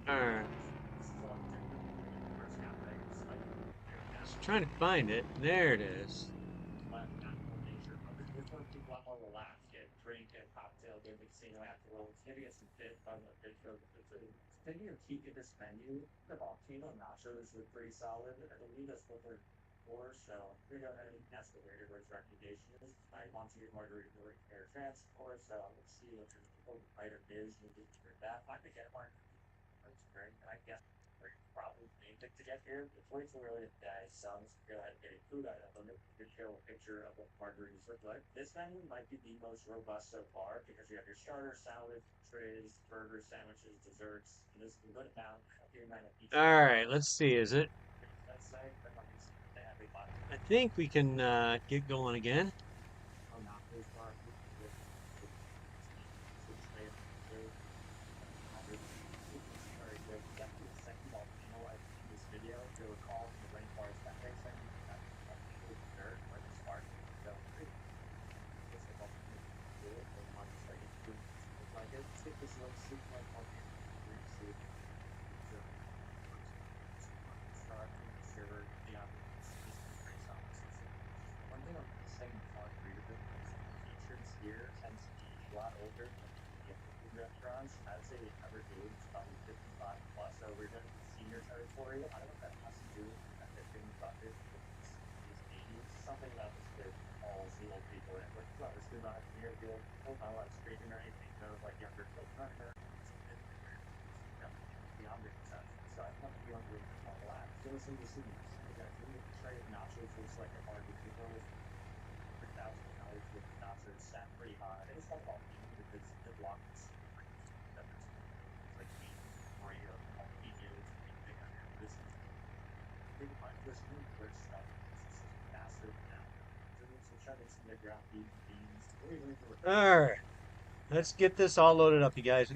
Alright. Just trying to find it. There it is. Alright, let's see. Is it? I think we can get going again. Alright. Let's get this all loaded up, you guys. We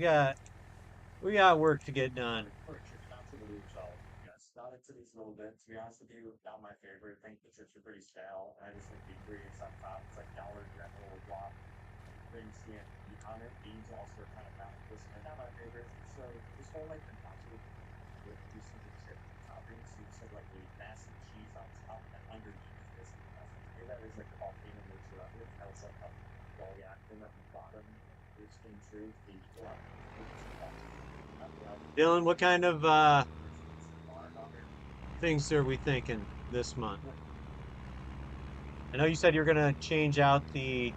got work to get done. Dylan, what kind of things are we thinking this month? I know you said you're gonna change out the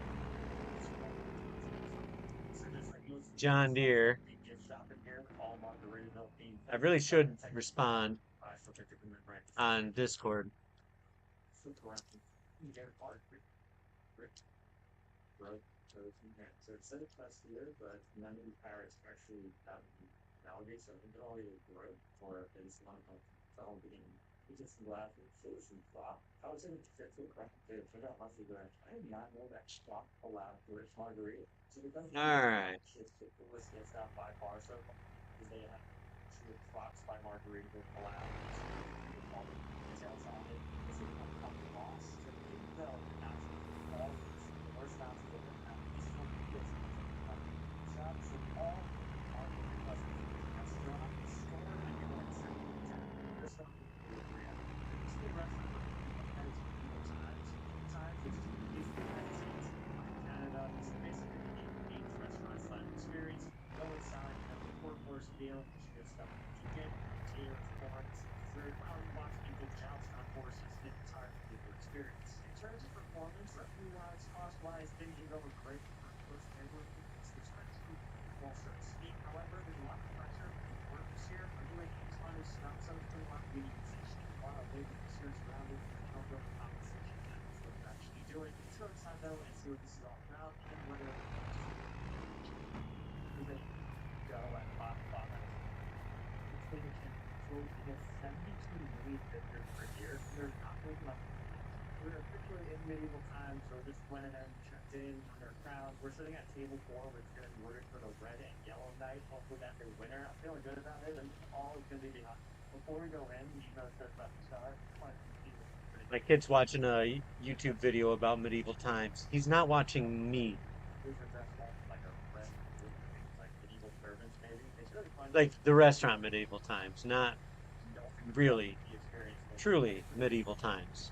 John Deere. I really should respond on Discord. All right. We're officially in medieval times, so just went ahead and checked in on our crowns. We're sitting at table four, which is going to be ordered for the red and yellow knight. Hopefully that's a winner. I'm feeling good about it, and all is going to be behind. Before we go in, you know, it's about to start. My kid's watching a YouTube video about medieval times. He's not watching me. Like the restaurant medieval times, not really, truly medieval times.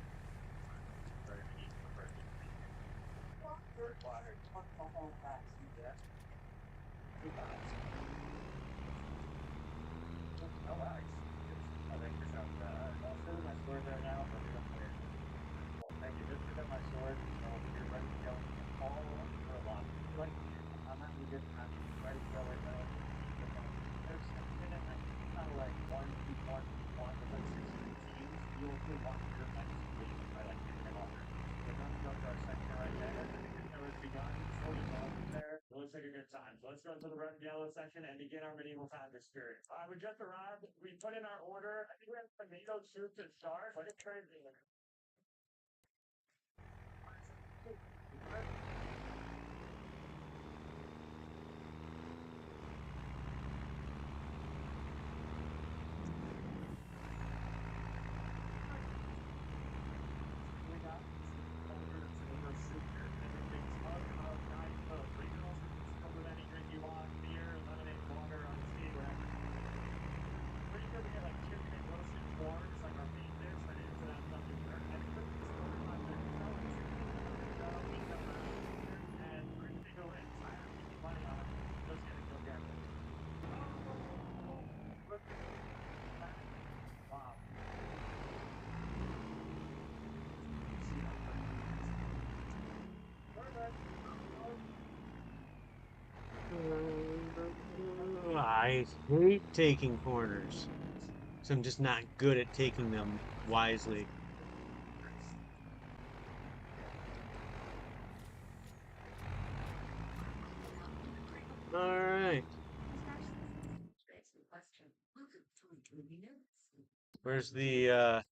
It looks like a good time. So let's go to the red and yellow section and begin our medieval times experience. We just arrived. We put in our order. I think we have tomato soup to start, but it's crazy. I hate taking corners. So I'm just not good at taking them wisely. All right. Where's the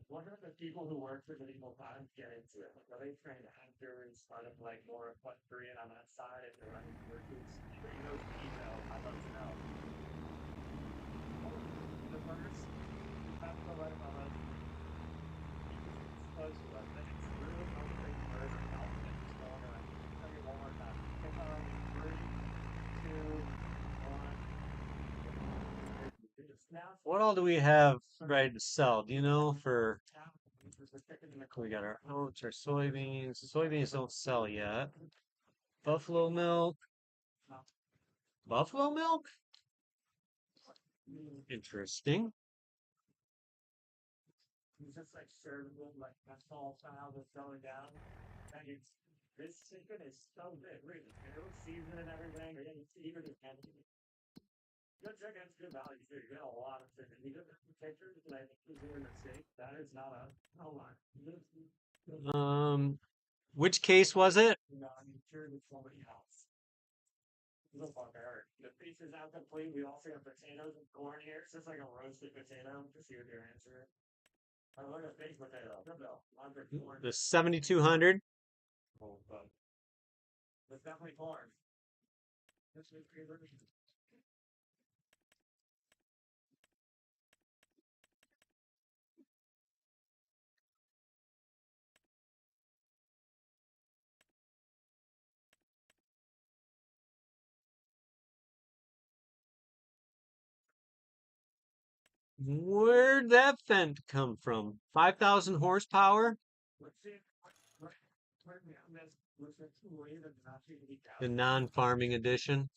what are the people who work for medieval times get into it? Like, are they trained actors, kind of like more equestrian on that side if they're running churches? Anybody knows detail, I'd love to know. The first, that's the right above us. Close to us. I think it's really okay for every outfit that's going on. Tell me one more time. Three, two, one. What all do we have ready to sell? Do you know for we got our oats, our soybeans. Soybeans don't sell yet. Buffalo milk. Buffalo milk? Interesting. It's just like served with like that's all style that's going down. And it's this chicken is so good, really. It was seasoned and everything. You're getting even and good chicken's good value too. You get a lot of chicken. You get the pictures that I think is doing a steak. That is not a lie. Which case was it? No, I'm sure it's somebody else. Look like the piece is out complete. We also have potatoes and corn here. It's just like a roasted potato. Just see what your answer. I like a baked potato. The 7200. Oh, but it's definitely corn. This is favorite. Where'd that vent come from? 5,000 horsepower? The non-farming edition.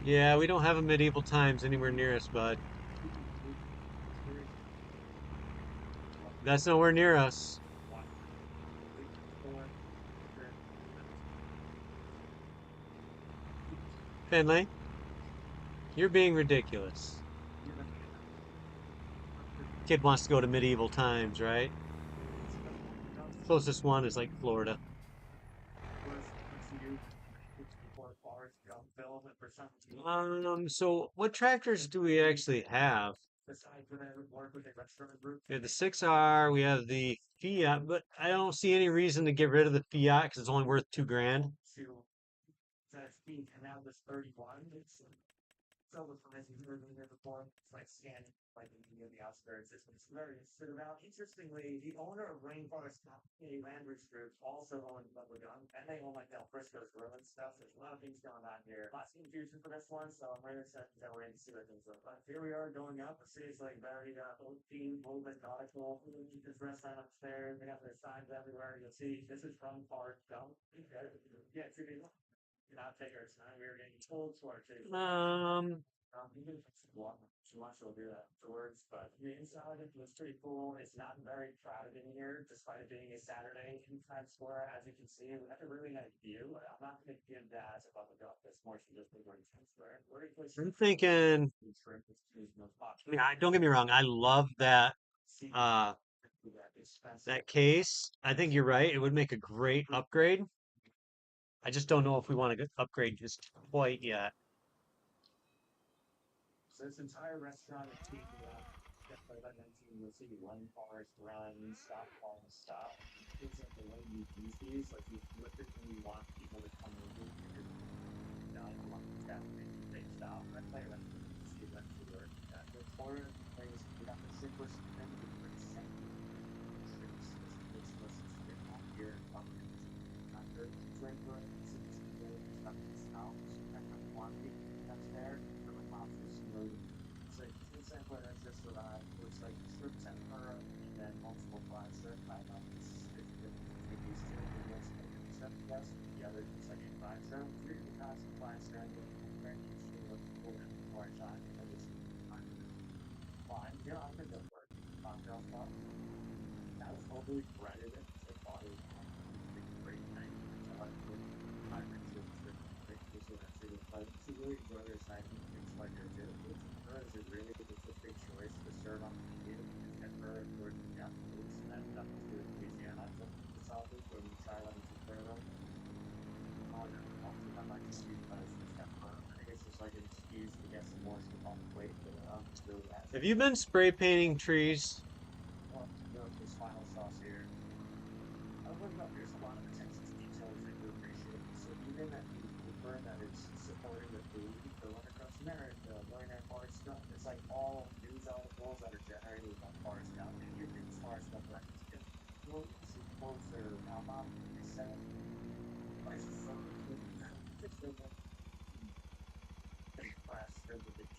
Yeah, we don't have a medieval times anywhere near us, bud. That's nowhere near us. Finley, you're being ridiculous. Kid wants to go to medieval times, right? Closest one is like Florida. So what tractors do we actually have? We have the 6R, we have the Fiat, but I don't see any reason to get rid of the Fiat because it's only worth 2 grand. Um, I'm thinking, I mean, don't get me wrong, I love uh that case. I think you're right. It would make a great upgrade. I just don't know if we want to upgrade just quite yet. Have you been spray painting trees?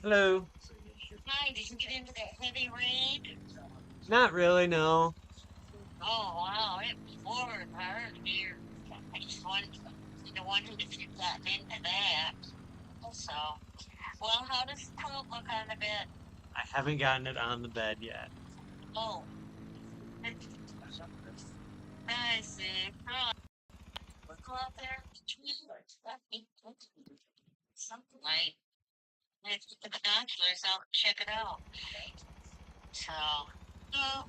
Hello. Hi, did you get into that heavy rain? Not really, no. Oh, wow, it poured hard here. I just wondered if you'd gotten into that. So, well, how does the quilt look on the bed? I haven't gotten it on the bed yet. Oh, I see. Oh, go out there. Something like, let's get the binoculars out and check it out. So, oh,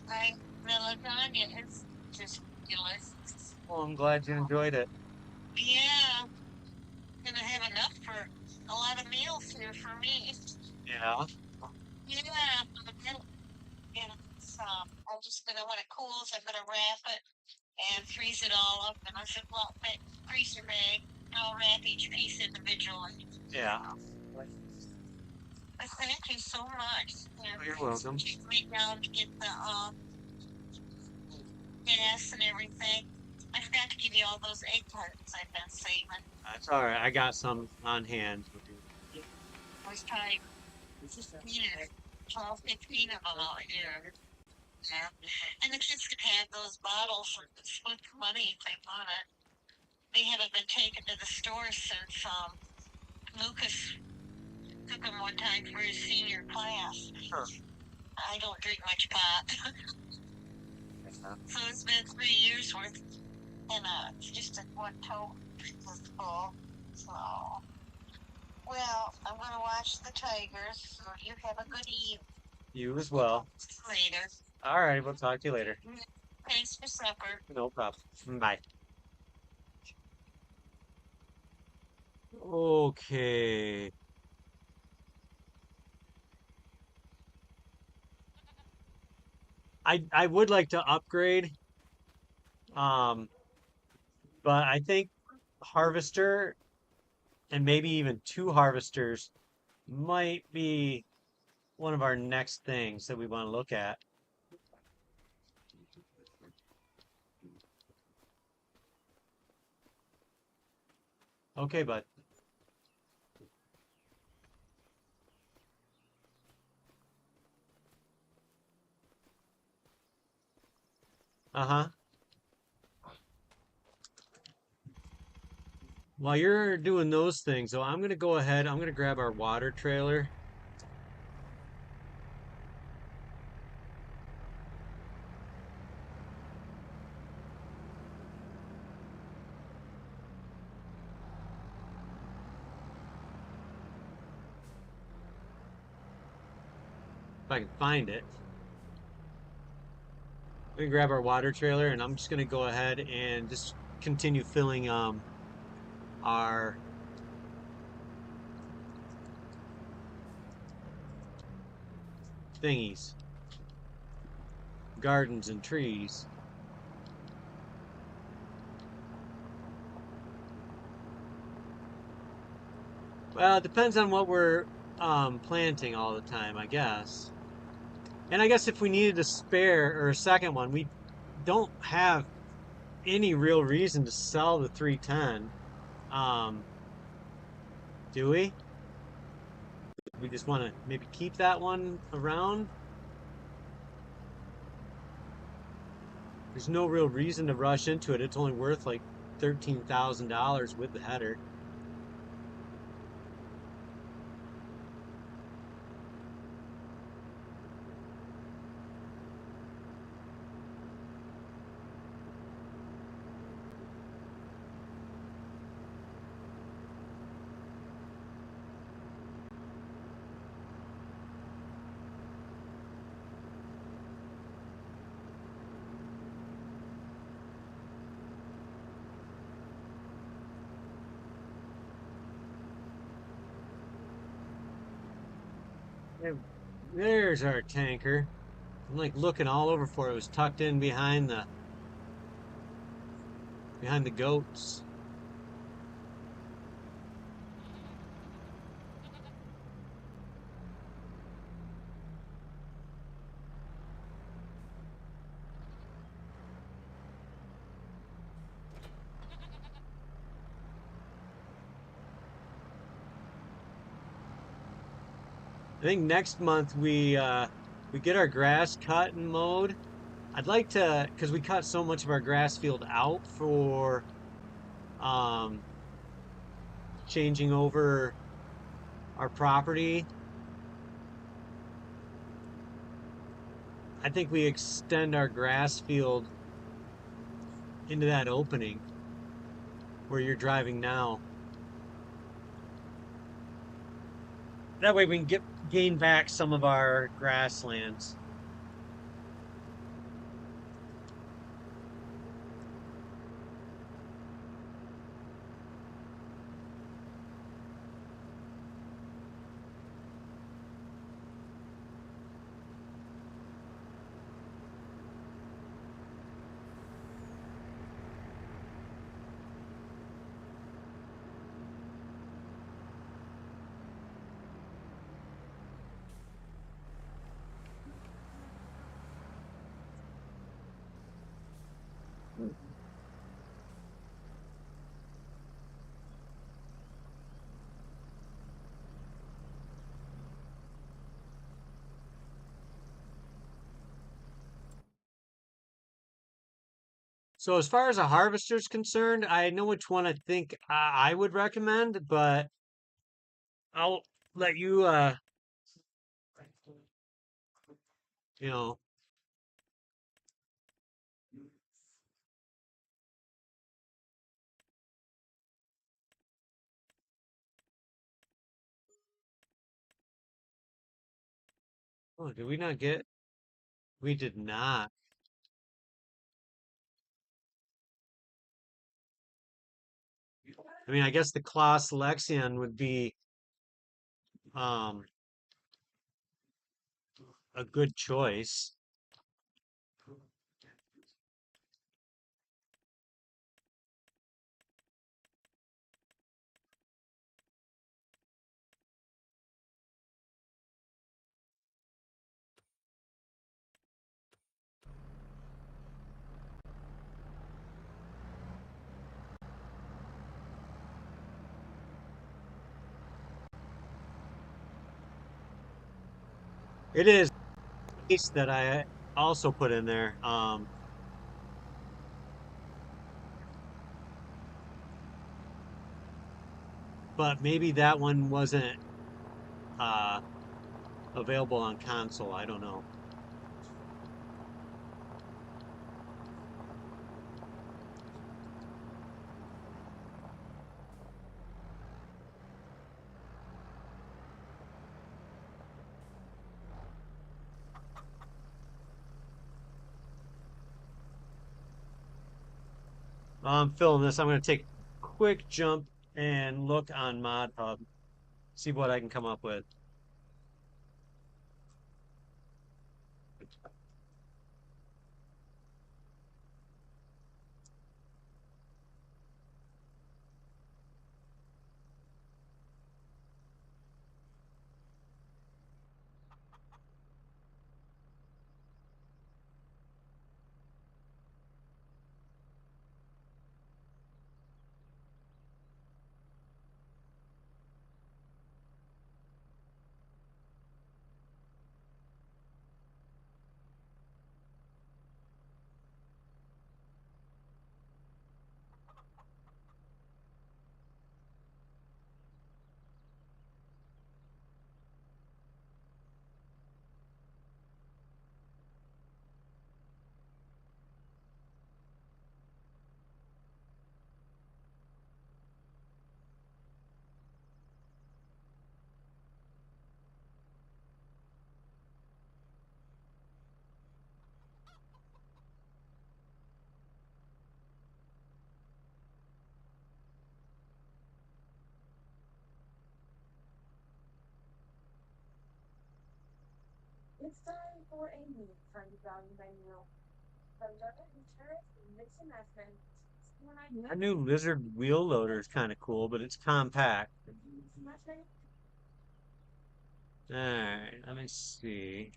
I, the lasagna is just delicious. Well, I'm glad you enjoyed it. Yeah, gonna have enough for a lot of meals here for me. Yeah. Yeah, and I'm just gonna when it cools, I'm gonna wrap it and freeze it all up in a Ziploc freezer bag. I'll wrap each piece individually. Yeah. But thank you so much. And You're welcome. me down to get the gas and everything. I forgot to give you all those egg tarts I've been saving. That's all right. I got some on hand. I was trying, you know, 12, 15 of them out here. Yeah. And the kids could have those bottles and split the money if they want it. They haven't been taken to the store since Lucas took him one time for his senior class. Huh. I don't drink much pot. So it's been 3 years worth, and it's just a one tote was full. So, well, I'm gonna watch the Tigers. So you have a good evening. You as well. Later. All right, we'll talk to you later. Thanks for supper. No problem. Bye. Okay. I would like to upgrade, um, but I think harvester and maybe even two harvesters might be one of our next things that we want to look at. Okay, bud. Uh-huh. While you're doing those things, so I'm gonna go ahead, I'm gonna grab our water trailer. If I can find it. We can grab our water trailer and I'm just gonna go ahead and just continue filling our thingies. Gardens and trees. Well, it depends on what we're planting all the time, I guess. And I guess if we needed a spare or a second one, we don't have any real reason to sell the 310. Um, do we? We just want to maybe keep that one around. There's no real reason to rush into it. It's only worth like $13,000 with the header. And there's our tanker. I'm like looking all over for it. It was tucked in behind the goats. I think next month we get our grass cut and mowed. I'd like to, because we cut so much of our grass field out for um, changing over our property. I think we extend our grass field into that opening where you're driving now. That way we can gain back some of our grasslands. So as far as a harvester's concerned, I know which one I think I would recommend, but I'll let you, you know, oh, did we not get? We did not. I mean, I guess the class Lexion would be um a good choice. It is case that I also put in there. But maybe that one wasn't uh available on console. I don't know. While I'm filling this, I'm going to take a quick jump and look on ModHub, see what I can come up with. That new lizard wheel loader is kind of cool, but it's compact. All right, let me see.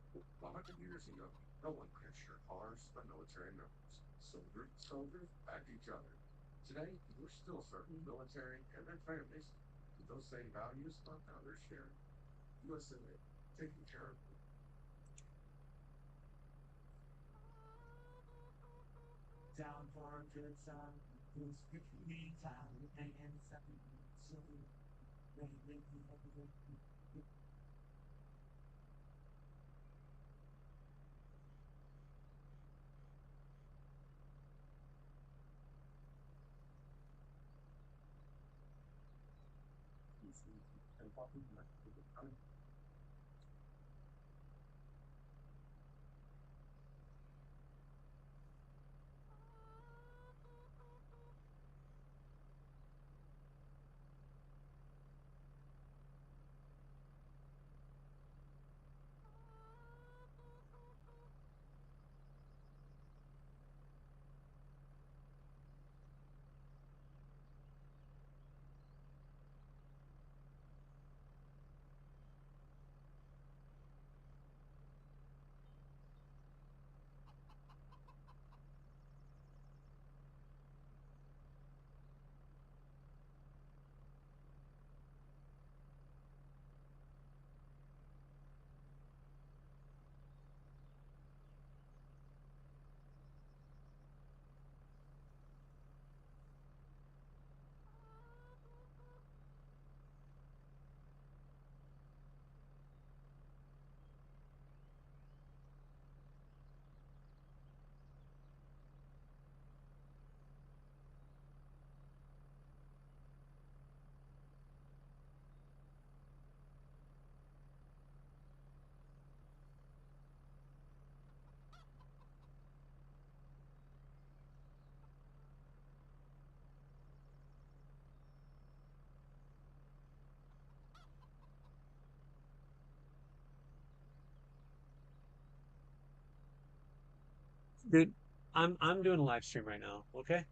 Dude, I'm doing a live stream right now. Okay.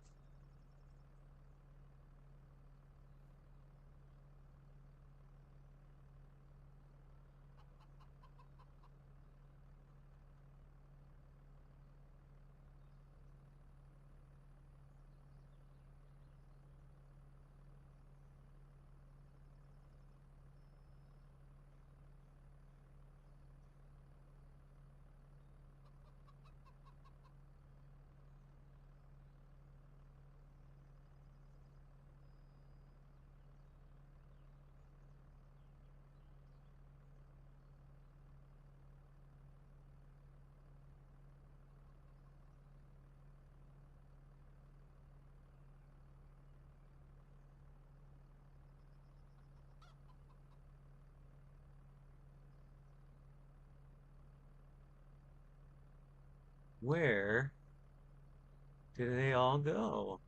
Where did they all go?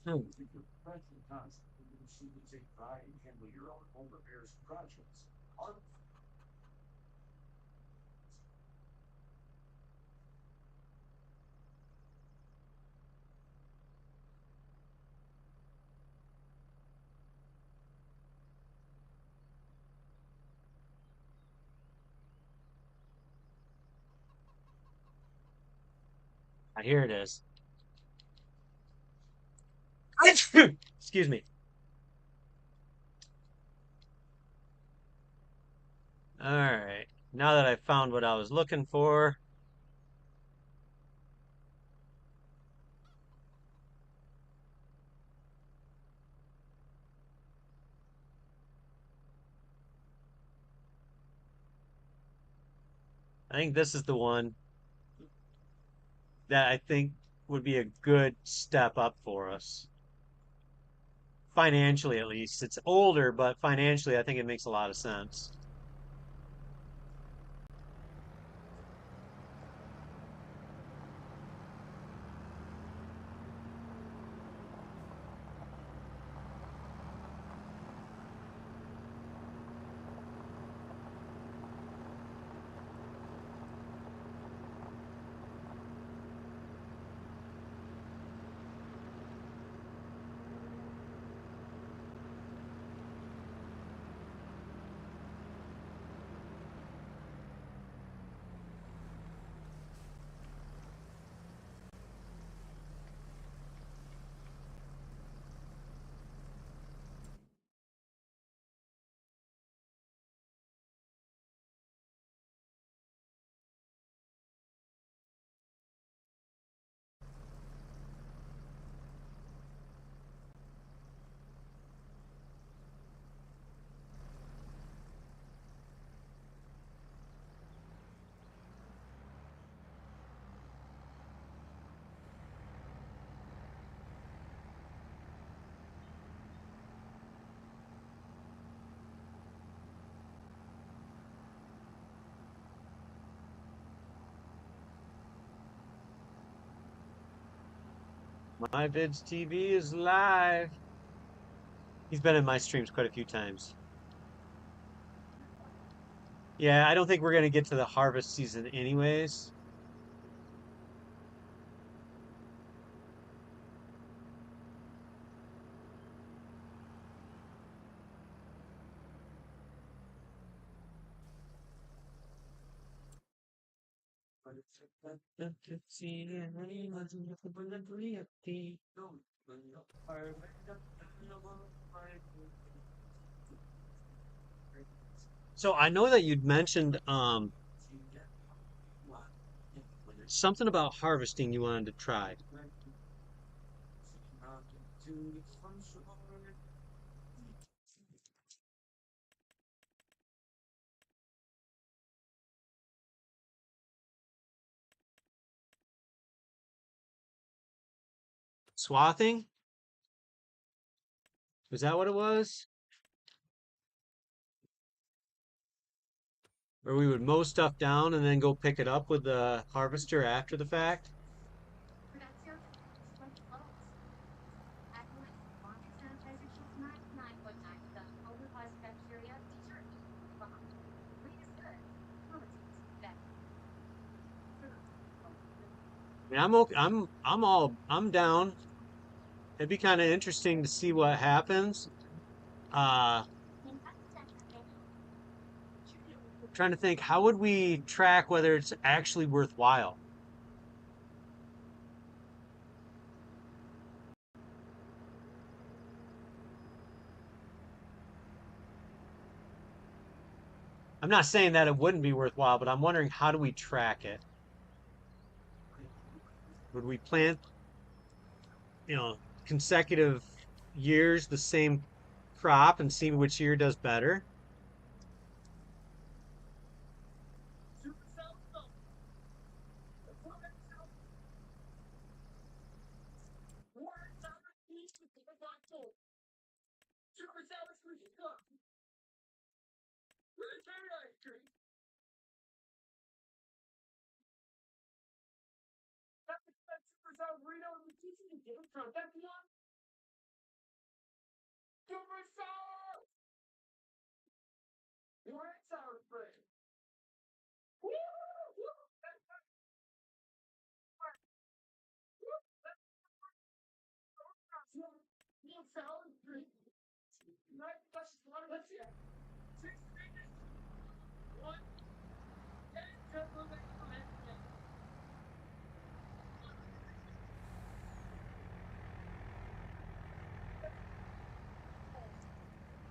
Hmm. Here it is. Excuse me. All right. Now that I found what I was looking for, I think this is the one that I think would be a good step up for us. Financially, at least. It's older, but financially, I think it makes a lot of sense. My Vids TV is live. He's been in my streams quite a few times. Yeah, I don't think we're gonna get to the harvest season anyways. So I know that you'd mentioned something about harvesting you wanted to try. Swathing? Was that what it was? Where we would mow stuff down and then go pick it up with the harvester after the fact? I mean, I'm down. It'd be kind of interesting to see what happens. Uh, Trying to think, how would we track whether it's actually worthwhile? I'm not saying that it wouldn't be worthwhile, but I'm wondering how do we track it? Would we plant, you know, consecutive years the same crop and see which year does better?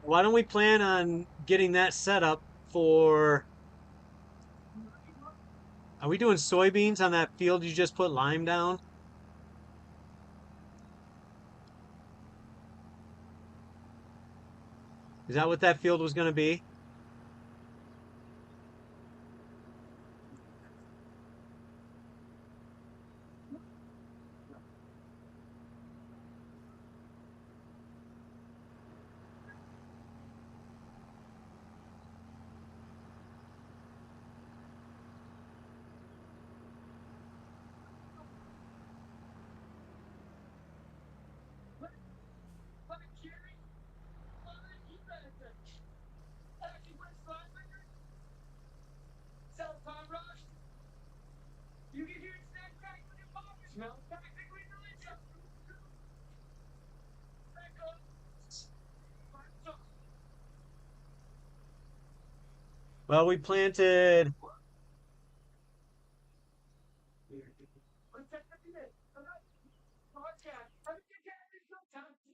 Why don't we plan on getting that set up for, are we doing soybeans on that field you just put lime down? Is that what that field was going to be? Well, we planted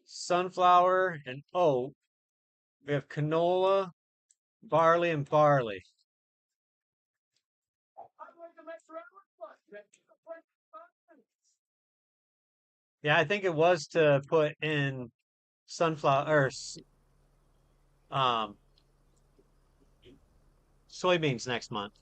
sunflower and oat. We have canola, barley, and barley. Yeah, I think it was to put in sunflower or um, soybeans next month.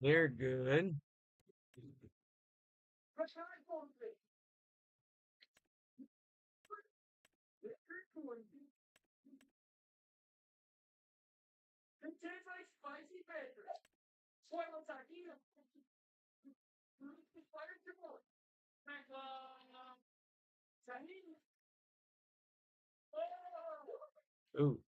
They're good. Ooh.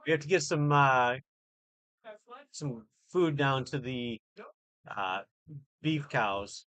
We have to get some food down to the uh, beef cows.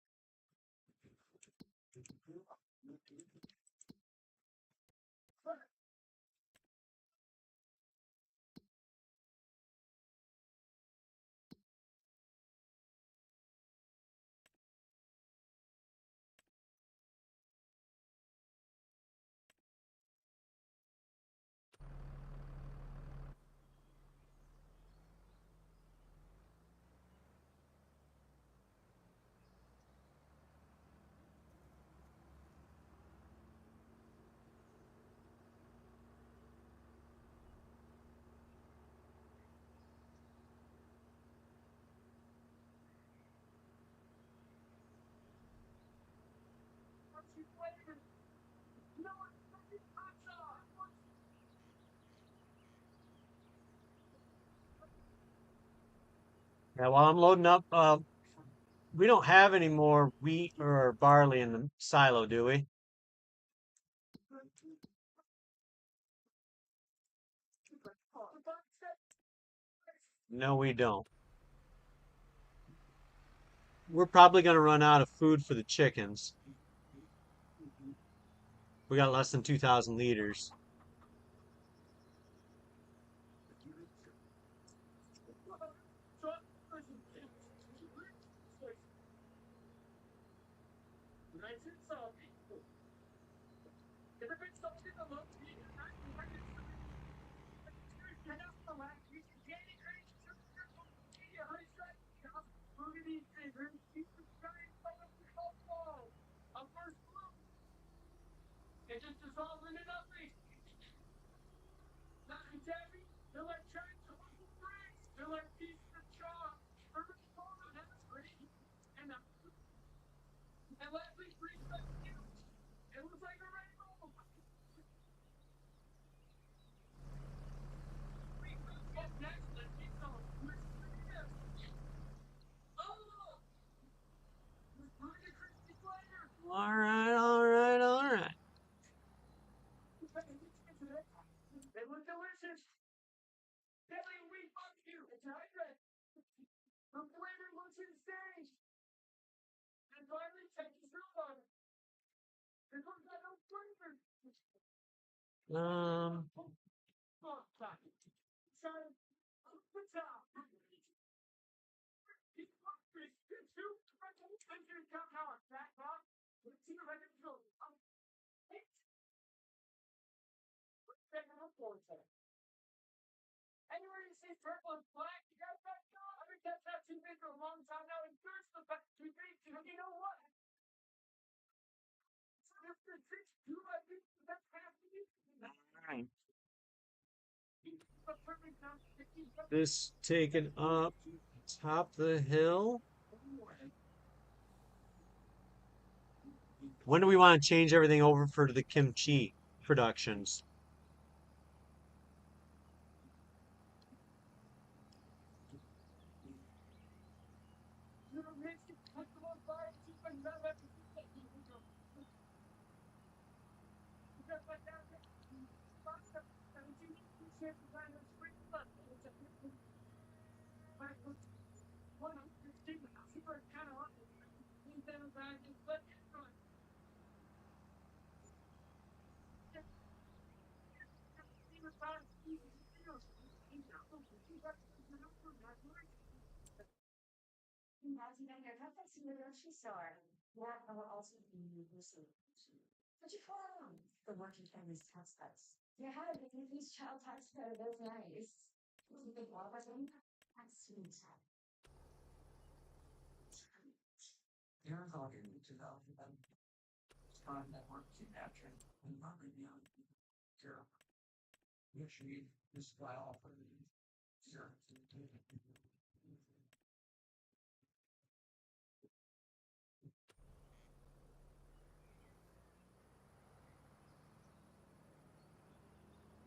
Yeah, while I'm loading up, we don't have any more wheat or barley in the silo, do we? No, we don't. We're probably going to run out of food for the chickens. We got less than 2,000 liters. All right, all right, all right. Um, this taken up top the hill. When do we want to change everything over for the kimchi productions?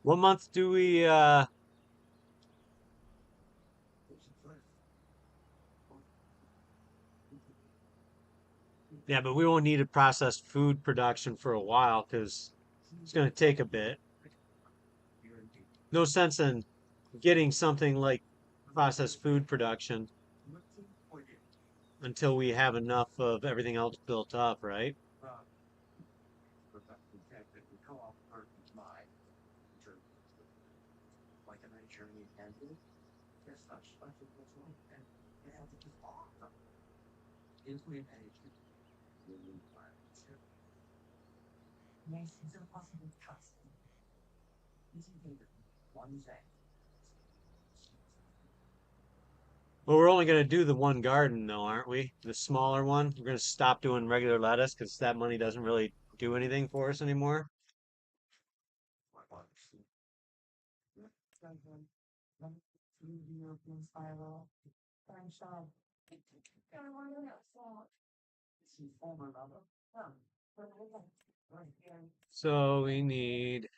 What month do we yeah, but we won't need a processed food production for a while because it's going to take a bit. No sense in getting something like processed food production until we have enough of everything else built up, right? Well, we're only going to do the one garden, though, aren't we? The smaller one. We're going to stop doing regular lettuce because that money doesn't really do anything for us anymore. So we need.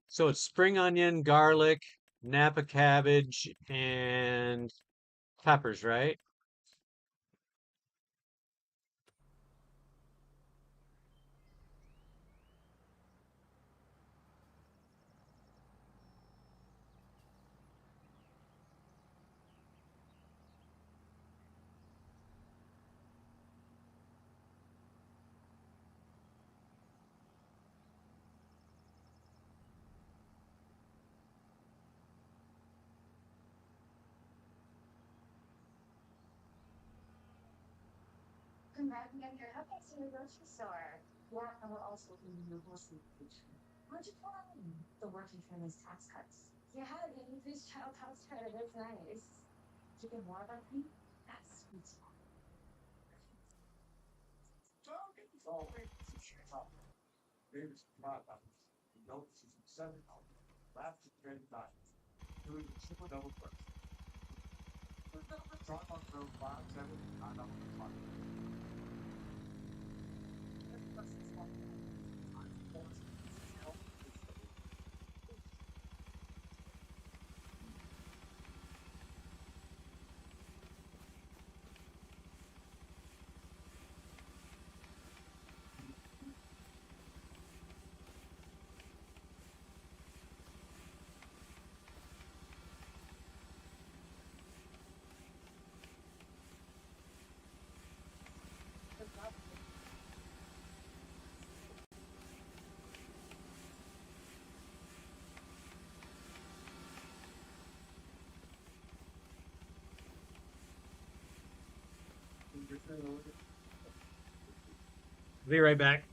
So it's spring onion, garlic, Napa cabbage, and peppers, right? Be right back.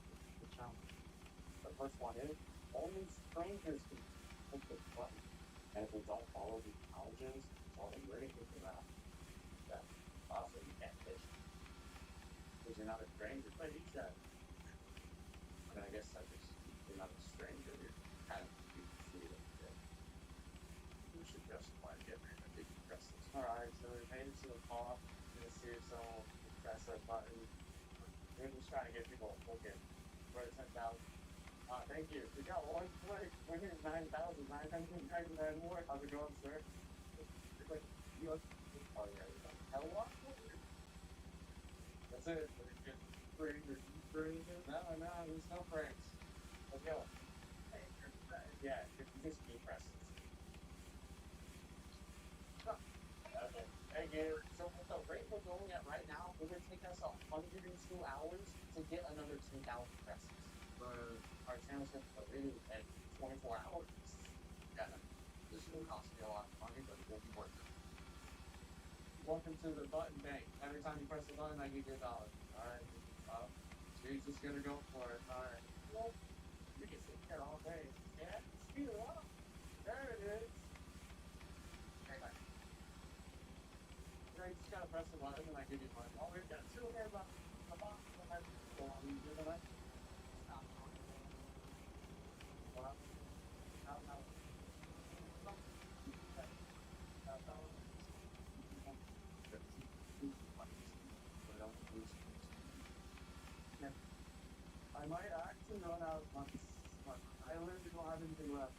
anything left.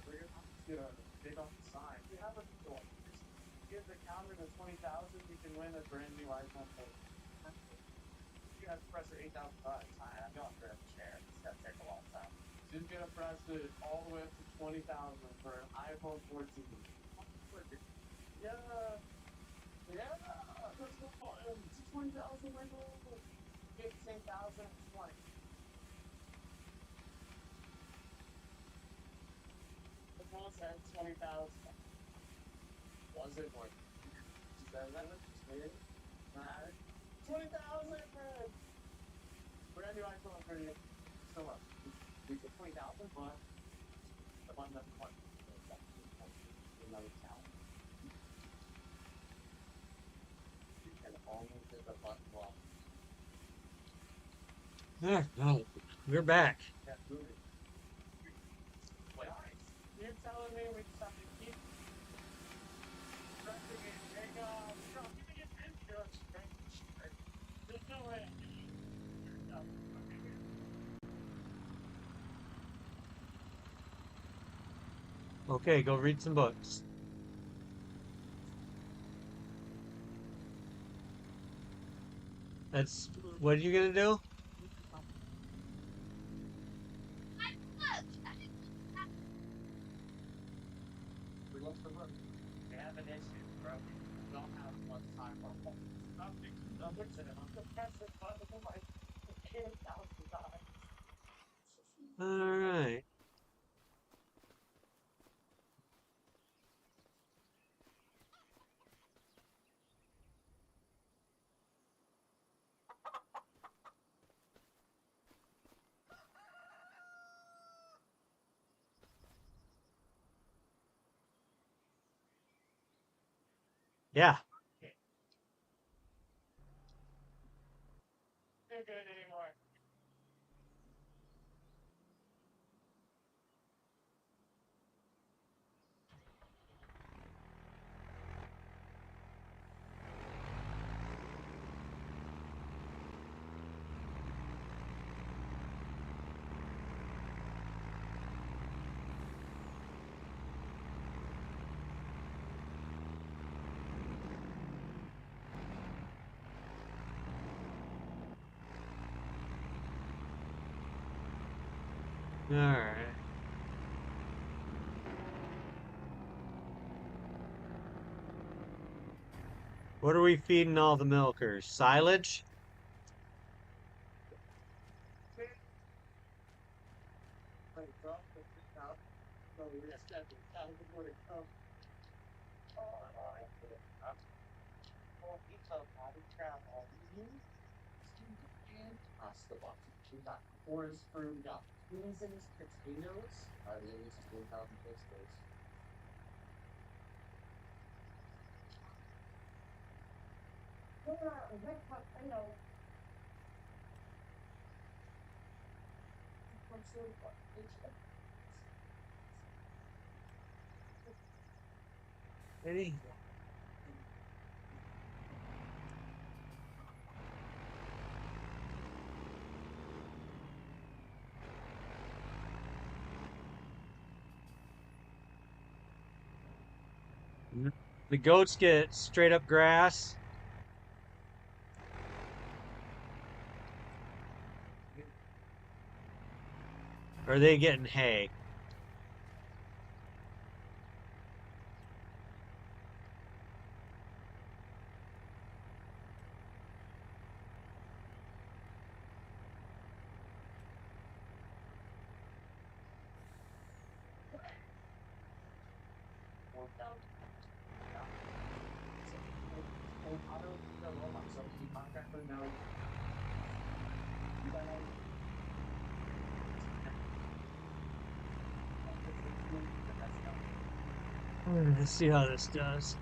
We're gonna have to get a big on the sign. We have a store. Just give the counter the 20,000, you can win a brand new iPhone 14. You have to press the 8,000 sign. I'm going for a chair. It's gonna take a long time. She's gonna press it all the way up to 20,000 for an iPhone 14. Yeah. Yeah. That's the fun. It's 20,000 window. 15,000 and 20. The phone said 20,000. Was it more? Is that weird? 20,000, man. Brand new iPhone for you. So much. We get 20,000, but the one that's one. Another count. You can only get the button block. No, we're back. Yeah, move it. Wait, you're telling me we just have to keep pressing it, hang on, keeping it in just straight. There's no way. Okay, go read some books. That's what are you gonna do? We lost the road. We have an issue, bro. We don't have much time for it. I'm fixing the numbers and I'm gonna press this button for like 10,000 times. All right. Yeah. They're good anymore. All right. What are we feeding all the milkers? Silage? Like, drop the 10,000. So we're gonna step it down before they come. Oh, I get it. Well, each of body travel. And across the box. We got corn fruit, we got beans and potatoes. I really just look out and fix this. Any? The goats get straight up grass. Or are they getting hay? Let's see how this does.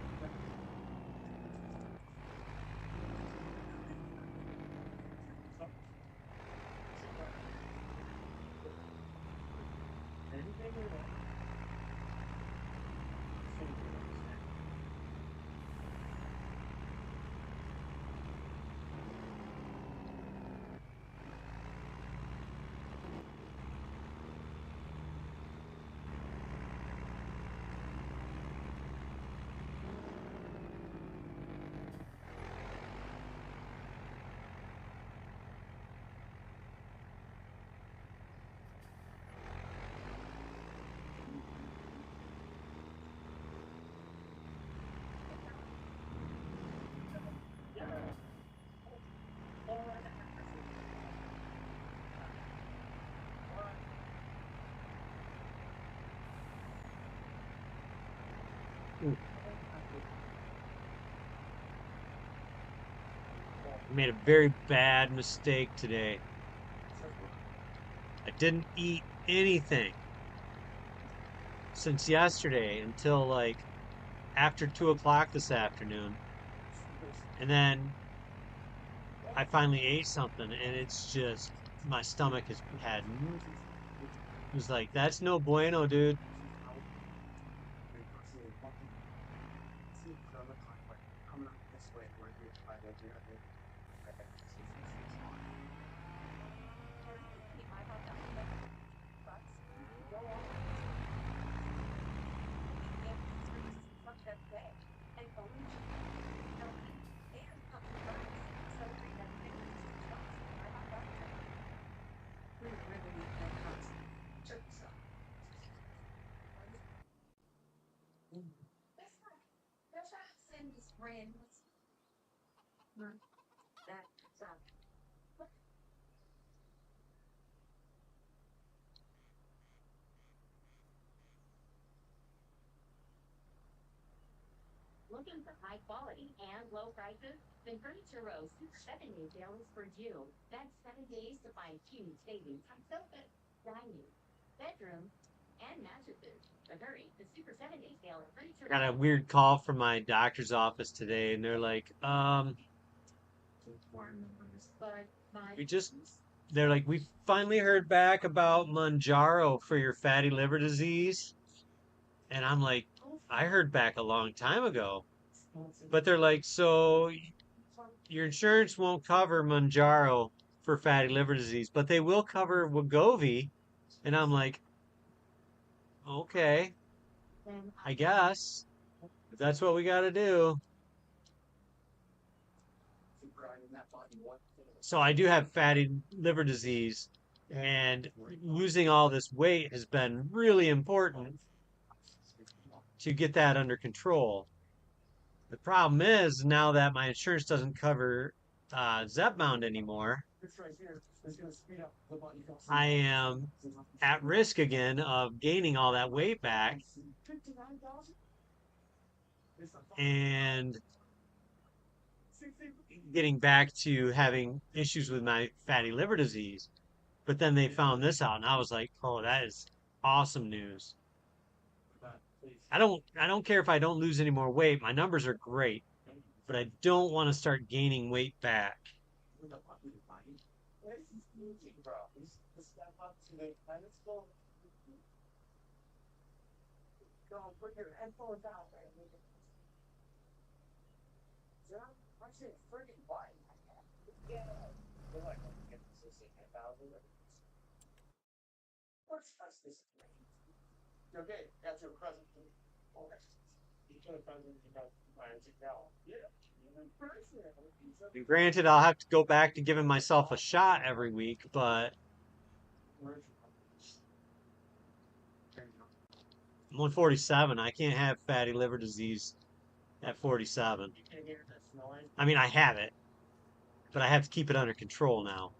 Ooh, I made a very bad mistake today. I didn't eat anything since yesterday until like after 2 o'clock this afternoon. And then I finally ate something and it's just my stomach has had it was like that's no bueno, dude. Looking for high quality and low prices? Then Furniture Row's Super 7 Day sale is for you. That's 7 days to find huge savings on sofas, dining, bedroom, and mattresses. But hurry, the Super 7 Day sale at I Furniture got a Row. weird call from my doctor's office today and they're like, we just they're like, we finally heard back about Manjaro for your fatty liver disease. And I'm like, I heard back a long time ago. But they're like, so your insurance won't cover Manjaro for fatty liver disease, but they will cover Wegovy. And I'm like, okay, I guess if that's what we got to do. So I do have fatty liver disease, and losing all this weight has been really important to get that under control. The problem is now that my insurance doesn't cover Zepbound anymore, I am at risk again of gaining all that weight back and getting back to having issues with my fatty liver disease. But then they found this out, and I was like, "Oh, that is awesome news." I don't care if I don't lose any more weight. My numbers are great, but I don't want to start gaining weight back. And granted, I'll have to go back to giving myself a shot every week, but I'm 147. I can't have fatty liver disease at 47. I mean, I have it, but I have to keep it under control now.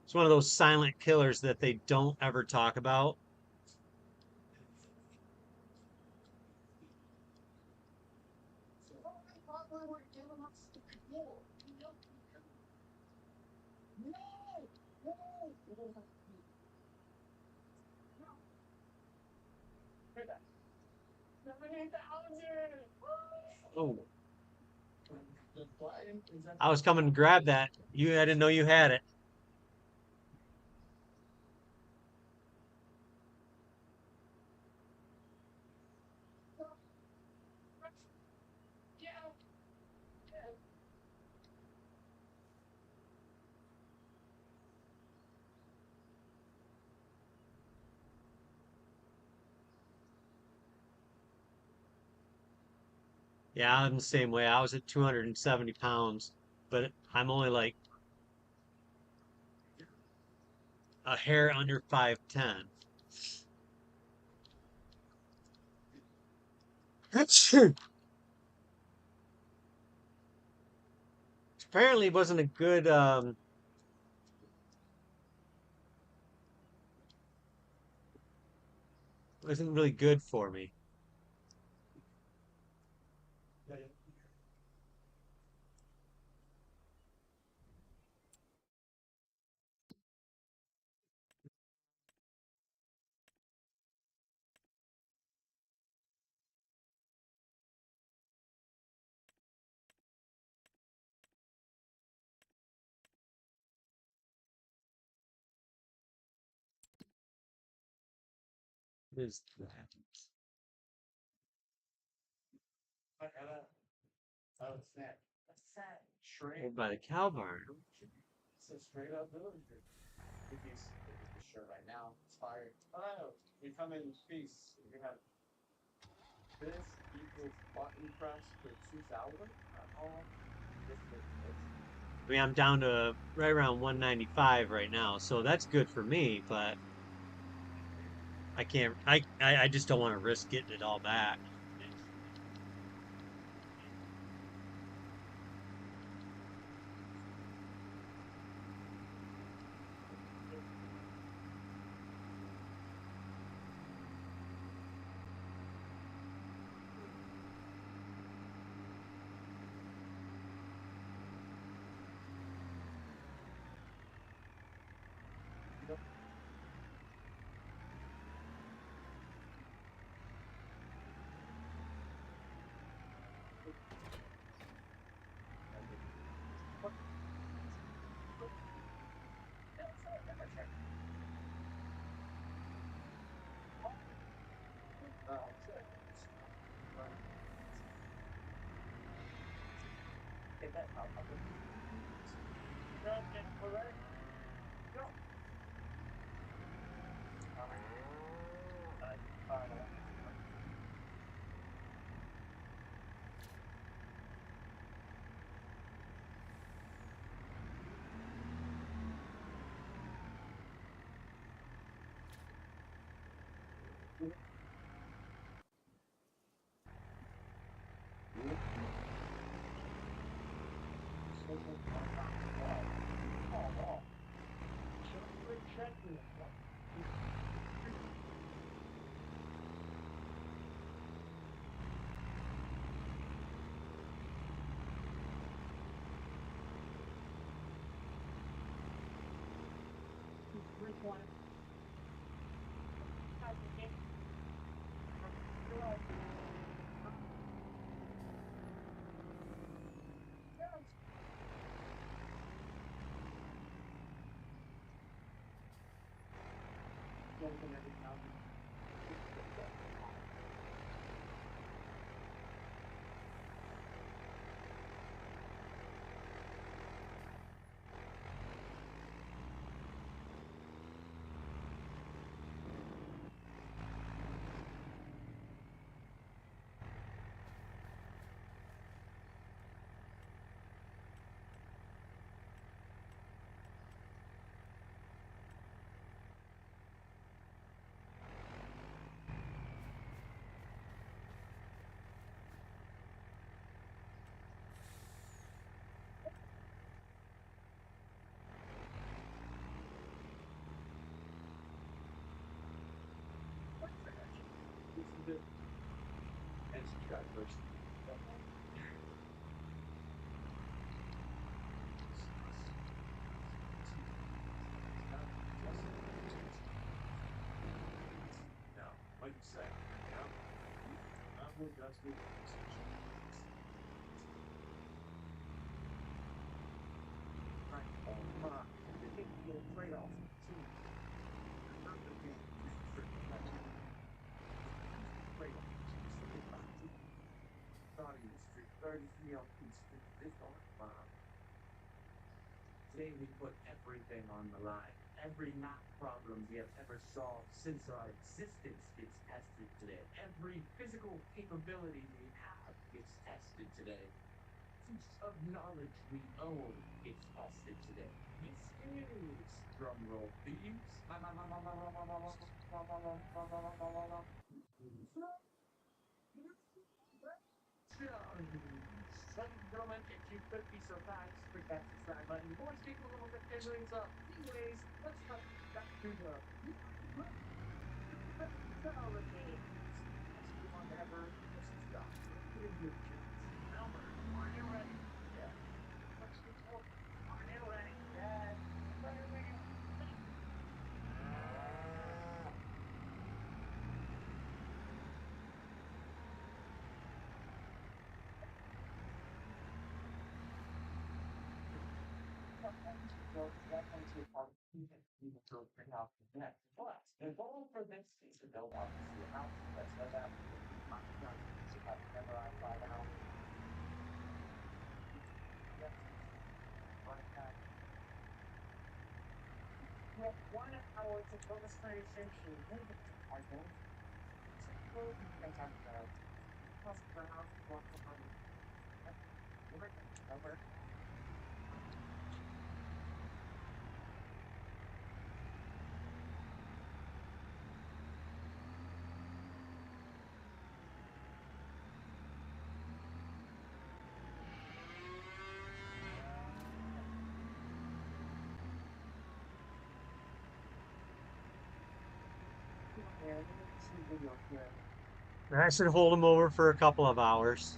It's one of those silent killers that they don't ever talk about. Oh, I was coming to grab that. I didn't know you had it. Yeah, I'm the same way. I was at 270 pounds, but I'm only like a hair under 5'10". Apparently, it wasn't a good isn't really good for me. Yeah, What is that? oh, snap. That's sad. Owned Shrink. by the cow barn. It's a straight up villager. If you shirt right now, expired. Oh, we come in peace. You have this equals button press for 2,000. All this is this. I mean, I'm down to right around 195 right now, so that's good for me, but I can't, I just don't want to risk getting it all back. Get that out of it. Grab it, correct? Go. And subscribe first. Now, like you said, I'm with Dusty. Right. Oh, come on. They take the trade-off. Starting the street, 33 on Peach Street, this on Today we put everything on the line. Every math problem we have ever solved since our existence gets tested today. Every physical capability we have gets tested today. Piece of knowledge we own gets tested today. This is drumroll thieves. Ladies and gentlemen, if you could be so kind, click that subscribe button. Voice people a little bit anyways. Anyways, let's cut back to the I should hold him over for a couple of hours.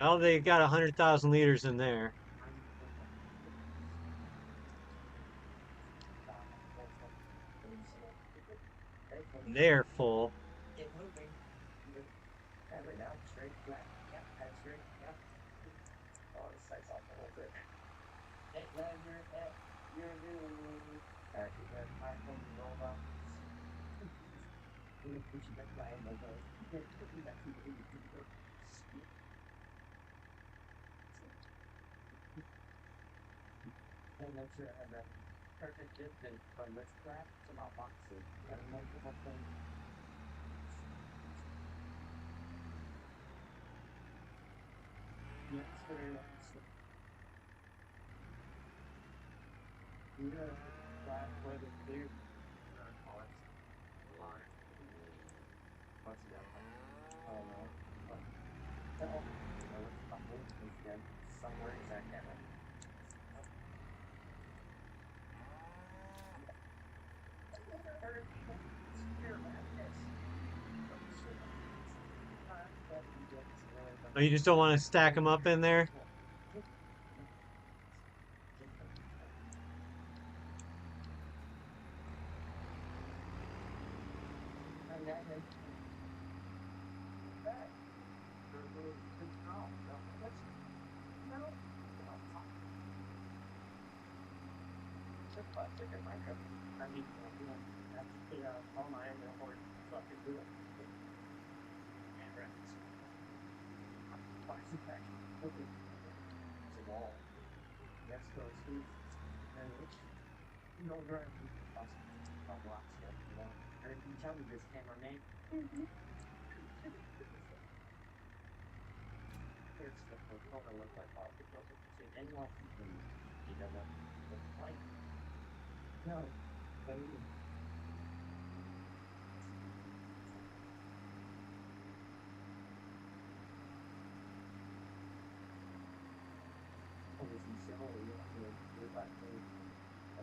Oh, they got 100,000 liters in there. They're full. Oh, you just don't want to stack them up in there?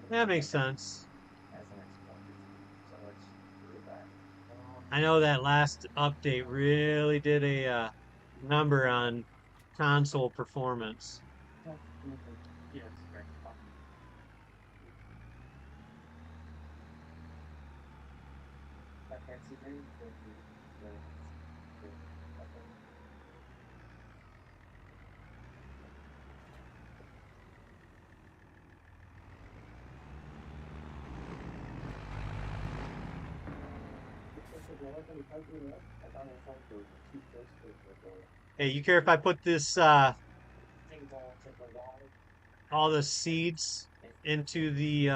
That makes sense. I know that last update really did a number on console performance. Hey, you care if I put this all the seeds into the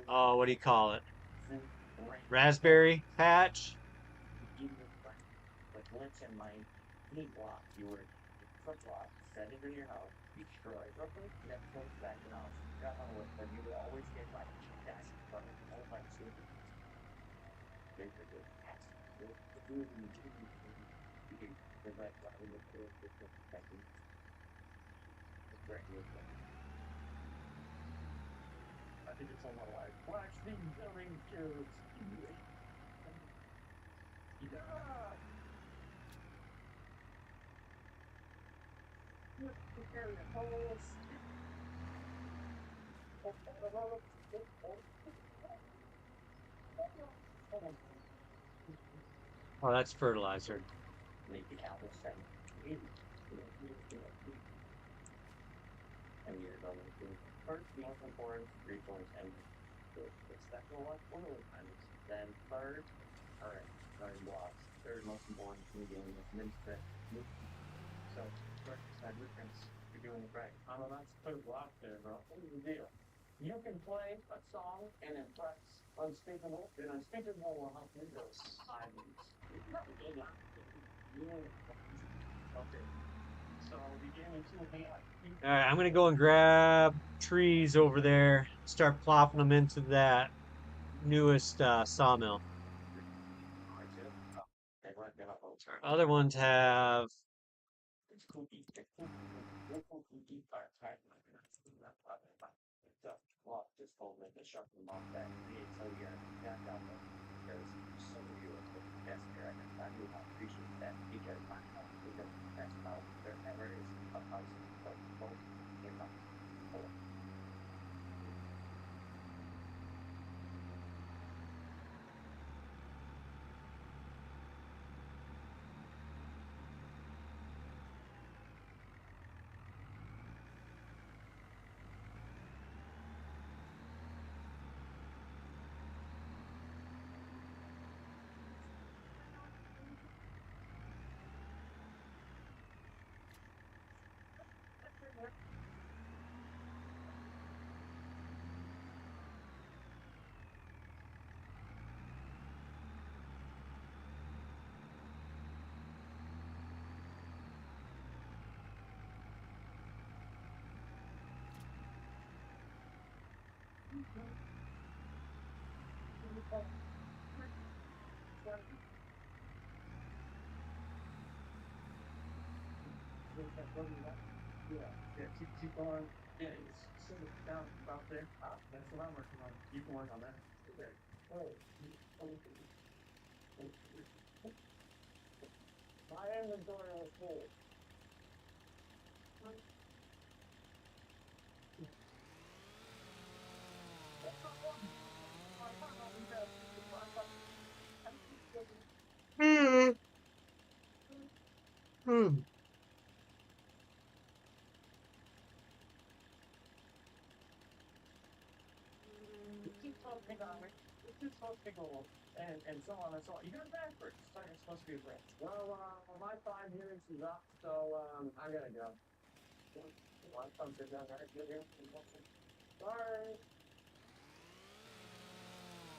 oh, what do you call it? Raspberry patch? Oh, that's fertilizer. All right, I'm gonna go and grab trees over there, start plopping them into that newest sawmill. Our other ones have Hmm. Hmm. One comes in down there, get in, sorry,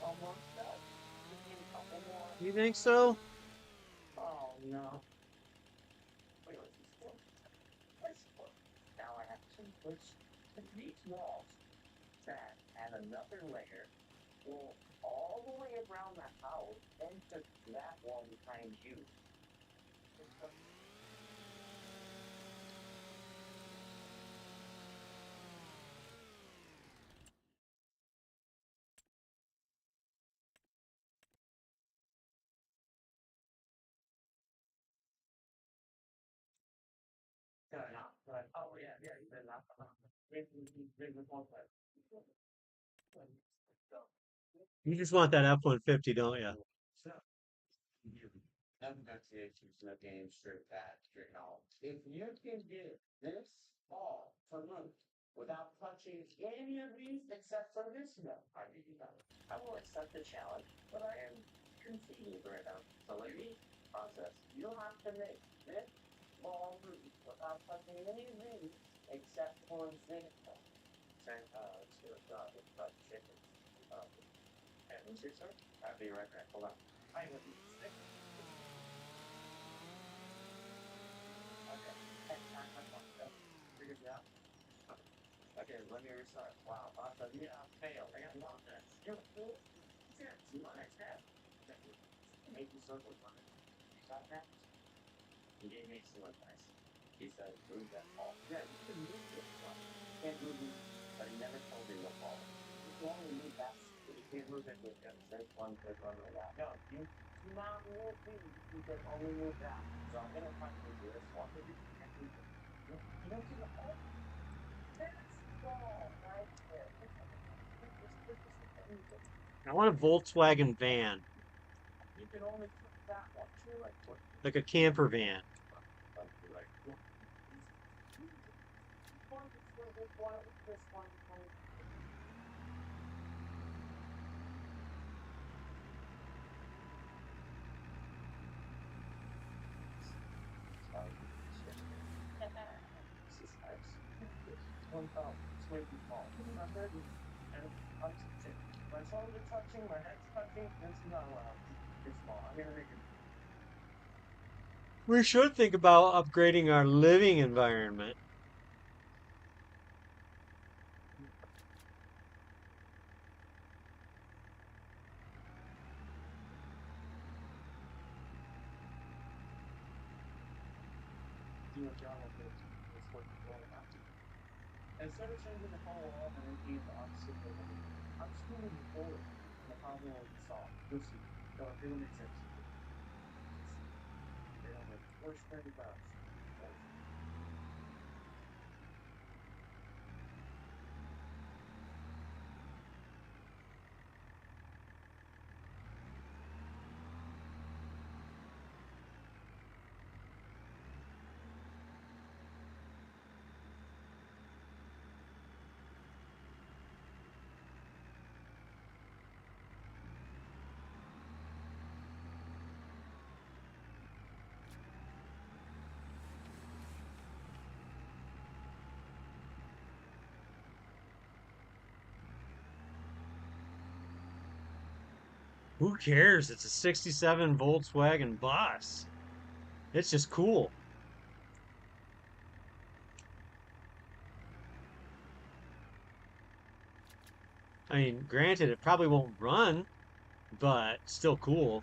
almost done. Just need a couple more. You think so? Oh no. Wait, what's this for? This for? Now I have to push these walls that add another layer. Go all the way around the house into that wall behind you. Oh yeah, yeah, you better not. You just want that F-150, don't you? So, you enunciations in the game straight back, straight out. If you can get this ball to move without touching any of these except for this one, I think you got it. I will accept the challenge, but I am conceding right now. So let me process. You'll have to make this ball move without touching any of these except for this one. Okay, let's do it. It's about chicken. And what's your sir? I'll be right back. Hold on. I would be sick. Okay. Figured it out. Okay, let me restart. Wow, awesome. Yeah, failed. I got nonsense. You're cool. Yeah, you want next step. Make the circle on it. You got that? He gave me some advice. He said, move that ball. Yeah, you can move this one. Can't move it, but he never told me what ball. You can only move that. You can't move it with this one, or that. No, you do not move these. You can only move that. So I'm gonna try to do this one. You don't see the hole? That's ball right there. I want a Volkswagen van, You can only put that one. like a camper van. It's way too small. And I'm touching. My shoulders are touching, my head's touching. This is not allowed. It's small. I'm gonna make it. We should think about upgrading our living environment. Do what John will do. It's what you want to do. Instead of changing the whole wall and making it the opposite way, I'm just moving it forward. And the problem will be solved. You'll see. It'll make sense. They don't make worse very fast. Who cares? It's a 67 Volkswagen bus. It's just cool. I mean, granted, it probably won't run, but still cool.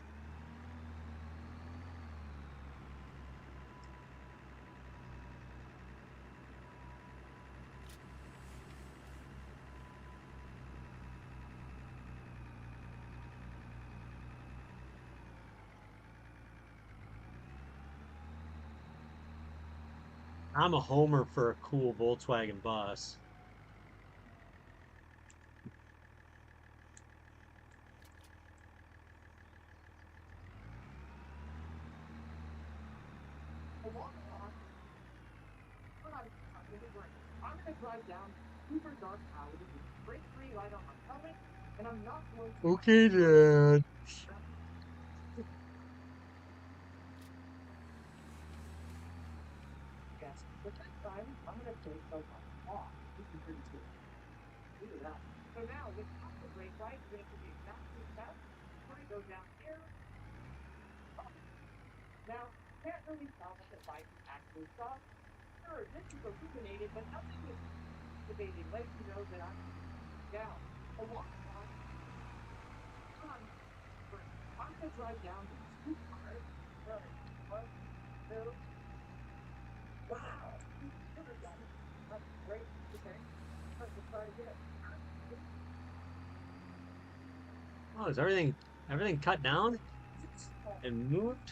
I'm a homer for a cool Volkswagen bus. I'm gonna drive down super dark alley with great free light on my helmet, and I'm not going to. Okay, Dad. Yes, But this time, I'm going to take the light off. This is pretty cool. Look at that. So now, without the brake light, you're going to do the exact same test. We're going to go down here. Now, you can't really tell that the bike is actually stopped. Sure, this is illuminated, but nothing is activated, letting you know that I'm down. A walk on. I'm going to drive down these two cars. Right. 1, 2. Wow. That's great. Okay. Let's try again. Oh, is everything cut down and moved?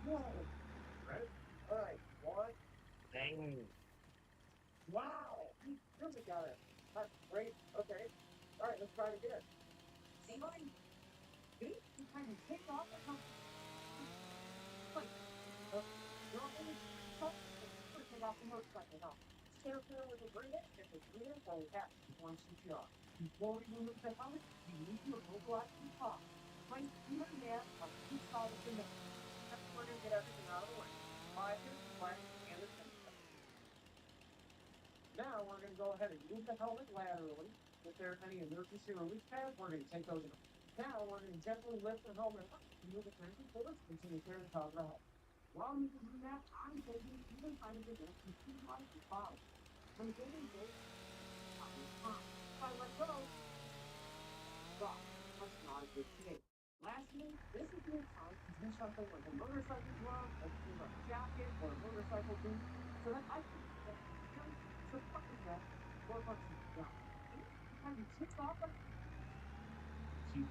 Whoa. Ready? All right. 1. Dang. Wow. You really got it. That's great. Okay. All right. Let's try it again. See, buddy? See? You kind of take off and come. You're only take off the motorcycle now. Stay up there with the breather. If it's breathing, then yeah, you want to switch it off. Before we remove the helmet, you need to immobilize the top. Place either hand on each side of the neck. That's where we're going to get everything out of the way. Visor, flag, and the sensor. Now we're going to go ahead and move the helmet laterally. If there's any emergency release pads, we're going to take those out. Now we're going to gently lift the helmet up and move it nice and forward until we clear the top of the helmet. While you can do that, I'm taking even kind of the desk and see like the bottom. I'm getting this on the top. If I let go, stop. That's not a good shape. Lastly, this is your time to do something like a motorcycle glove, a jacket, or a motorcycle boot, so that I can get very supporting that or once it's done. Have you tipped off like see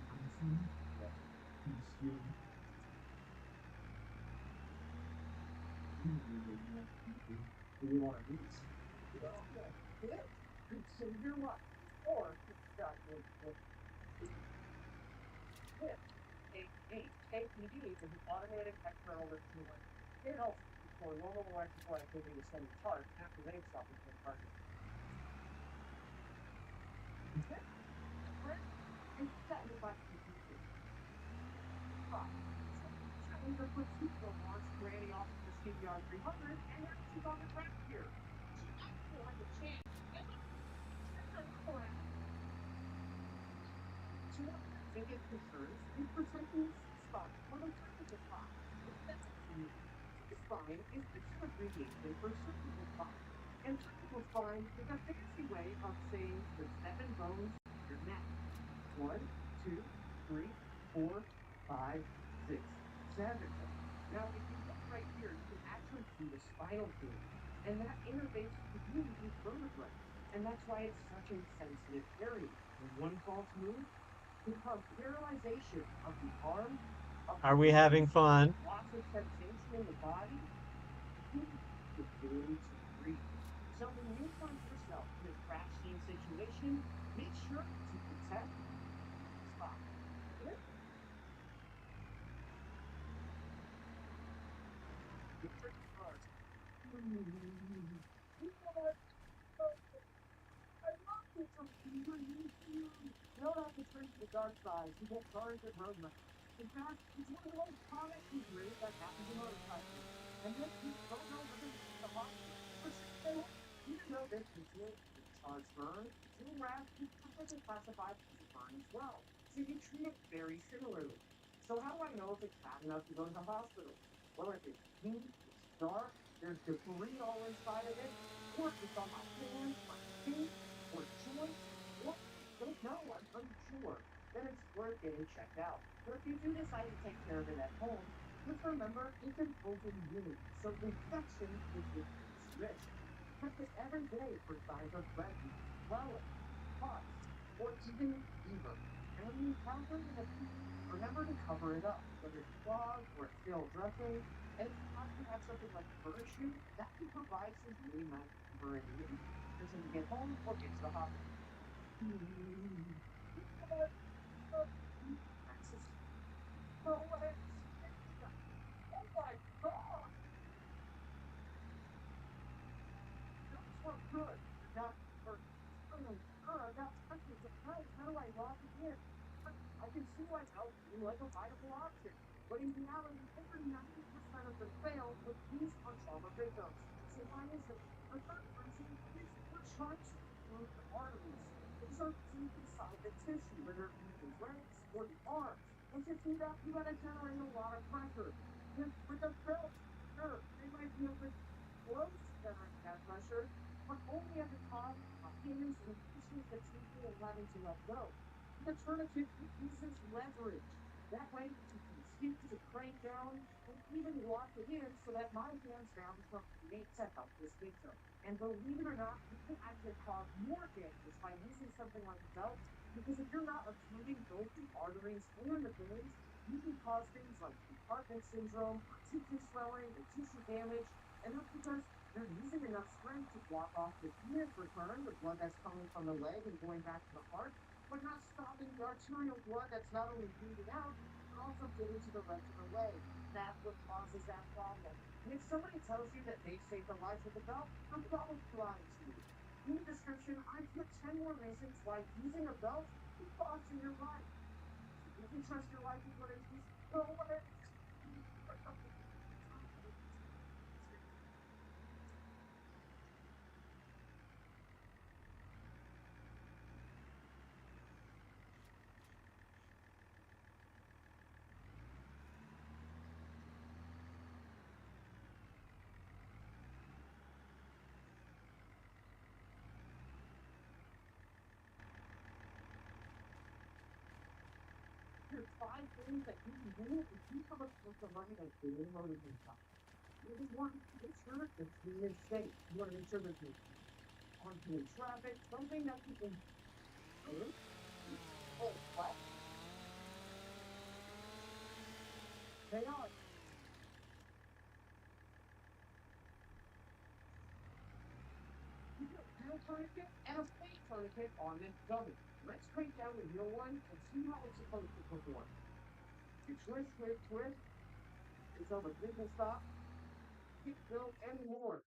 yeah. Do you want to do this? Well, yeah. Good. Could save your life. Or it's got good. APD is an automated external lift cooler. It helps for normal electrical activity to send a charge after they've stopped the charging. Okay. And that is like change your pursuit will launch Granny off of the CBR 300 and now she's on the track here. She actually has a chance. So one of the biggest concerns is protecting the spine or the cervical spine. The spine is the abbreviation for cervical spine. And cervical spine is a fancy way of saying the 7 bones of your neck. 1, 2, 3, 4, 5, 6, 7. Now, if you look right here, you can actually see the spinal cord. And that interfaces between these vertebrae. And that's why it's such a sensitive area. When one false move can cause paralyzation of the arm, of Are the we having leg, fun? loss of sensation in the body, the ability to breathe. So when you find yourself in a crash scene situation, make sure to protect the spot. You don't have to turn to the dark side to get burned at road rage. In fact, it's one of the most common injuries that happens in motorcycling. And yet, you don't know whether it's the hospital. But even though this is a charge burn, fuel rash is typically classified as a burn as well. So you treat it very similarly. So how do I know if it's bad enough to go to the hospital? Well, if it's pink, it's dark, there's debris all inside of it, or if it's on my hands, my feet, or joints, or don't know, I'm unsure, then it's worth getting checked out. But if you do decide to take care of it at home, just remember it's an open wound, so infection is the risk. Check it every day for signs of redness, swelling, pus, or even fever. And when you encounter an remember to cover it up, whether it's clogged or it's still dressing. And if you happen to have something like a bird shoe, that can provide some really nice temporary relief until you get home or get to the hospital. Oh my God! Those were good. Not for that's actually surprised. How do I lock it in? I can see like, oh, like a viable option. But in reality, over 90% benefit fail, but these are trauma victims. So why is it? The third reason is we're trying to improve the arteries. These are deep inside the tissue, whether it be the legs or the arms. And to do that, you gotta generate a lot of pressure. With a belt, sure, they might be able to close to generate that pressure, but only at the cost of hands and pushing the tissue and having to let go. The tourniquet uses leverage. That way, you can scoop to crank down and even lock it in so that my hands now become made to help this victim. And believe it or not, you can actually cause more damage by using something like a belt because if you're not occluding both the arteries and the veins, you can cause things like compartment syndrome, or tissue swelling, or tissue damage. And that's because they're using enough strength to block off the venous return, the blood that's coming from the leg and going back to the heart, but not stopping the arterial blood that's not only bleeding out, but also getting to the rest of the leg. That's what causes that problem. And if somebody tells you that they saved a life with a belt, they're probably lying to you. In the description, I put 10 more reasons why using a belt is costing your life. You can trust your life with what it is. Go away. There's 5 things that you can do if you come across somebody that's doing motivation. Number one, make sure it's being safe. You want to make sure that you're onto traffic, something that you can. Oh, what? They are. You put a real tourniquet and a fake tourniquet on this dummy. Let's break down the real one and see how it's supposed to perform. You twist, twist, twist until the thing will stop. Keep go and more.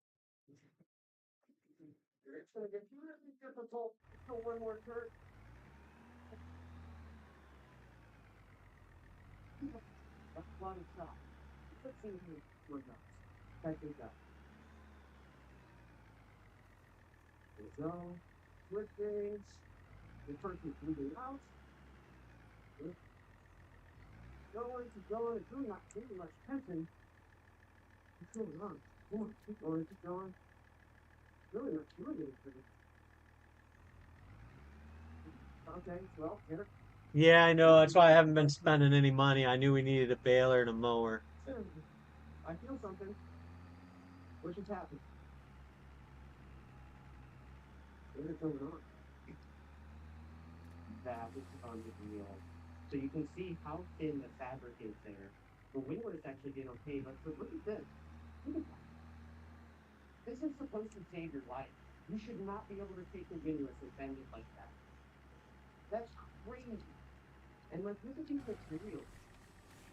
It's going to get really difficult until one more turn. That's a lot of stop. Let's see if we can go. Check this out. There we go. Twisting. The person is moving out. Going, keep going. It's really not getting much tension. What's going on? Come on, keep going, keep going. Really not doing anything. Okay, well, here. Yeah, I know. That's why I haven't been spending any money. I knew we needed a baler and a mower. I feel something. What just happened? What is going on? That is unreal. So you can see how thin the fabric is there. The winglet is actually doing okay, but look at this. Look at that. This is supposed to save your life. You should not be able to take the winglet and bend it like that. That's crazy. And like, look at these materials.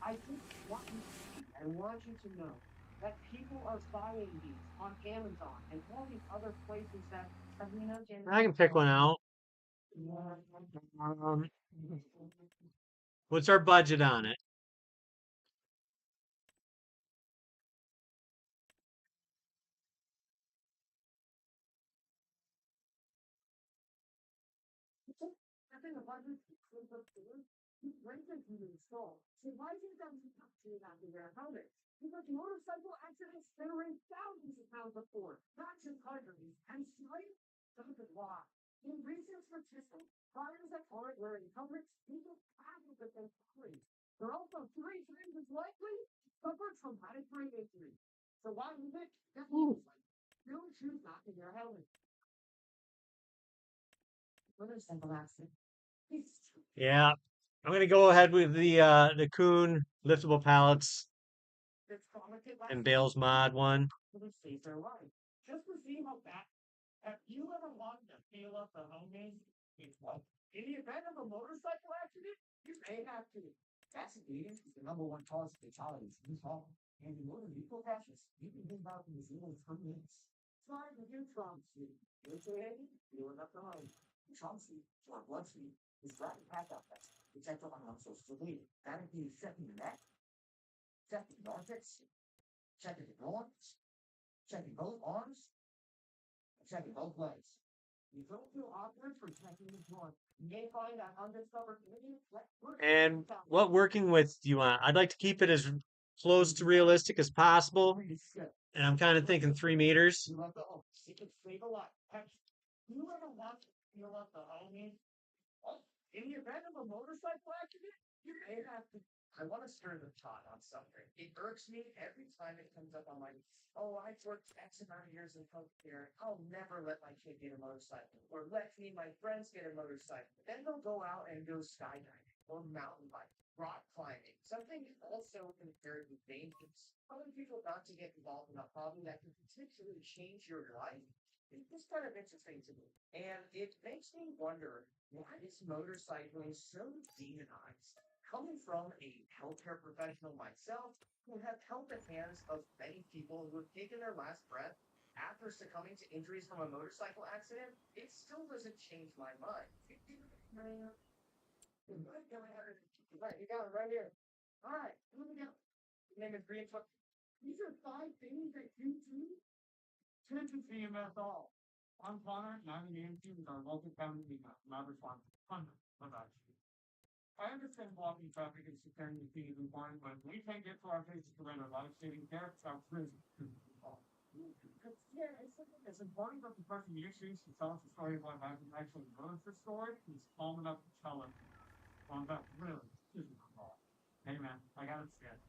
I just want you to see and want you to know that people are buying these on Amazon and all these other places that have I can pick one out. Um, what's our budget on it? Having a budget for the food, you rent it to install. So why do you guys actually have to wear helmets? Because motorcycle accidents generate thousands of pounds of force, not just hundreds. And straight doesn't lie. In research for testing, riders that aren't wearing helmets even half of the fatalities. They're also 3 times as likely to suffer traumatic brain injury. So why do you think? Don't choose not to wear a helmet. Motorcycle accident. Yeah, I'm gonna go ahead with the Kuhn liftable pallets and Bale's Mod one. Save their life. Just to see how bad. Have you ever wanted to feel up the homemade? In the event of a motorcycle accident, you may have to. Accident is the #1 cause of fatalities in this hall. And in motor vehicle crashes, you can live out in the 0 to 10 minutes. Try to do Trump speed. You're too heavy, you're enough to home. Trump speed, or blood speed, is rapid pack-out test. It's actually on social media. That includes checking the neck, checking the armpits, Checking the arms, checking both arms, checking both legs. You don't feel awkward for checking the joint. You may find that undiscovered image. And what working width do you want? I'd like to keep it as close to realistic as possible. And I'm kind of thinking 3 meters. You love the home. It can save a lot. Heck, you ever want to feel up the homie? Oh, in the event of a motorcycle accident, you may have to. I want to stir the pot on something. It irks me every time it comes up on my. Oh, I've worked X amount of years in healthcare. I'll never let my kid get a motorcycle, or let me and my friends get a motorcycle. Then they'll go out and go skydiving, or mountain biking, rock climbing, something also comparatively dangerous. Telling people not to get involved in a hobby that can potentially change your life it's kind of interesting to me. And it makes me wonder why is motorcycling so demonized? Coming from a healthcare professional myself, who have held the hands of many people who have taken their last breath after succumbing to injuries from a motorcycle accident, it still doesn't change my mind. Right, you got it right here. All right, here we go. Your name is Green. These are 5 things that you do. Tend to CMS all. I'm Connor, and I'm the EMT with our local county email. My response, Connor, bye-bye. I understand blocking traffic and securing the key is important, but we can't get to our places to render life-saving care without prison. Yeah, it's important that the person you choose to tell us the story of what happened actually knows the story and is calm enough to tell it. Well, that really isn't a call. Hey man, I gotta say it.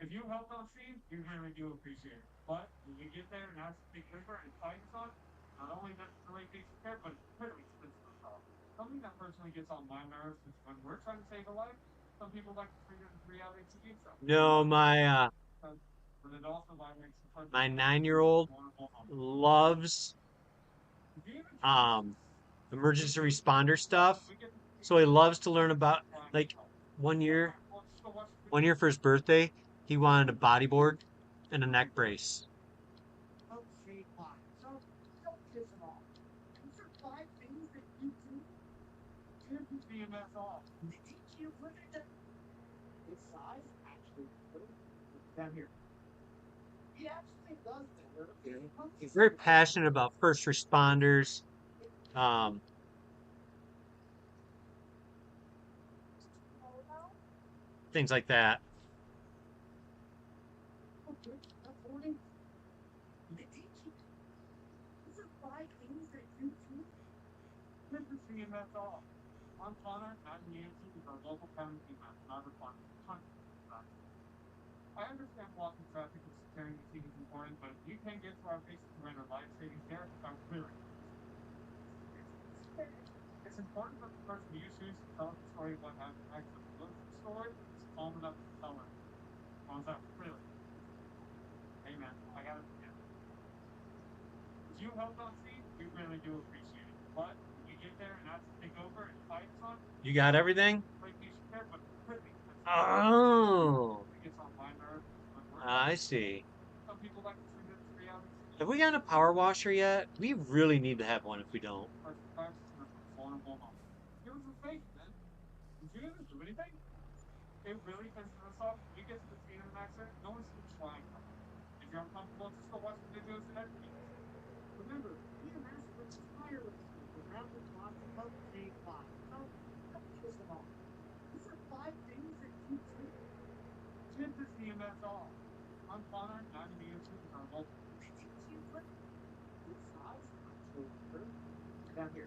If you help those teams, you really do appreciate it. But when you get there and ask to take paper and fight us on, not only does it really takes care, but it clearly spits the call. Something that personally gets on my nerves is when we're trying to save a life, some people like to trigger the reality to do so. No, But it also violates the purpose my of 9-year-old loves emergency responder stuff. So he loves to learn about like one year for his birthday, he wanted a bodyboard and a neck brace. Okay, fine. So don't piss them off. These are 5 things that you do to CMS off. Did you look at that? His size actually down here. He actually does that. He's very passionate about first responders, um, things like that. Okay, that's 40. These are 5 things that you do. This is CMS off. I'm Connor, and I'm the EMT with our local county email. Not responding. I understand blocking traffic and securing the team is important, but you can't get to our places to render life-saving care without clearing. It's important that the person you choose to tell us the story of what happened actually knows the story and is calm enough to tell it. Calm down, really. Hey man, I gotta forget. If you help us see, we really do appreciate it. But when you get there and ask to take over and fight us on, You got everything? like you should care, but clearly. Oh, It gets on my nerves. I see. Some people like to trigger the reality. Have we got a power washer yet? We really need to have one if we don't. Vulnerable moment. It was a fake, man. Did you even do anything? It really pisses us off. When we get to the scene of an accident, no one's even trying. If you're uncomfortable, just go watch the videos and everything. Remember, EMS works tirelessly to have the clock to help save lives. So, don't piss them off. These are 5 things that you do. Tip the CMS off. I'm Connor, and I'm the EMT with our local. Down here.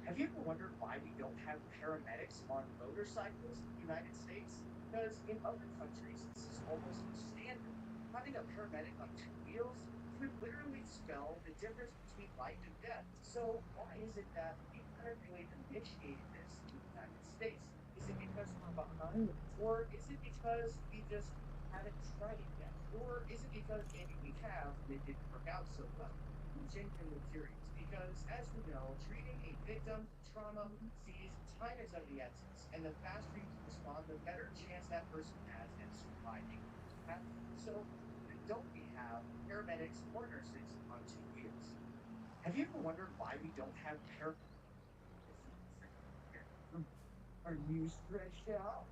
Have you ever wondered why we don't have paramedics on motorcycles in the United States? Because in other countries, this is almost standard. Having a paramedic on 2 wheels could literally spell the difference between life and death. So why is it that we haven't really initiated this in the United States? Is it because we're behind? Or is it because we just haven't tried it yet? Or is it because maybe we have and it didn't work out so well? I'm genuinely curious because, as we know, treating a victim trauma sees time is of the essence, and the faster you can respond, the better chance that person has at surviving. So, don't we have paramedics or nurses on 2 wheels? Have you ever wondered why we don't have paramedics? Are you stretched out?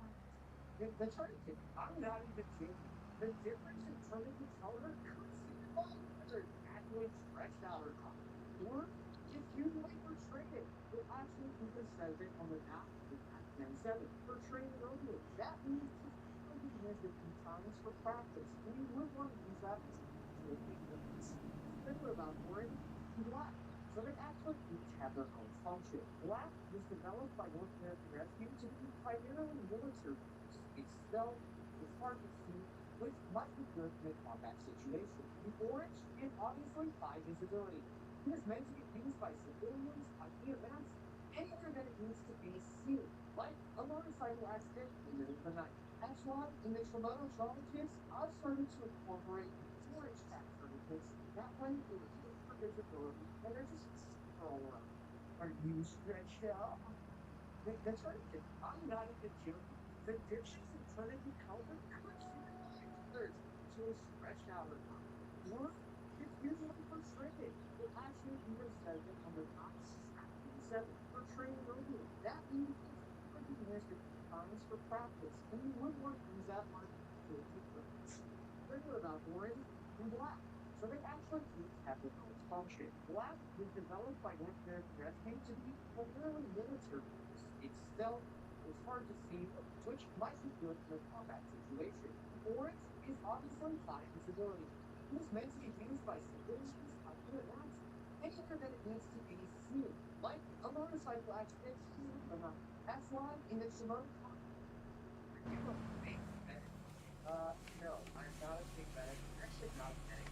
That's right. I'm not even joking. The difference in tourniquet color could signify whether it's actually stretched out or not. Or it's usually frustrated. It actually even says it on the back of the Pac-Man 7 for training only. That means it's only been used a few times for practice, and you would want to use that for equipment. Think about orange and black. So they actually each have their own function. Black was developed by North American Rescue to be primarily military use. It's stealth, it's hard to see, which might be good in a combat situation. The orange is obviously high visibility. It is meant to be used by civilians on key events anywhere that it needs to be seen, like a motorcycle accident in the middle of the night. That's why in the Shimano travel kits, I've started to incorporate orange capture kits. That way it is good for visibility and they're just safer all around. Are you stretched out? That's right. I'm not even joking. The difference in tourniquet color could signify whether it's actually stretched out or not. Or it's usually frustrated. It actually even says it on the top of the Pac-Man 7 for training only. That means it's only been used a few times for practice, and you would want to use that on actual equipment. Figure about orange and black. So they actually each have their own function. Black was developed by North American Rescue to be primarily military use. It's stealth, it's hard to see, which might be good in a combat situation. Orange is obviously high visibility. It is meant to be used by civilians on key events anywhere that it needs to be seen, like a motorcycle accident in the middle of the night. That's why in the Shimano are you a fake medic? No, I'm not a fake medic. I'm actually not a medic.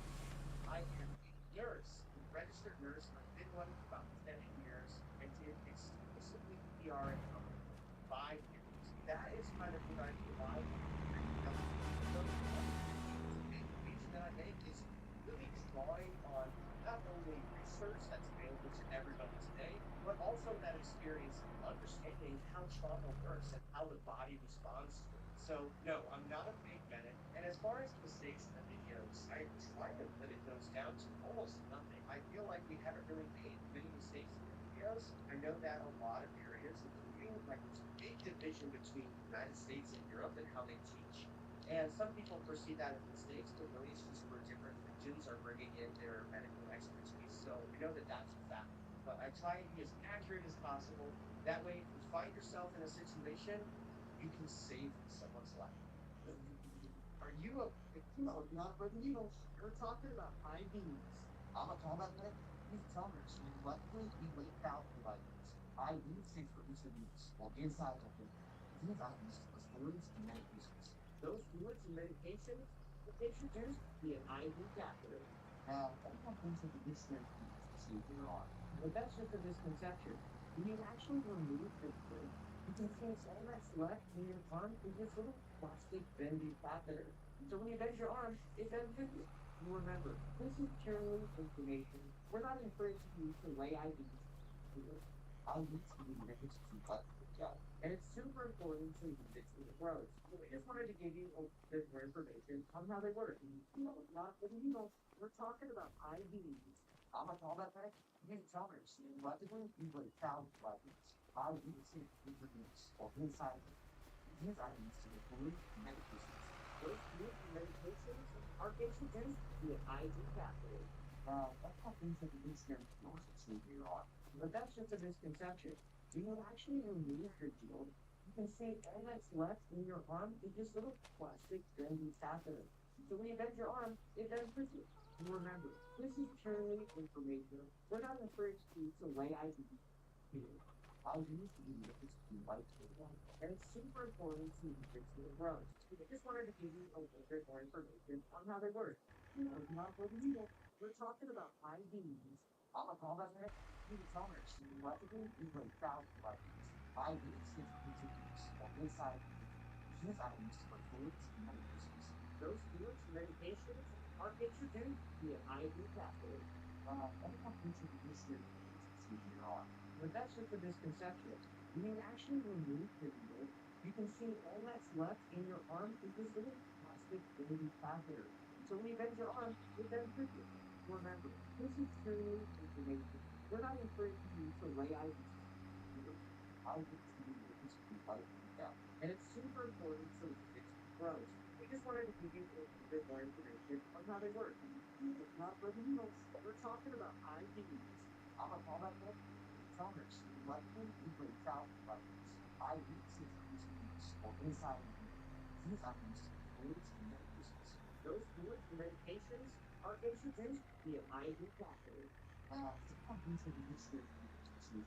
I am a nurse, a registered nurse. I've been one for about 10 years. I did exclusively ER and trauma for 5 years. That is kind of what I rely on every day. So the main reason that I make is really drawing on not only research that's available to everybody today, but also that experience of understanding how trauma works and how the body responds to it. So, no, I'm not a fake medic. And as far as the mistakes in the videos, I try to limit those down to almost nothing. I feel like we haven't really made many mistakes in the videos. I know that a lot of areas, including like there's a big division between the United States and Europe and how they teach. And some people perceive that as mistakes, but really it's just where different regions are bringing in their medical expertise. So I know that that's a fact. But I try and be as accurate as possible. That way, if you find yourself in a situation, you can save someone's life. Are you a no, not for the needles? We're talking about IVs. I'm a combat medic. These tumors, luckily, we wiped out the IVs. IVs stands for intravenous, while inside of the these IVs are fluids and medications. Those fluids and medications that they introduced via an IV catheter. Now, all that things that the dictionary can use to see your arm. But that's just a misconception. When you actually remove the fluid, you can see all that's left in your arm is this little plastic bendy catheter. So when you bend your arm, it doesn't hit you. Remember, this is purely information. We're not encouraging you to lay IVs here. IVs can be linked to blood gel. And it's super important to use it to the roads. So we just wanted to give you a bit more information on how they work. No, not the needles. We're talking about IVs. I'm a combat medic. These tumors, luckily, we would found IVs. IVs is intravenous or inside of it. These items to the fluid and medications. Those fluids and medications are introduced via IV catheter. That's how things like the dictionary can also see your arm. But that's just a misconception. When you actually remove your shield, you can see all that's left in your arm is this little plastic bendy catheter. So when you bend your arm, it doesn't hurt you. Remember, this is purely information. We're not encouraging you to lay IVs here. IVs can be linked to white blood. And it's super important to use it to the roads. We just wanted to give you a little bit more information on how they work. No, not for the needle. We're talking about IVs. I'm a combat medic. These tumors, luckily, we went south of these. IVs is intravenous or inside the vein. These items are fluids and medications. Those fluids and medications are introduced via IV catheter. All that into the dictionary means to your arm. But that's just a misconception. When you actually remove the needle, you can see all that's left in your arm is this little plastic bendy catheter. So when you bend your arm, it doesn't hurt you. Remember, this is purely information. We're not encouraging you to lay IVs here. IVs can be linked to white blood. And it's super important so it grows. We just wanted to give you a little bit more information on how they work. It's not for the meals. We're talking about IDs. I'm gonna call that book Commerce. Like usually travel budgets. IDs is used for inside of these items, fluids and medications. Those fluids and medications are introduced via IV catheter. Sometimes these are industry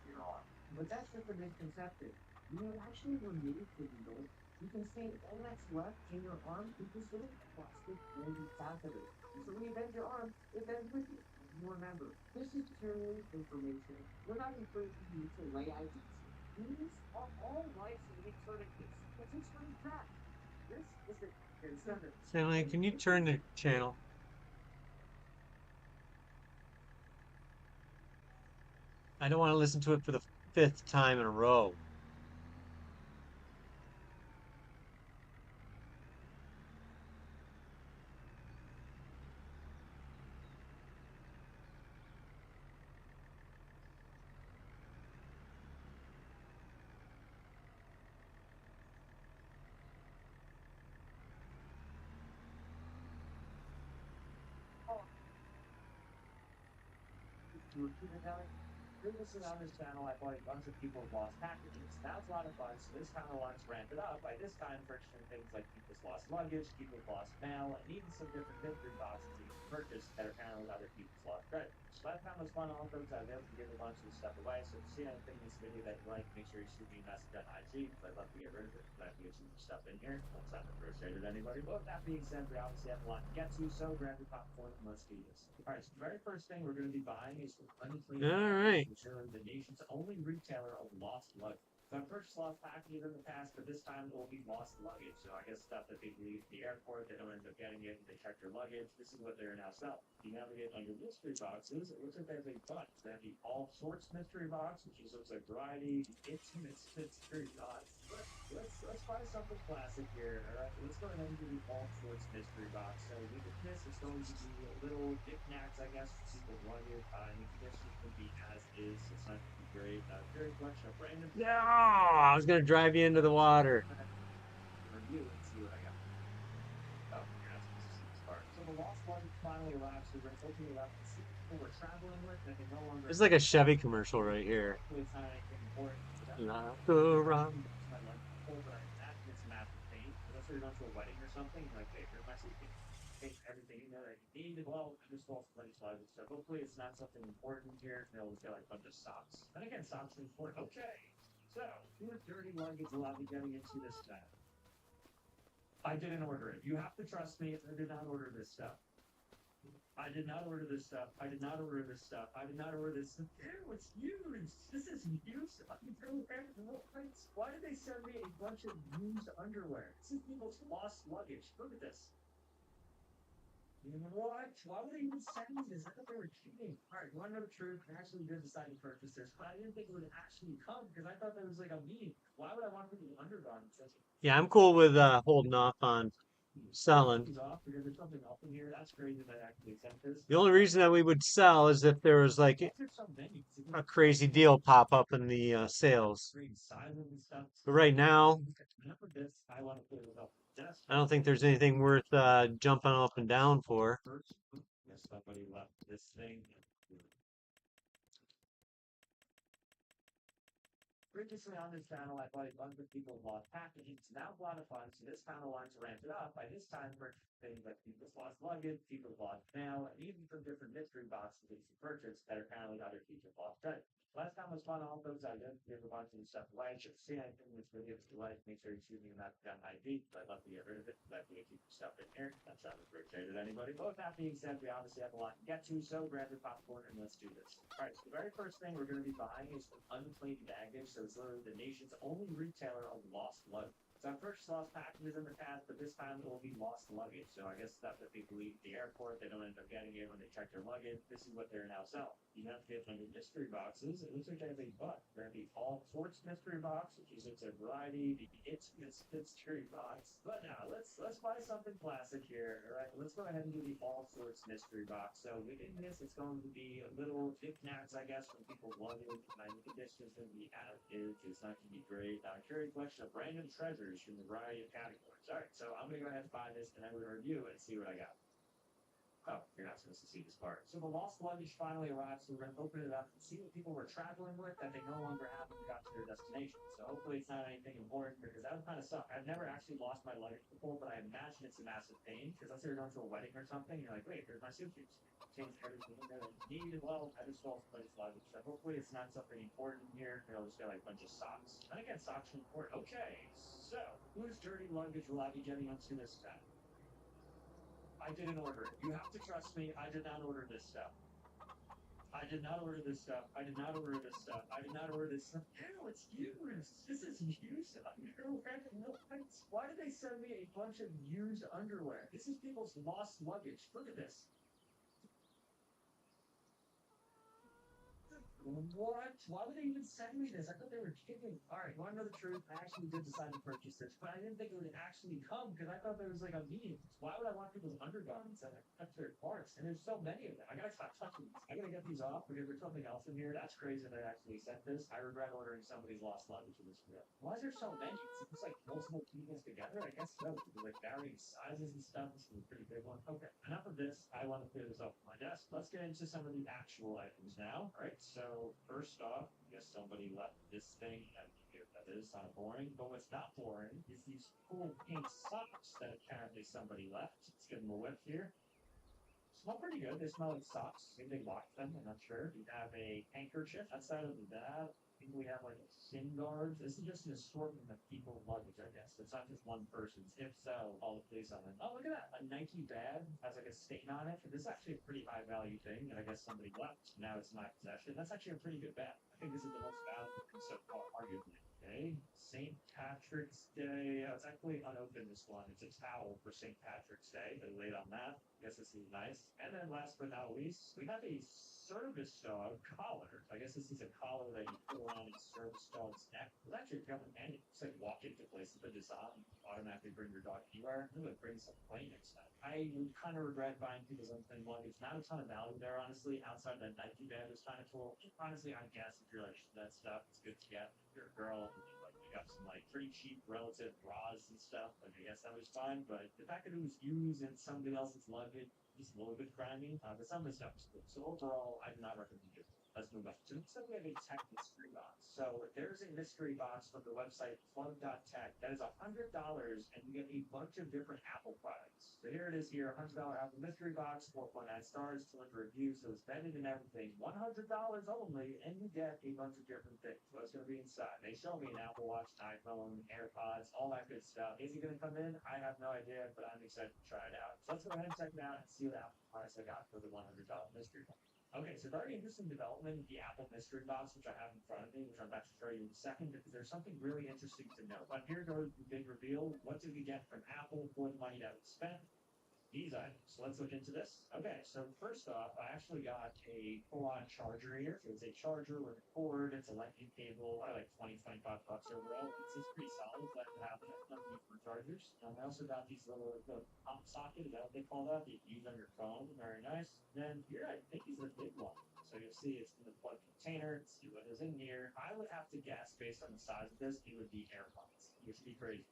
here on. But that's just a misconception. You know, actually remove the needle. You can see all that's left in your arm is this little plastic bending catheter. And so when you bend your arm, it bends with you. You remember, this is purely information. We're not encouraging you to lay IVs. These are all life-saving tourniquets. Let's explain that. This is the center. Stanley, can you turn the channel? I don't want to listen to it for the fifth time in a row. Previously on this channel, I thought a bunch of people have lost packages. That's a lot of fun, so this kind of wants to ramp it up by this time purchasing things like people's lost luggage, people's lost mail, and even some different mystery boxes that you can purchase that are handled other people's lost credit. So last time was fun, all those I was able to give a bunch of this stuff away. So if you see anything in this video that you like, make sure you shoot me a message on IG because I'd love to get rid of it. But I have to get some stuff in here. Don't sound frustrated anybody. But with that being said, we obviously have a lot to get to, so grab your popcorn and let's do this. All right, so the very first thing we're going to be buying is unclean. All right. The nation's only retailer of lost luggage. So I've purchased lost packages in the past, but this time it will be lost luggage. So I guess stuff that they leave at the airport, they don't end up getting it, and they check their luggage. This is what they're now selling. If you navigate under mystery boxes, it looks like there's a bunch. They have the all sorts mystery box, which just looks like variety. It's mystery box. Let's buy something classic here. All right, let's go ahead and do the all sorts mystery box. So with this, it's going to be a little knickknacks, I guess, for people's luggage. I mean, this is going to be as is. It's not going to be great. Very collection of random. No, I was gonna drive you into the water. Review and see what I got. Oh, yeah, that's this part. So the lost luggage finally arrives. So we're going to open it up and see people we're traveling with that can no longer. It's like a Chevy commercial right here. Hopefully it's not anything important. Not the wrong. I like cold, but I imagine it's a massive pain. Unless you're going to a wedding or something, like, hey, here's my suitcase. Take everything in there that you need. Well, I just lost money luggage. So hopefully it's not something important here. They'll get like a bunch of socks. And again, socks are important. Okay. So, who is dirty luggage allowed to be getting into this stuff? I didn't order it. You have to trust me. I did not order this stuff. I did not order this stuff. I did not order this stuff. I did not order this. Ew, it's huge. This is used underwear. Why did they send me a bunch of used underwear? This is people's lost luggage. Look at this. What? Why would they even send me this? I thought they were cheating. All right, you want to know the truth? I actually did decide to purchase this, but I didn't think it would actually come because I thought that was like a meme. Why would I want to put the undergarments? Yeah, I'm cool with holding off on selling. There's something up in here. That's crazy that I actually sent this. The only reason that we would sell is if there was like a crazy deal pop up in the sales. But right now, I don't think there's anything worth jumping up and down for. Somebody left this thing. Previously on this channel, I thought a bunch of people lost packages. Now a lot of fun, so this kind of wants to ramp it up. By this time, purchase things like people's lost luggage, people's lost mail, and even some different mystery boxes that you can purchase that are kind of like other people's lost credit. Last time was fun, all those I did give a bunch of the stuff away. If you see anything in this video that you like, make sure you shoot me a message on IG. I'd love to get rid of it. I'd like to keep the stuff in here. That sounded frustrated anybody. But with that being said, we obviously have a lot to get to, so grab your popcorn and let's do this. All right, so the very first thing we're going to be buying is some unclaimed baggage. So it's literally the nation's only retailer of lost luggage. So I've purchased lost packages in the past, but this time it will be lost luggage. So I guess stuff that people leave at the airport, they don't end up getting it when they check their luggage. This is what they're now selling. You have to get under mystery boxes. It looks like they have a butt. They're going to be all sorts mystery box, which is it's a variety. The it's mystery box. But now let's buy something classic here. All right, let's go ahead and do the all sorts mystery box. So within this, it's going to be a little knickknacks, I guess, from people's luggage. My condition is going to be as is. It's not going to be great. Carry collection of random treasures. features from a variety of categories. All right, so I'm gonna go ahead and buy this, and I'm gonna review it and see what I got. Oh, you're not supposed to see this part. So the lost luggage finally arrived, so we're going to open it up and see what people were traveling with that they no longer have when they got to their destination. So hopefully it's not anything important because that would kind of suck. I've never actually lost my luggage before, but I imagine it's a massive pain because let's say you're going to a wedding or something, and you're like, wait, here's my suitcase. Change everything in there that you need. Well, I just lost somebody's luggage. So hopefully it's not something important here. I'll just get like a bunch of socks. And again, socks are important. Okay, so whose dirty luggage will I be getting onto this time? I didn't order it. You have to trust me. I did not order this stuff. I did not order this stuff. I did not order this stuff. I did not order this stuff. Hell, it's used. This is used underwear. Why did they send me a bunch of used underwear? This is people's lost luggage. Look at this. What? Why would they even send me this? I thought they were kidding. All right, you want to know the truth? I actually did decide to purchase this, but I didn't think it would actually come because I thought there was like a medium. Why would I want people's undergarments that cut their parts? And there's so many of them. I gotta stop touching these. I gotta get these off because there's something else in here. That's crazy that I actually sent this. I regret ordering somebody's lost luggage in this video. Why is there so many? It's like multiple pieces together. I guess so. Like varying sizes and stuff. This is a pretty big one. Okay, enough of this. I want to clear this up on my desk. Let's get into some of the actual items now. All right, so first off, I guess somebody left this thing. That is kind of boring. But what's not boring is these cool pink socks that apparently somebody left. Let's give them a whiff here. Smell pretty good. They smell like socks. Maybe they washed them. I'm not sure. We have a handkerchief. Outside of that, I think we have like shin guards. This is just an assortment of people's luggage, I guess. It's not just one person's. If so, all the place on it. Oh, look at that. A Nike bag has like a stain on it. This is actually a pretty high value thing that I guess somebody left. Now it's in my possession. That's actually a pretty good bag. I think this is the most valuable thing so far, arguably. Okay, St. Patrick's Day. Oh, it's actually unopened, this one. It's a towel for St. Patrick's Day. They laid on that. I guess this is nice. And then last but not least, we have a service dog collar. I guess this is a collar that you put around a service dog's neck. It's actually kind of handy. It's like walk into places, put this on, you automatically bring your dog anywhere. I'm gonna bring some plane next time. I kind of regret buying people's unplanned luggage. Not a ton of value there, honestly. Outside that Nike bag was kind of cool. Honestly, I guess if you're like that stuff, it's good to get. If you're a girl, like we got some like pretty cheap relative bras and stuff. Like I guess that was fine, but the fact that it was used in somebody else's luggage, just a little bit grimy. But some of the stuff was good. So overall, I do not recommend it. Let's move on. So next up, we have a tech mystery box. So there's a mystery box from the website plug.tech that is $100, and you get a bunch of different Apple products. So here it is here, $100 Apple mystery box, 4.9 stars, 200 reviews, so it's vetted and everything. $100 only, and you get a bunch of different things. What's going to be inside? They show me an Apple Watch, an iPhone, AirPods, all that good stuff. Is it going to come in? I have no idea, but I'm excited to try it out. So let's go ahead and check it out and see what Apple products I got for the $100 mystery box. Okay, so very interesting development with the Apple mystery box, which I have in front of me, which I'm about to show you in a second, because there's something really interesting to know. But here goes the big reveal. What did we get from Apple for the money that we spent? These items. So let's look into this. Okay, so first off, I actually got a full-on charger here. So it's a charger with a cord. It's a lightning cable. I like 20, 25 bucks overall. It's pretty solid. Glad to have that. Nothing for chargers. I also got these little pump socket. Is that what they call that? That you use on your phone. Very nice. Then here, I think these are the big ones. So you'll see it's in the plug container. Let's see what is in here. I would have to guess, based on the size of this, it would be AirPods, which would be crazy.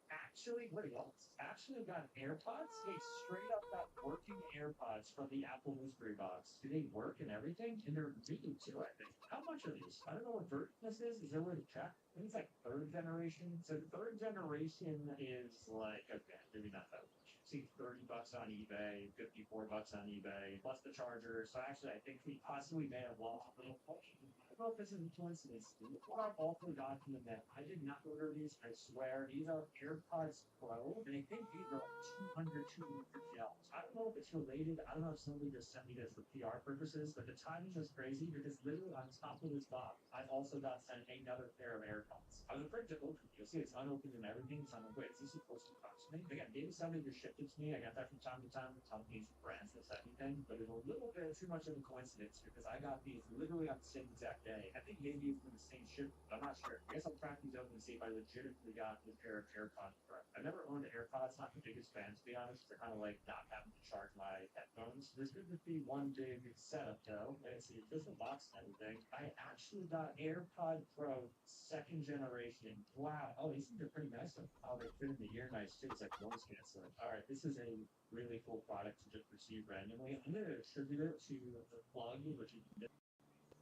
Actually, wait, what? Actually got AirPods? They straight up got working AirPods from the Apple mystery box. Do they work and everything? And they're new too, I think. How much are these? I don't know what version this is. Is there a way to check? I think it's like third generation. So third generation is like, okay, maybe not that much. See, $30 on eBay, $54 on eBay, plus the charger. So actually, I think we possibly may have lost a little portion. I don't know if this is a coincidence. I've also documented that I did not order these. I swear, these are AirPods Pro, and I think these are like 200, $250. I don't know if it's related. I don't know if somebody just sent me this for PR purposes, but the timing is crazy because literally on top of this box, I also got sent another pair of AirPods. I was afraid to open it. You'll see it's unopened and everything. So I'm like, wait, is this supposed to cost me? Again, maybe somebody just shipped it to me. I got that from time to time. Companies, brands, this, everything. But it's a little bit too much of a coincidence because I got these literally on the same exact day. I think maybe it's from the same ship, but I'm not sure. I guess I'll crack these open and see if I legitimately got the pair of AirPods correct. I've never owned AirPods, not the biggest fan, to be honest. They're kind of like not having to charge my headphones. This could just be one big setup though. It's the official box and everything. I actually got AirPod Pro second generation. Wow. Oh, these things are pretty nice. Oh, they fit in the ear nice too. It's like noise canceling. All right, this is a really cool product to just receive randomly. I'm gonna attribute it to the plug, which is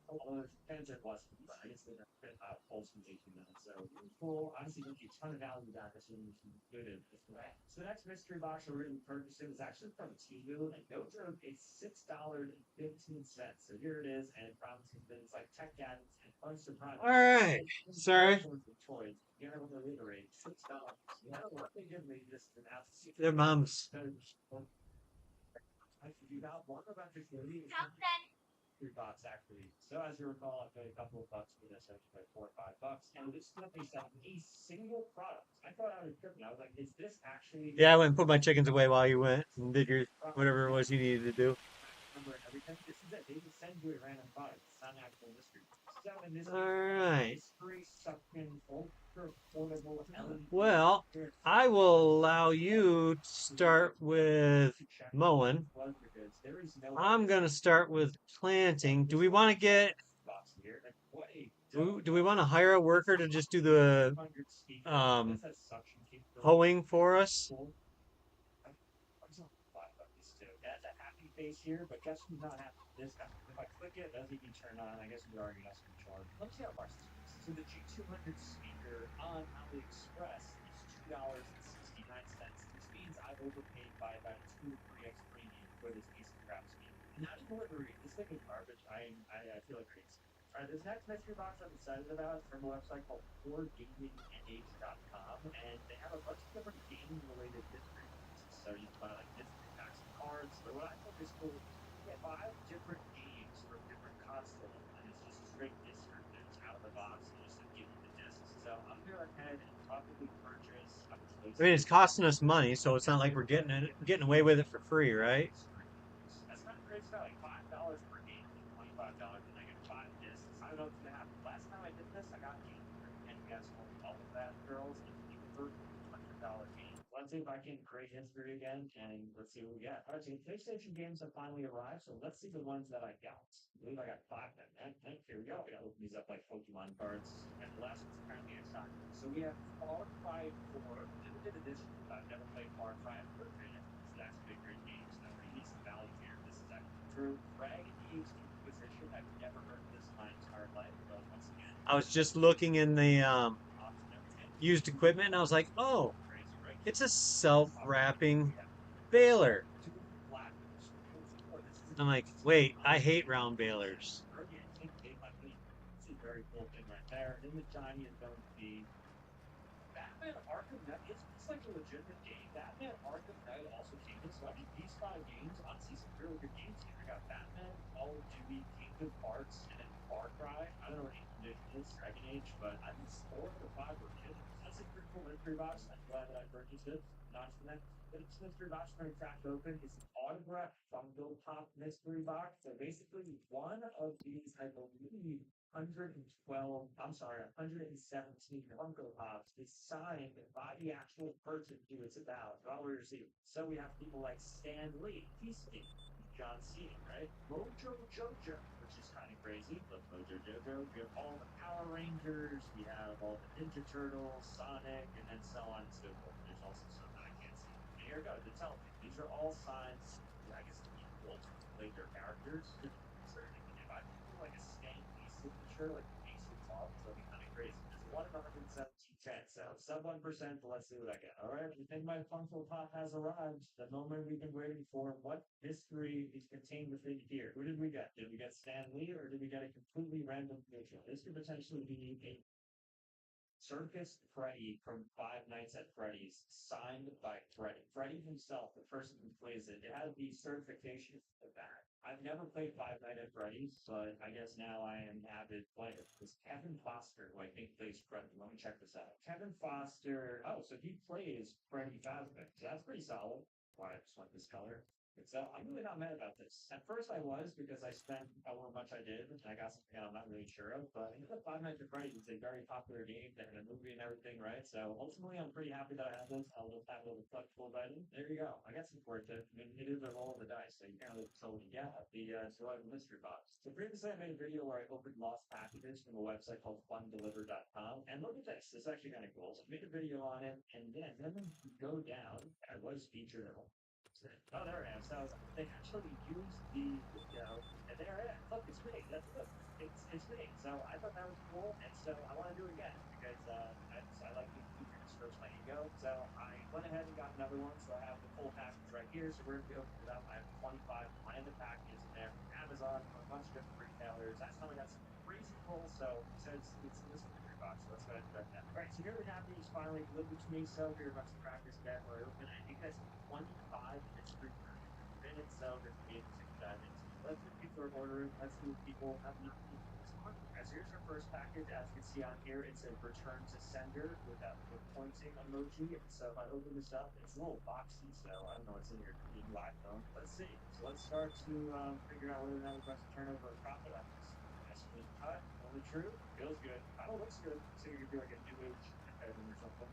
although the tangent wasn't, but I guess they have fit pulse making that. So really cool. Honestly, don't get a ton of value back as soon as you good at this way. So the next mystery box we're really purchasing is actually from Temu, and no joke, it's $6.15. So here it is, and it promises things like tech gadgets and fun surprises. All right. Sorry. Toys. You know, to reiterate, $6. You know what they give me just an absolute. Their moms. I forgot one about the community. Something. $3 actually. So as you recall, I paid a couple of bucks for this, actually like $4 or $5. And this company sent a single product. I thought I was tripping. I was like, is this actually Yeah, I went and put my chickens away while you went and did your whatever it was you needed to do. number and everything? This is it. They just send you a random product. It's not an actual mystery. So in this All right. mystery suction ultra portable LED. Well, I will allow you to start with mowing. I'm gonna start with planting. Do we want to get? Do we want to hire a worker to just do the hoeing for us? That's a happy face here, but guess who's not happy? This guy. If I click it, doesn't even turn on. I guess we already got some charge. Let's see how much this is. So the G200 speaker on AliExpress is $2.69. Which means I've overpaid by about 2 or 3x premium for this piece of crap speaker. And not delivery. This thing is garbage. I feel like crazy. All right, this next mystery box I'm excited about is from a website called 4gamingnh.com, and they have a bunch of different gaming-related mystery boxes. So you can buy like mystery packs of cards. But what I think is cool is you get 5 different games from different consoles, and it's just straight descriptors out of the box, and just like give you the discs. So I'm gonna go ahead and probably purchase. I mean, it's costing us money, so it's not like we're getting away with it for free, right? That's not crazy. Like $5 per game, $25, and I get 5 discs. I don't know what's gonna happen. Last time I did this, I got game, and guess what? All of that, girls, is the first $100 game. Let's see if I can create history again, and let's see what we get. All right, so the PlayStation games have finally arrived, so let's see the ones that I got. I believe I got 5 of them. And here we go. We gotta open these up like Pokemon cards. And the last one's apparently a shock. So we have Far Cry 4, limited edition. I've never played Far Cry. I've heard of it. It's actually a great game. So we need some value here. This is actually true. Dragon Age Inquisition. I've never heard of this in my entire life, but once again. I was just looking in the used equipment, and I was like, oh, it's a self-wrapping baler. I'm like, wait, I hate round balers. This is a very cool thing right there. And the shiny is going to be Batman Arkham Knight. It's like a legitimate game. Batman Arkham Knight also came in. So I think these 5 games, honestly, some really good games here. I got Batman, Call of Duty, Kingdom Hearts, and then Far Cry. I don't know what edition is, Dragon Age, but I think 4 of the 5 were good. That's a pretty cool mystery box. I'm glad that I purchased it. Not for that. But it's mystery box going to crack open. It's an autograph Funko Pop mystery box. So basically, one of these, I believe, 112, I'm sorry, 117 Funko Pops is signed by the actual person who it's about. So we have people like Stan Lee, he's John Cena, right? Mojo Jojo, which is kind of crazy, but Mojo Jojo. We have all the Power Rangers, we have all the Ninja Turtles, Sonic, and then so on and so forth. There's also some that I can't see. And here we go, the television. These are all signs, I guess, the people to play their characters. If I do like a Stan Lee signature, like the basic off, so it'll be kind of crazy. There's 1 in 117 chance, so sub 1%, but let's see what I get. All right, I think my Funko Pop has arrived. The moment we've been waiting for. What mystery is contained within here? Who did we get? Did we get Stan Lee, or did we get a completely random creature? This could potentially be a Circus Freddy from Five Nights at Freddy's, signed by Freddy. Freddy himself, the person who plays it, it has the certification for that. I've never played Five Nights at Freddy's, but I guess now I am an avid player. It's Kevin Foster, who I think plays Freddy. Let me check this out. Kevin Foster, oh, so he plays Freddy Fazbear. So that's pretty solid. Why I just want this color. So I'm really not mad about this. At first I was because I spent however much I did and I got something I'm not really sure of, but Five Nights at Freddy's is a very popular game. They had a movie and everything, right? So ultimately I'm pretty happy that I have this. I'll just have a little collectible item. There you go. I got some worth it. I mean, it is a roll of the dice, so you can't really tell me, yeah, the survival mystery box. So previously I made a video where I opened lost packages from a website called fundeliver.com. And look at this. It's actually kind of cool. So I made a video on it, and then you go down, I was featured in it. Oh, there I am. So they actually used the video, and there it is. Look, it's me. That's look, it's me. So I thought that was cool, and so I want to do it again because I like being featured to strokes my ego. So I went ahead and got another one. So I have the full package right here. So we're gonna be opening it up. I have 25 random packages in there from Amazon, from a bunch of different retailers. I finally got some crazy pulls, so it says it's in this mystery box. So let's go ahead and start that. All right, so here the happy is finally delivered to me. So we're about to crack this bad boy open. I think that's 25 mystery minutes, so there's going to be interesting to dive into. Let's see people are ordering. Let's see what people have not been this month. As here's our first package. As you can see on here, it says return to sender with that little pointing emoji. So if I open this up, it's a little boxy, so I don't know what's in here. Being iPhone. Let's see. So let's start to figure out whether or not we're going to turn over a profit on this. Estimate cut. Only true. Feels good. Kind of looks good. So you could do like a new age item or something.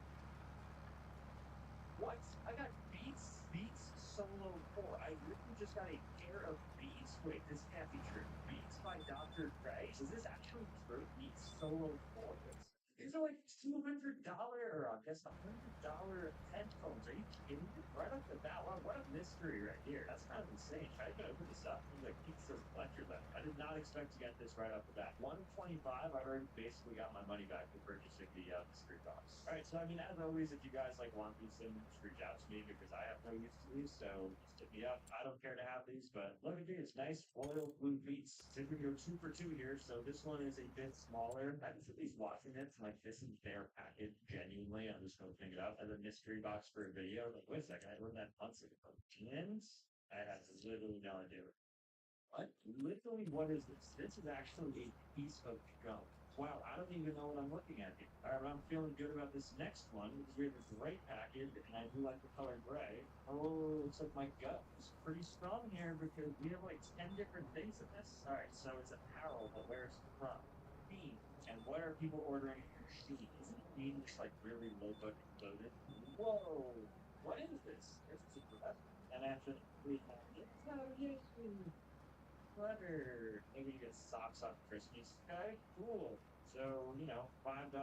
What? I got Beats Solo 4. I literally just got a pair of Beats. Wait, this can't be true. Beats by Dr. Dre? Is this actually true? Beats Solo 4. These are like $200 or I guess $100 headphones. Are you kidding me? Right off the bat, what a mystery right here. That's kind of insane. How are you gonna open this up? It's like Beats of Fletcher left. I did not expect to get this right off the bat. 125. I already basically got my money back for purchasing the mystery box. All right, so I mean, as always, if you guys like want these things, reach out to me because I have no use to these. So just hit me up. I don't care to have these, but look at these nice royal blue Beats. So we go 2 for 2 here. So this one is a bit smaller. I'm at least watching it. Like this is their package. Genuinely, I'm just opening it up as a mystery box for a video. Like, wait a second, I learned that months ago. Jeans? I have literally no idea. What? Literally, what is this? This is actually a piece of gum. Wow, I don't even know what I'm looking at here. All right, I'm feeling good about this next one because we have a gray package, and I do like the color gray. Oh, looks like my gut is pretty strong here because we have like 10 different things in this. All right, so it's apparel, but where's it from? Shein. And what are people ordering from Shein? Isn't Shein just like really low budget clothing? Whoa, what is this? This is impressive. And after we have it, oh, yay! Clever. Maybe you get socks on Christmas. Okay, cool. So, $5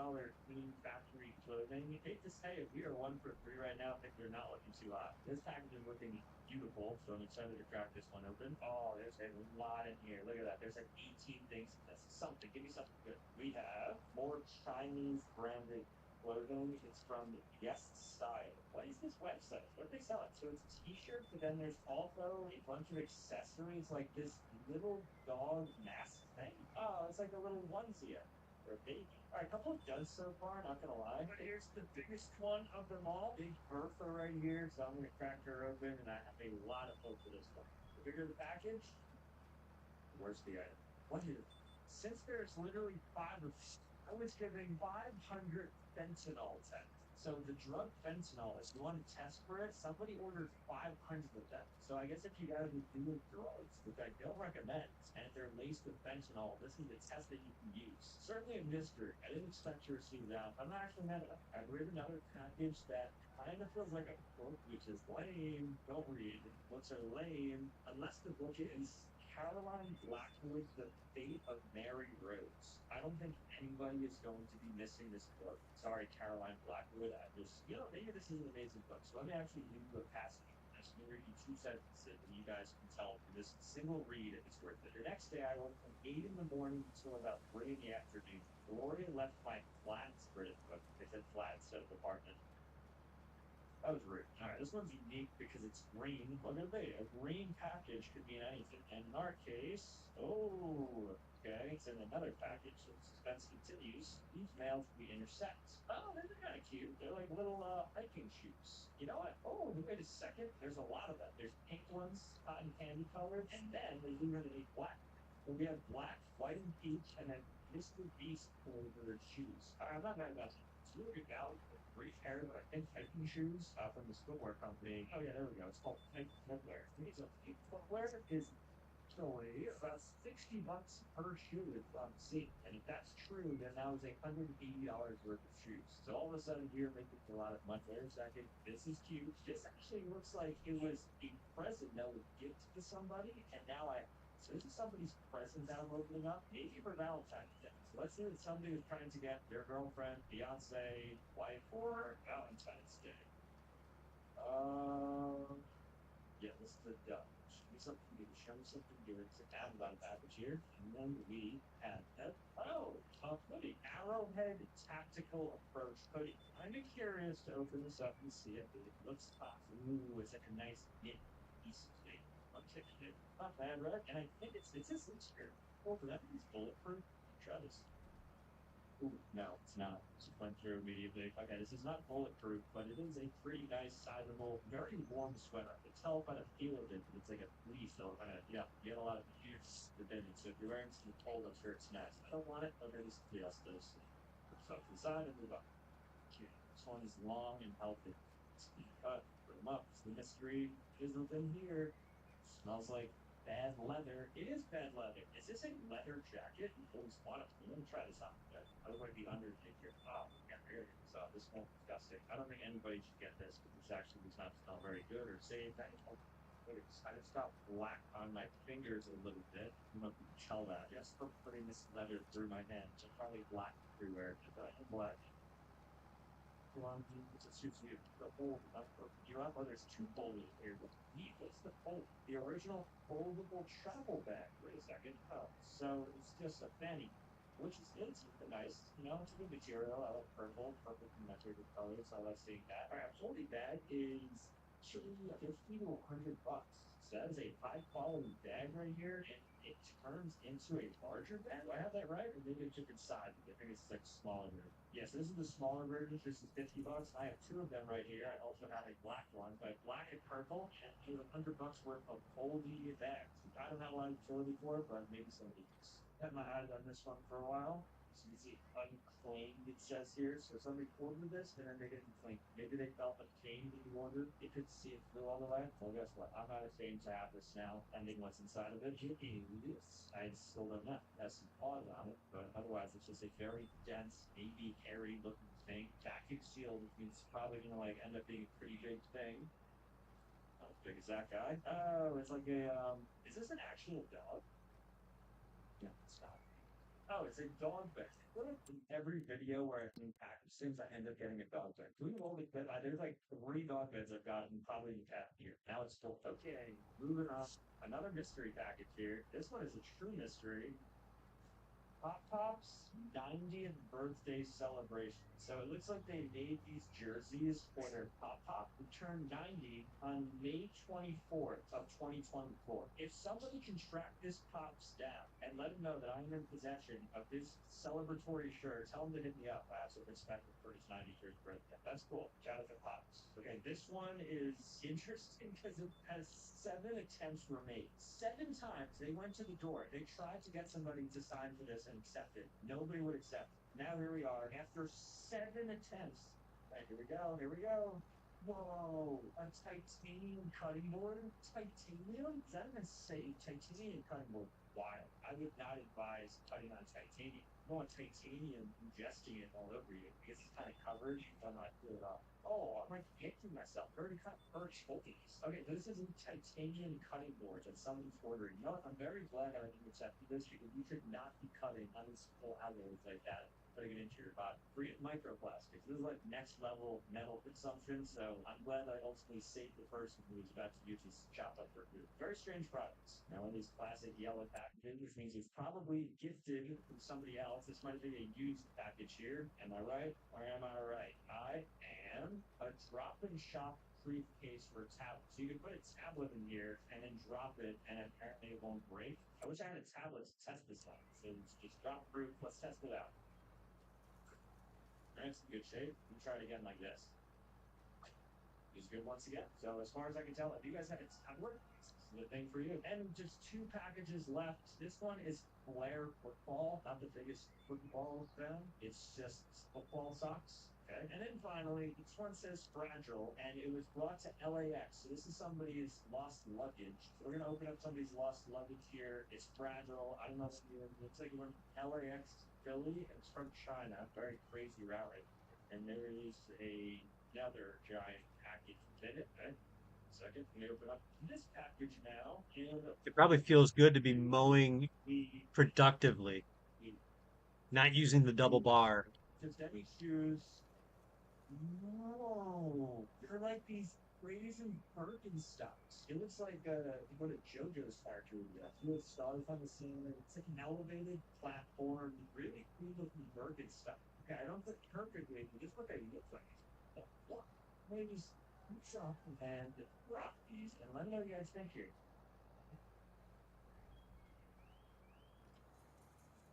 clean factory clothing. Hate to say it, we are 1 for 3 right now. I think they're not looking too hot. This package is looking beautiful, so I'm excited to crack this one open. Oh, there's a lot in here. Look at that. There's like 18 things in this. Something. Give me something good. We have more Chinese branded clothing. It's from Yes Style. What is this website? What are they selling? So it's t-shirts, but then there's also a bunch of accessories like this little dog mask thing. Oh, it's like a little onesie for a baby. All right, a couple of duds so far, not gonna lie. But here's the biggest one of them all. Big Bertha right here. So I'm gonna crack her open, and I have a lot of hope for this one. The bigger the package, where's the item? What is it? Since there's literally 5 of I was giving 500 fentanyl tests. So the drug fentanyl, if you want to test for it, somebody ordered 500 of them. So I guess if you guys are doing drugs, which I don't recommend, and if they're laced with fentanyl, this is a test that you can use. Certainly a mystery. I didn't expect to receive that. I'm not actually mad at it. I read another package that kind of feels like a book, which is lame. Don't read. Books are lame. Unless the book is Caroline Blackwood's The Fate of Mary Rose. I don't think anybody is going to be missing this book. Sorry, Caroline Blackwood. I just, maybe this is an amazing book. So let me actually read you a passage. I'm just going to read you 2 sentences, and you guys can tell from this single read if it's worth it. The next day, I worked from 8 in the morning until about 3 in the afternoon. Gloria left my flat British book. They said flat instead of apartment. That was rude. All right, this one's unique because it's green. Look at that. A green package could mean anything. And in our case, okay, it's in another package. So the suspense continues. These males we intersect. Oh, they're kind of cute. They're like little hiking shoes. You know what? Oh, wait a second. There's a lot of them. There's pink ones, cotton candy colored, and then there's even a black. So we have black, white, and peach, and then Mr. Beast flavored shoes. All right, I'm not mad about that. It's really good value. free pair of, I think, hiking shoes from this footwear company. Oh, yeah, there we go. It's called Hike Footwear. So Hike Footwear is actually about $60 per shoe is what I'm seeing. And if that's true, then that was $180 worth of shoes. So all of a sudden here making a lot of money. Wait a second. This is cute. This actually looks like it was a present that was gifted to somebody, and now I so this is somebody's present that I'm opening up, maybe for Valentine's Day. So let's say that somebody was trying to get their girlfriend, fiance, wife for Valentine's Day. Um, yeah, this is a duck. Show me something good. Show me something good. Sit down about a package here. And then we have that. Oh, a hoodie. Arrowhead Tactical Approach hoodie. I'm curious to open this up and see if it looks tough. Ooh, it's like a nice knit piece of thing. Okay, not bad, right? And I think it's just here. Oh, that is bulletproof. Try this. Ooh, no, it's not. Just went through immediately. Okay, this is not bulletproof, but it is a pretty nice, sizable, very warm sweater. I can tell by the feel of it. It's like a fleece, so yeah, you get a lot of use within it. So if you're wearing some cold, I'm sure it's nice. I don't want it, but maybe somebody else does. So inside and move up. Okay, this one is long and healthy. It's been cut, put them up. It's the mystery is within here. Smells like bad leather. It is bad leather. Is this a leather jacket? You always want it. Let me try this on. I look like the Undertaker. Oh, yeah, here it is. This smells disgusting. I don't think anybody should get this because this actually does not smell very good or safe. I just got black on my fingers a little bit. I don't know if you can tell that. Just from putting this leather through my hands. It's probably black everywhere. Black. One, it's just you the fold up you up. Oh, there's two folders here. Neat. What's the fold? The original foldable travel bag. Wait a second. Oh, so it's just a fanny, which is it's nice. You know, it's a good material. I like purple. Purple is my favorite color, so I like seeing that. All right, a folding bag is actually 50 to 100 bucks. So that is a high quality bag right here, and it turns into a larger bag. Do I have that right? Or maybe a different size. I think it's like smaller version. Yes, this is the smaller version. This is 50 bucks. I have two of them right here. I also have a black one, but black and purple, and you have 100 bucks worth of foldy bags. I don't have a lot of utility for it, but maybe somebody else. Had my eyes on this one for a while. So you can see unclaimed it says here. So somebody ordered this and then they didn't claim it. Maybe they felt ashamed when you ordered. They couldn't see it through all the way. Well, guess what? I'm not ashamed to have this now. Ending what's inside of it. It is. I still don't know. It has some claws on it, but otherwise it's just a very dense, maybe hairy looking thing. Vacuum sealed, which means it's probably gonna like end up being a pretty big thing. Not as big as that guy. Oh, it's like a is this an actual dog? Yeah, it's not. Oh, it's a dog bed. What if in every video where I package things, I end up getting a dog bed? Do we only bed? There's like three dog beds I've gotten probably in the past year. Now it's full. Okay, moving on. Another mystery package here. This one is a true mystery. Pop Pop's 90th birthday celebration. So it looks like they made these jerseys for their Pop Pop who turned 90 on May 24th of 2024. If somebody can track this Pops down and let him know that I'm in possession of this celebratory shirt, tell him to hit me up. I have some respect for his 91st birthday. That's cool. Shout out to Pops. Okay, this one is interesting because it has 7 attempts were made. 7 times they went to the door. They tried to get somebody to sign for this and accept it. Nobody would accept it. Now here we are after 7 attempts. Right, here we go. Here we go. Whoa, a titanium cutting board? Titanium? Is that even safe? Titanium cutting board. Wild. I would not advise cutting on titanium. You want titanium ingesting it all over you because it's kind of covered. You don't know how to feel it off. Oh, I'm like kicking myself. I already cut birch cookies. Okay, so this is a titanium cutting board that someone's ordering. You know what? I'm very glad I didn't accept this because you should not be cutting unstable alloys like that, putting it into your body. Free of microplastics. This is like next level metal consumption, so I'm glad I ultimately saved the person who was about to use these chopped up for food. Very strange products. Now in these classic yellow packages, which means it's probably gifted from somebody else. This might be a used package here. Am I right? Or am I right? I am a drop and shop briefcase for a tablet. So you can put a tablet in here and then drop it, and apparently it won't break. I wish I had a tablet to test this on. So it's just drop proof. Let's test it out. All right, it's in good shape. Let me try it again like this. It's good once again. So as far as I can tell, if you guys have a tablet, this is the thing for you. And just 2 packages left. This one is Flair football, not the biggest football fan. It's just football socks. Okay. And then finally, this one says fragile, and it was brought to LAX. So this is somebody's lost luggage. So we're gonna open up somebody's lost luggage here. It's fragile. I don't know if you. It looks like it went from LAX to Philly, and it's from China. Very crazy route right there. And there is another giant package in it. Okay. Second, we open up this package now, and It probably feels good to be mowing we productively, we not using the double bar. just any shoes. No, they're like these crazy Birkenstocks. It looks like what a JoJo's factory would have. With stars on the ceiling. It's like an elevated platform. Really cool looking Birkenstock. Okay, I don't think perfectly, but just what they look like. What? Maybe shop and rock these, and let me know what you guys think here.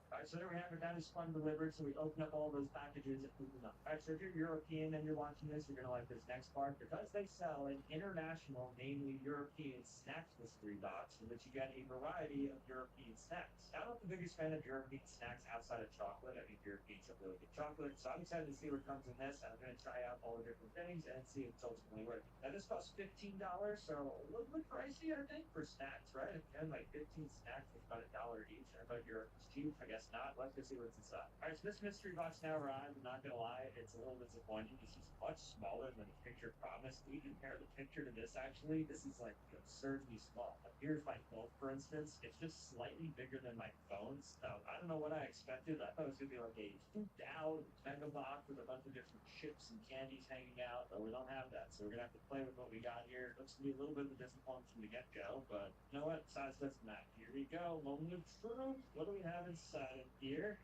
All right, so there we have it. That is fun delivered. So we open up all those packages and open them up. All right, so if you're European and you're watching this, you're gonna like this next part because they sell an international, namely European snacks mystery box in which you get a variety of European snacks. Now, I'm not the biggest fan of European snacks outside of chocolate. I think Europeans have really good chocolate, so I'm excited to see what comes in this. And I'm gonna try out all the different things and see if it's ultimately worth it. Now, this costs $15, so a little bit pricey, I think, for snacks, right? Again, like 15 snacks is about $1 each. I thought Europe was cheap. I guess not. Let's go see what's inside. All right, so this mystery box now arrived. I'm not gonna lie, it's a little disappointing. This is much smaller than the picture promised. We compare the picture to this. Actually, this is like absurdly small. Like, here's my phone, for instance. It's just slightly bigger than my phone. So I don't know what I expected. I thought it was gonna be like a souped out mega box with a bunch of different chips and candies hanging out, but we don't have that. So we're gonna have to play with what we got here. Looks to be a little bit of a disappointment from the get go, but you know what? Size doesn't matter. Here we go. Moment of truth. What do we have inside of here?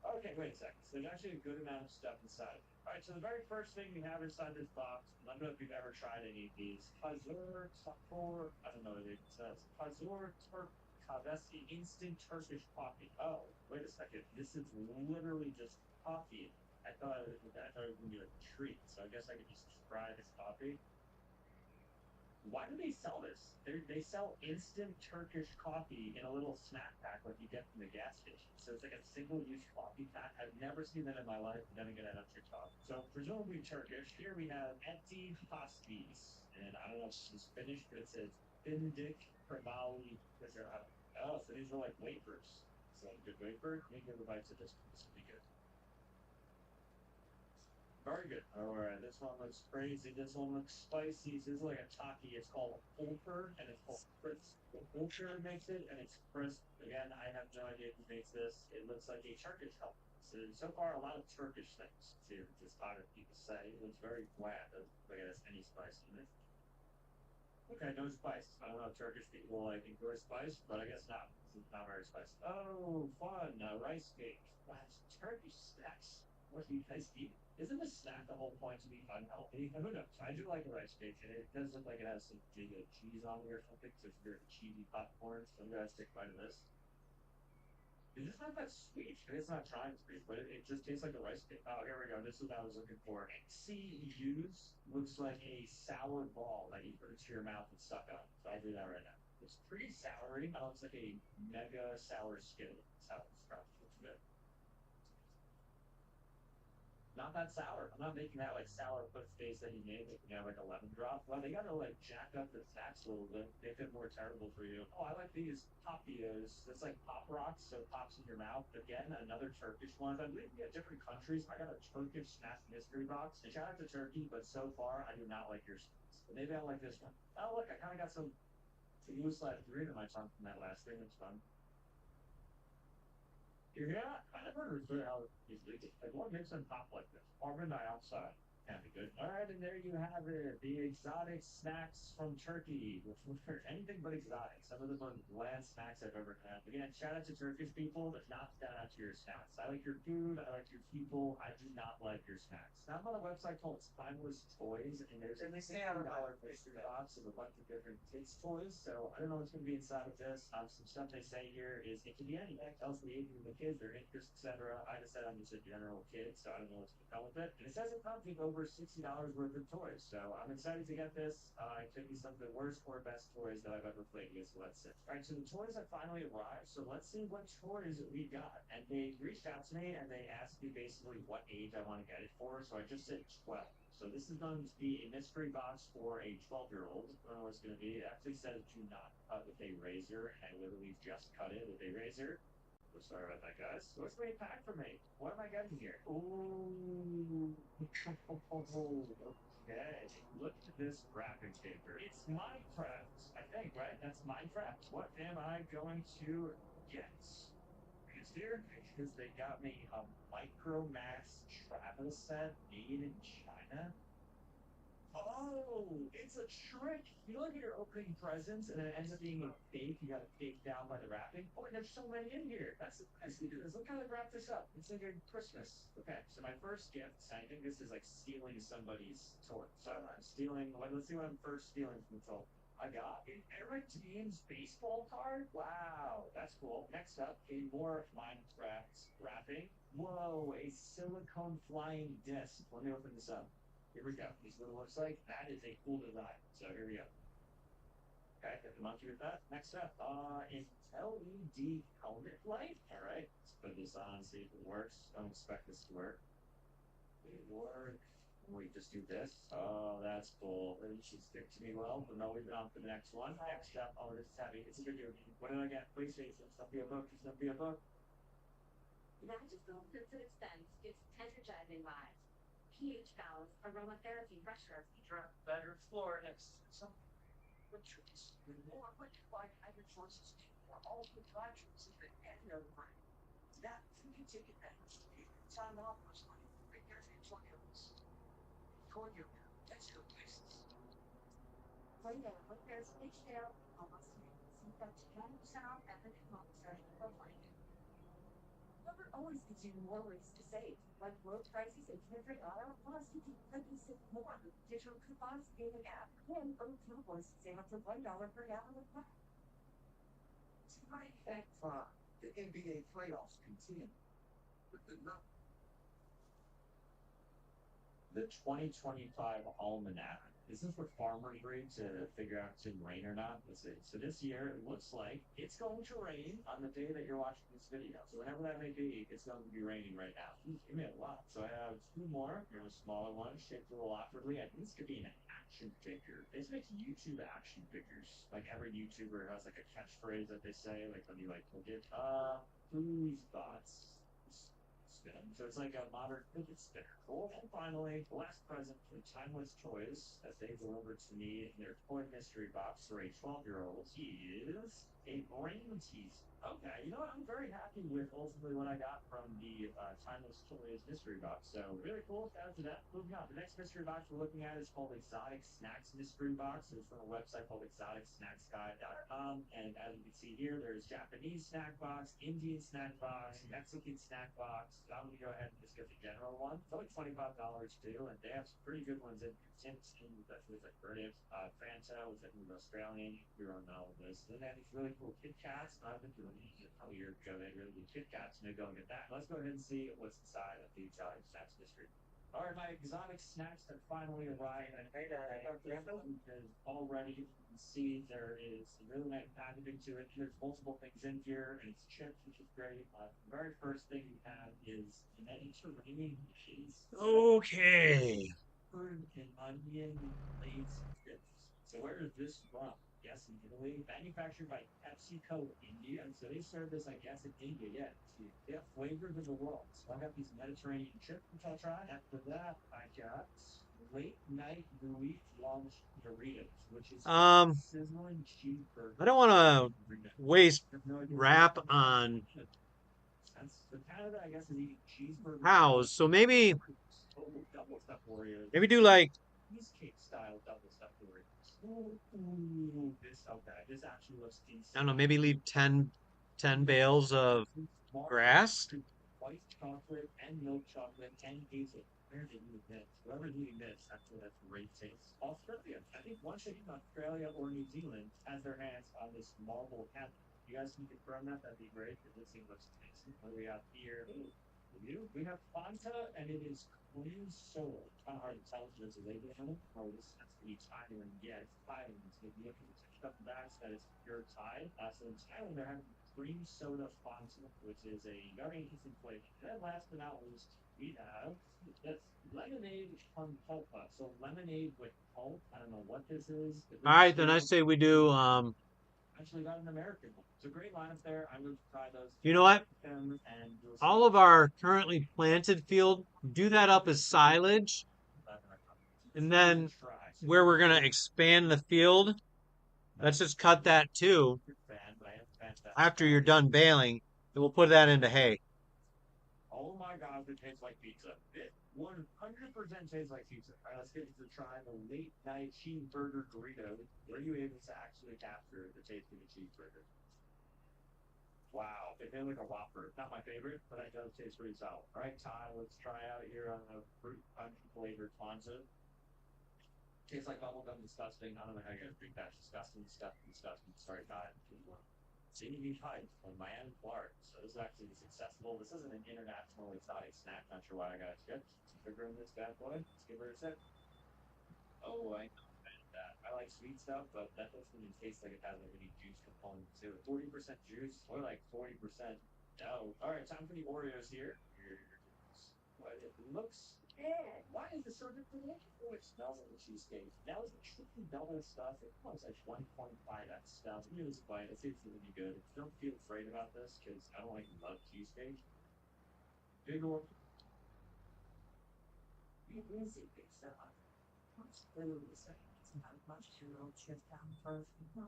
Okay, wait a second. So there's actually a good amount of stuff inside. All right, so the very first thing we have inside this box, I don't know if you've ever tried any of these. Hazur Sapor, I don't know what it says. Hazur Turk Kavesi Instant Turkish Coffee. Oh, wait a second. This is literally just coffee. I thought it was going to be like a treat. So I guess I could just try this coffee. Why do they sell this? They sell instant Turkish coffee in a little snack pack like you get from the gas station. So it's like a single-use coffee pack. I've never seen that in my life. But then again, I don't TikTok. So presumably Turkish. Here we have Eti pasties, and I don't know if this is Finnish, but it says Findik Kremali. Oh, so these are like wafers. So a good wafer. Maybe give a bite to this. This will be good. Very good. All right, this one looks crazy. This one looks spicy. This is like a taki. It's called a pulper, and it's called crisp. The pulper makes it, and it's crisp. Again, I have no idea who makes this. It looks like a Turkish help. So far, a lot of Turkish things to spotted people say. It looks very bland. Doesn't look like it has any spice in it. Okay, no spice. I don't know if Turkish people like enjoy spice, but I guess not. It's not very spicy. Oh, fun! Rice cake. Wow, Turkish snacks. What do you guys eat? Isn't a snack the whole point to be unhealthy? Who knows? I do like a rice cake, and it does look like it has some big cheese on it or something. So it's very cheesy popcorn. So I'm gonna stick by to this. It's just not that sweet. It's not trying to be, but it just tastes like a rice cake. Oh, here we go. This is what I was looking for. CU's looks like a sour ball that you put into your mouth and suck on. So I'll do that right now. It's pretty soury. It looks like a mega sour skittle. That's how it's described. Looks good. Not that sour. I'm not making that like sour puss face that you made, making out like a lemon drop. Well, they gotta like jack up the snacks a little bit, make it more terrible for you. Oh, I like these Popios. It's like pop rocks, so it pops in your mouth. Again, another Turkish one. I believe we have different countries. I got a Turkish snack mystery box. And shout out to Turkey, but so far I do not like your snacks. But maybe I like this one. Oh, look, I kind of got some Toulouse/3 in my tongue from that last thing. It's fun. Yeah, I never understood how these leaks. Like, what makes them pop like this? Carbon dioxide. Can't be good. All right, and there you have it. The exotic snacks from Turkey, which were anything but exotic. Some of the most bland snacks I've ever had. Again, shout out to Turkish people, but not shout out to your snacks. I like your food. I like your people. I do not like your snacks. Now, I'm on a website called Spineless Toys, and there's a $60 mystery box of a bunch of different kids' toys. So I don't know what's going to be inside of this. Some stuff they say here is it can be anything. Tells the age of the kids, their interests, etc. I just said I'm just a general kid, so I don't know what's going to come with it. And it says it comes with over over $60 worth of toys. So I'm excited to get this. It could be some of the worst or best toys that I've ever played with. So let's see. All right, so the toys have finally arrived. So let's see what toys we got. And they reached out to me and they asked me basically what age I want to get it for. So I just said 12. So this is going to be a mystery box for a 12-year-old. I don't know what it's going to be. It actually says do not cut with a razor, and I literally just cut it with a razor. So sorry about that, guys. What's being packed for me? What am I getting here? Ooh. Okay. Look at this wrapping paper. It's Minecraft, I think, right? That's Minecraft. What am I going to get? Because here, because they got me a Micro Max travel set made in China. Oh, it's a trick. You look at your opening presents and it ends up being a fake. You got it faked down by the wrapping. Oh, and there's so many in here. That's this. Look how they wrap this up. It's like a Christmas. Okay, so my first gift, I think this is like stealing somebody's toy. So I'm stealing, let's see what I'm first stealing from the toy. I got an Eric Dean's baseball card. Wow, that's cool. Next up, a more Minecraft wrapping. Whoa, a silicone flying disc. Let me open this up. Here we go. This is what it looks like. That is a cool design. So here we go. Okay, get the monkey with that. Next up, an LED helmet light. All right, let's put this on, see if it works. Don't expect this to work. It work. We just do this. Oh, that's cool. It should stick to me well. But no, we've gone for the next one. Next up, oh, this is heavy. It's a good deal. What did I get? PlayStation. It's not be a book. It's not be a book. Magical Fruits and Expense gives energizing vibes. pH balance, aromatherapy, fresher, Better floor next to some trees. More what you like other choices for all the projects in the end of the that you can take advantage of it. Time off was like because it's what it was. For you, that's your places. Later, there's HDL almost see up to 20% off at the home starting for flight. Silver always gives you more ways to save, like low prices and carefree auto, plus you can save more with digital coupons, daily app, and other coupons save up to $1 per gallon of gas. Tonight at 5, the NBA playoffs continue. With the 2025 Almanac. This is for farmers read to figure out if it's going to rain or not. Let's see. So this year, it looks like it's going to rain on the day that you're watching this video. So whenever that may be, it's going to be raining right now. Give me a lot. So I have two more. Here's a smaller one, shaped a little awkwardly. I think this could be an action figure. This makes YouTube action figures. Like every YouTuber has like a catchphrase that they say, like when you like look at whose thoughts. So it's like a modern fidget spinner. Cool. And finally, the last present from Timeless Toys that they delivered to me in their toy mystery box for a 12-year-old is a brain teaser. Okay, you know what? I'm very happy with ultimately what I got from the Timeless Toys mystery box. So really cool. Shout out to that. Moving on. The next mystery box we're looking at is called Exotic Snacks Mystery Box. It's from a website called exoticsnacksguide.com. And as you can see here, there's Japanese snack box, Indian snack box, Mexican snack box. So I'm going to go ahead and just get the general one. It's only $25 too, and they have some pretty good ones in Tim's that was like British, Fanta, which I think is Australian. We don't know all of this. Then they have these really cool Kit Kats. I've been doing these a couple years ago. They really good Kit Kats, and they go and get that. Let's go ahead and see what's inside of the Exotic Snacks Mystery. All right, my exotic snacks have finally arrived. I think because already you can see there is really nice packaging to it. There's multiple things in here, and it's chips, which is great. The very first thing you have is Mediterranean cheese. Okay. And onion glazed chips. So where is this from? Yes, in Italy. Manufactured by PepsiCo India. So they serve this, I guess, in India. Yeah. They have flavors of the world. So I got these Mediterranean chips, which I'll try. After that, I got late night Louis lunch Doritos, which is sizzling cheeseburger. I don't want to waste wrap on So Canada, I guess, is eating cheeseburger. cows, so maybe Double stuffed Oreos. maybe do like Cheesecake style double stuffed Oreos. Ooh, this okay. This actually looks decent. I don't know, maybe leave 10 bales of grass. White chocolate and milk chocolate and hazel. Where did you this? Whoever's eating this, actually that's great taste. Australia. I think one should in Australia or New Zealand has their hands on this marble cabinet. You guys can confirm that, that'd be great, because this thing looks tasty. What do we have here? We have Fanta, and it is clean soda. Kind of hard to tell if there's a label on it. Oh, this has to be Thailand. Yeah, it's Thailand. So if you look at the stuff that's that is pure Thai. So in Thailand, they're having cream soda Fanta, which is a very interesting flavor. And then last but not least, we have that's lemonade con pulpa. So lemonade with pulp. I don't know what this is. All right, then I say we do. Actually got an American one. It's a great lineup there. I'm going to try those. You know what? And we'll see. All of our currently planted field, do that up as silage, and then where we're gonna expand the field, let's just cut that too. After you're done baling, and we'll put that into hay. Oh my god, it tastes like pizza. It 100% tastes like pizza. All right, let's get to try the late night cheeseburger burrito. Were you able to actually capture the taste of the cheeseburger? Wow, it tastes like a Whopper. Not my favorite, but it does taste pretty solid. All right, Ty, let's try out here on the fruit punch flavored Kwanzaa. Tastes like bubblegum, disgusting. I don't know how you guys drink that. Disgusting, disgusting, disgusting. Sorry, Ty. CBD Hype from Miami, Florida. So this is actually just accessible. This isn't an international exotic snack. Not sure why I got it skipped. Sugar in this bad boy. Let's give her a sip. Oh, I know that. I like sweet stuff, but that doesn't even taste like it has like any juice component to it. 40% juice, or like 40% dough. All right, time for the Oreos here. What it looks. Why is this so different? Oh, it smells like a cheesecake. That was a tricky double stuff. It was like 1.5x stuff. It was fine. It tastes really good. Don't feel afraid about this because I don't like love cheesecake. Big one. It is a big stuff. It's literally the same. It's not much to roll chip down first. No.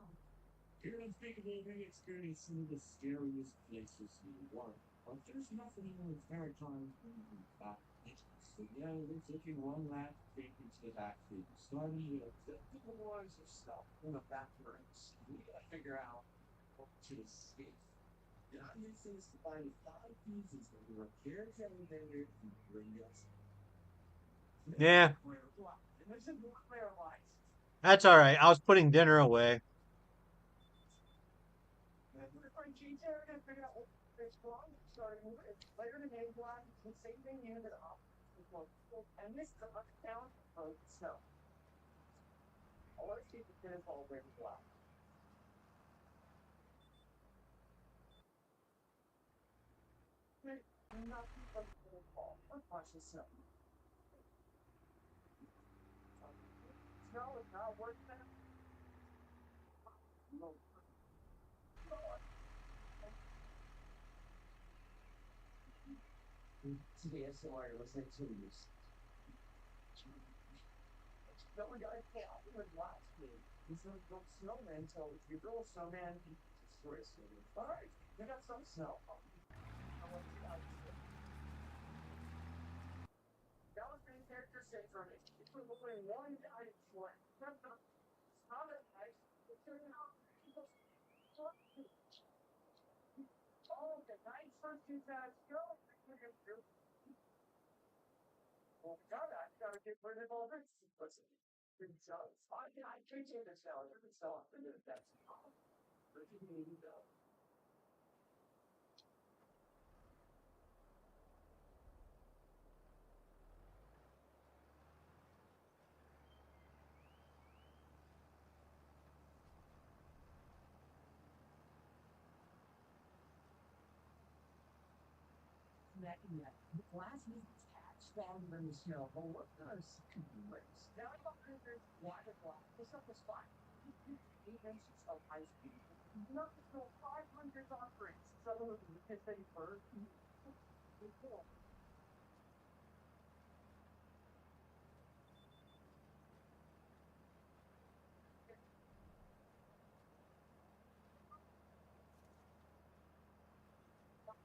You're unspeakable experience some of the scariest places you want. But there's nothing more terrifying than that. So yeah, we're taking one last trip into the backseat, starting with the wars of stuff in the back rooms. We gotta figure out what to escape. And I'm using this to find 5 pieces that will repair the elevator and bring us. Yeah, And there's a clear light. that's all right. I was putting dinner away. We're trying to change there and figure out what it's wrong. Starting with later in the day, the same thing you ended up. And this is a much down approach. So, let's see if the finish all very well. Nothing but the fall. Let's watch this snow. Snow is not worth that. Today, so I was like, to use. No, we got a tail. It was last week. He's going to build snowman. So if you build a snowman, you destroy a snowman. All right, we got some snow. I want to see how this goes. That was main character syndrome. It's only one guy in one. Not a nice. It's turning out. Oh, the nice first two guys go. Well, gotta get rid of all this. Listen, good job. I can't take this now. I didn't sell it. That's the problem. But you need to go. That yet. The glass is attached down in the snow. But what does race? Now I don't think there's water glass. This stuff is fine. Even so high speed. Not to throw 500 offerings. Some of them because they bird.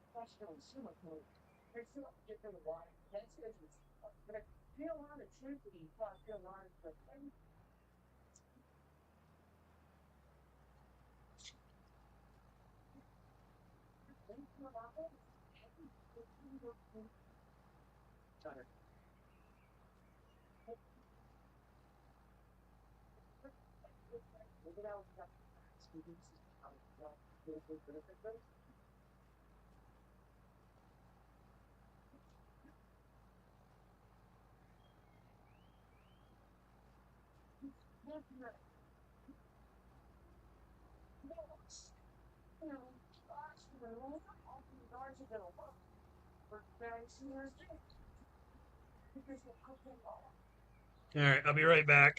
Professional silicone. They're still get them water. That's good. But I feel a lot of truth in you. I feel a lot of the thing. All right, I'll be right back.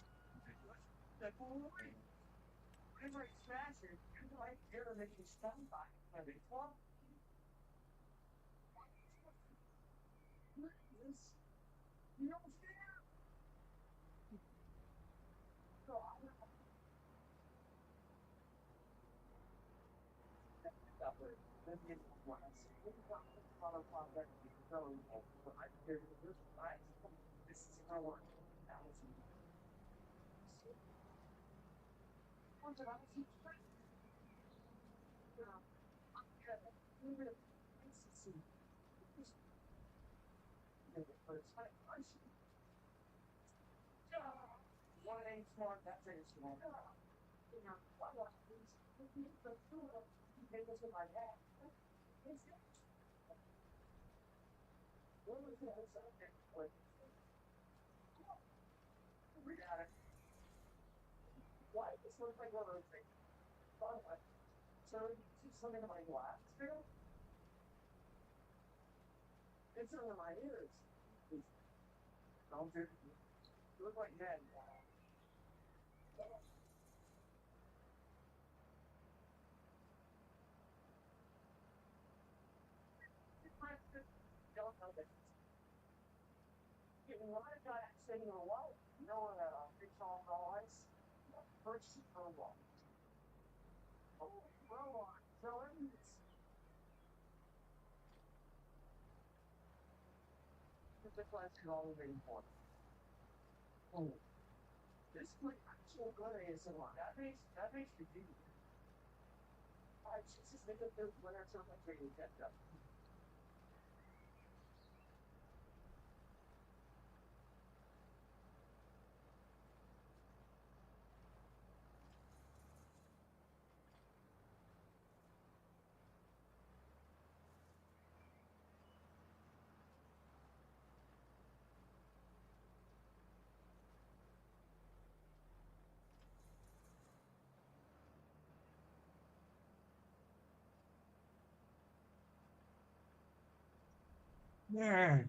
Yeah.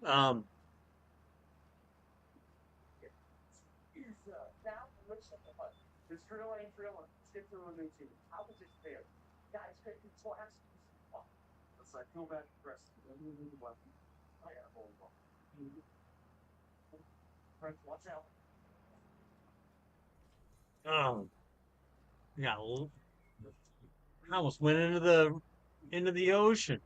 Um, oh, yeah, I almost went into the ocean.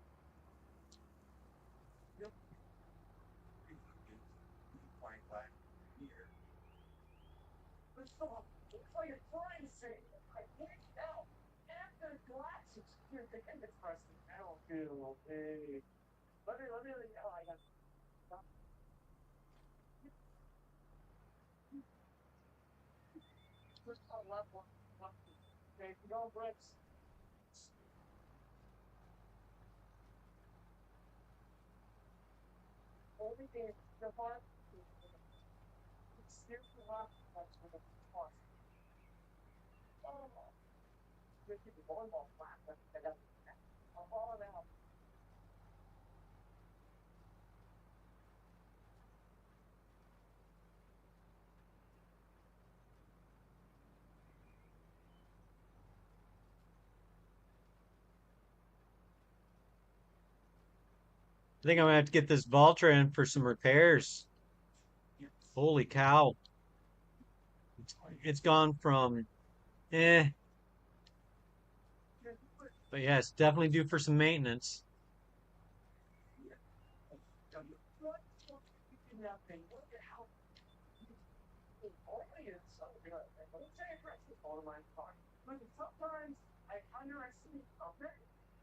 Oh, I got first I love one. Okay, if you don't bricks. Only thing the part it's seriously rock that's with the cost. Oh, just keep the volleyball flat. That's I'll follow that. I think I'm gonna have to get this Valtra in for some repairs. Holy cow. It's gone from eh, but yeah, it's definitely due for some maintenance. Look at how only is so good. Don't say aggressive all my part. But sometimes I underestimate okay.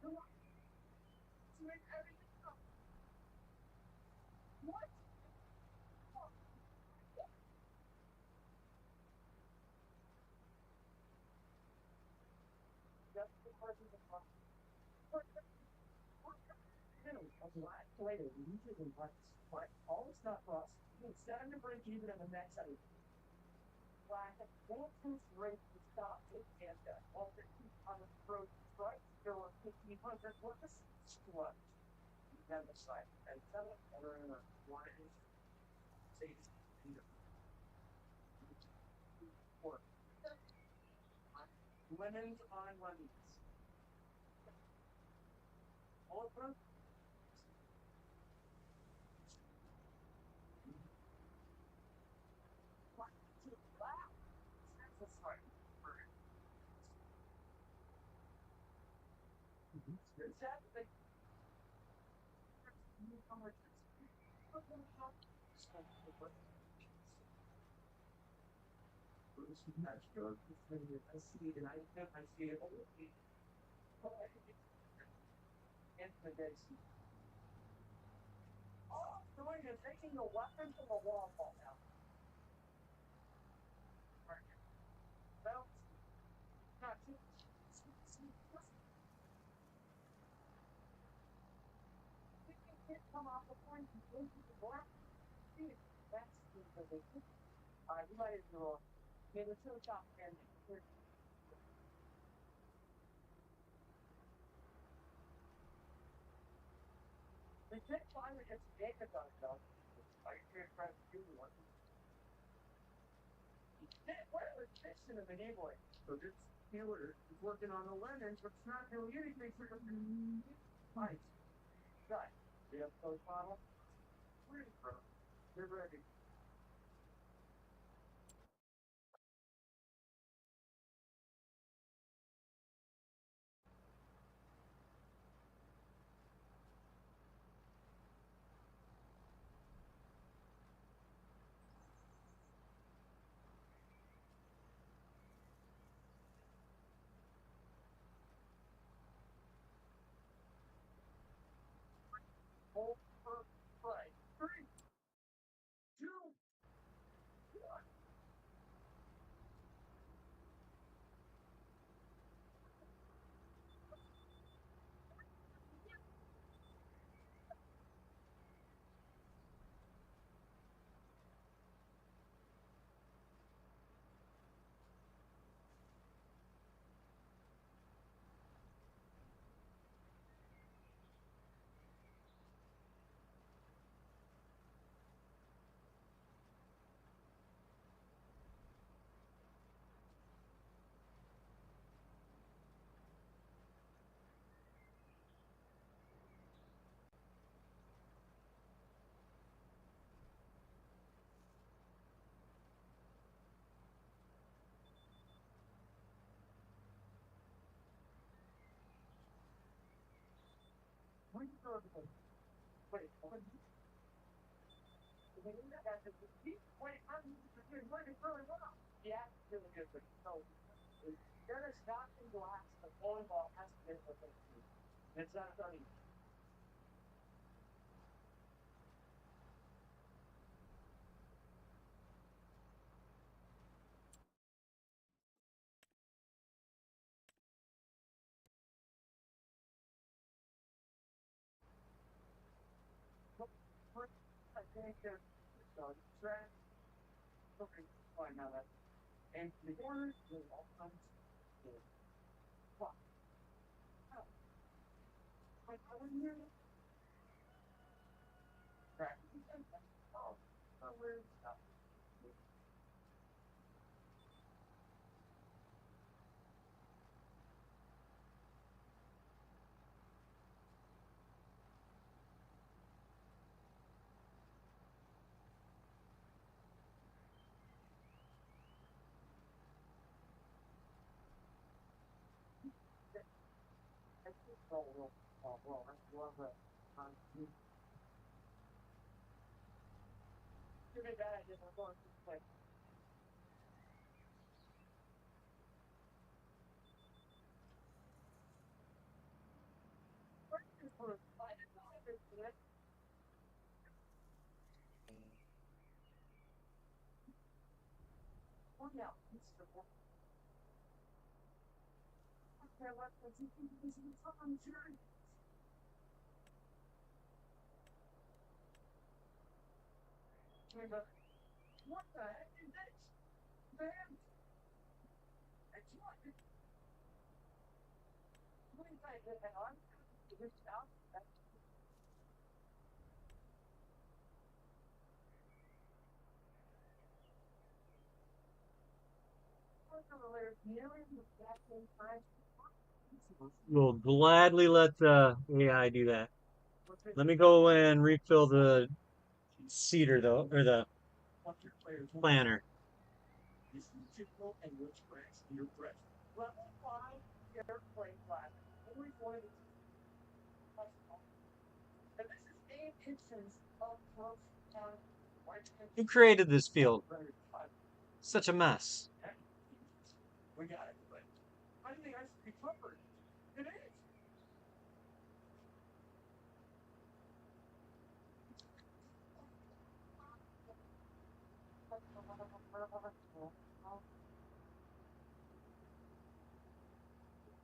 You want to make everything up. What? That's the person that later, we usually price, but all it's not for us. Instead of break even in the next setting, black bulletproof rate to stop it and all the on the road strike, there were 1,500 workers to us. Then the site and tell it or in a warning. Say for lemons on lemons. All of them. Wow. That's a start. It's happening. How much I see it and I see it. Intimidation. Oh, doing is taking the weapon from the wall fall now. Well, not too. Come off the point and go to the black. That's the thing. You might as well. Yeah, the two top and the tip finally gets Jacob on it though. I can't try to do one. Where was this in the neighborhood? So this dealer is working on the lemons, but it's not doing anything for the ice. Right. You have those bottles? Where is it from? They're ready. Hold for play. 3, 2, wait, wait, wait, I'm doing really well. Yeah, really good. So, there is not in glass, the volleyball has to be with it. It's not funny. And the corners will all come to fuck. I wouldn't hear it. Right. Oh, weird stuff. I think so. Well, I love it. Too bad I didn't go to play. Oh, yeah. Okay, what was he thinking? This is I'm sure. What the heck is this? Man, it's what? What is that? Hang on. This out. We'll gladly let the AI do that. Let me go and refill the cedar though, or the planter. This musical and which branch your breath. Level 5 airplane class. Always wanted to and this is 8 inches of close down. Who created this field? Such a mess. We got it, but I think I should be covered. It is.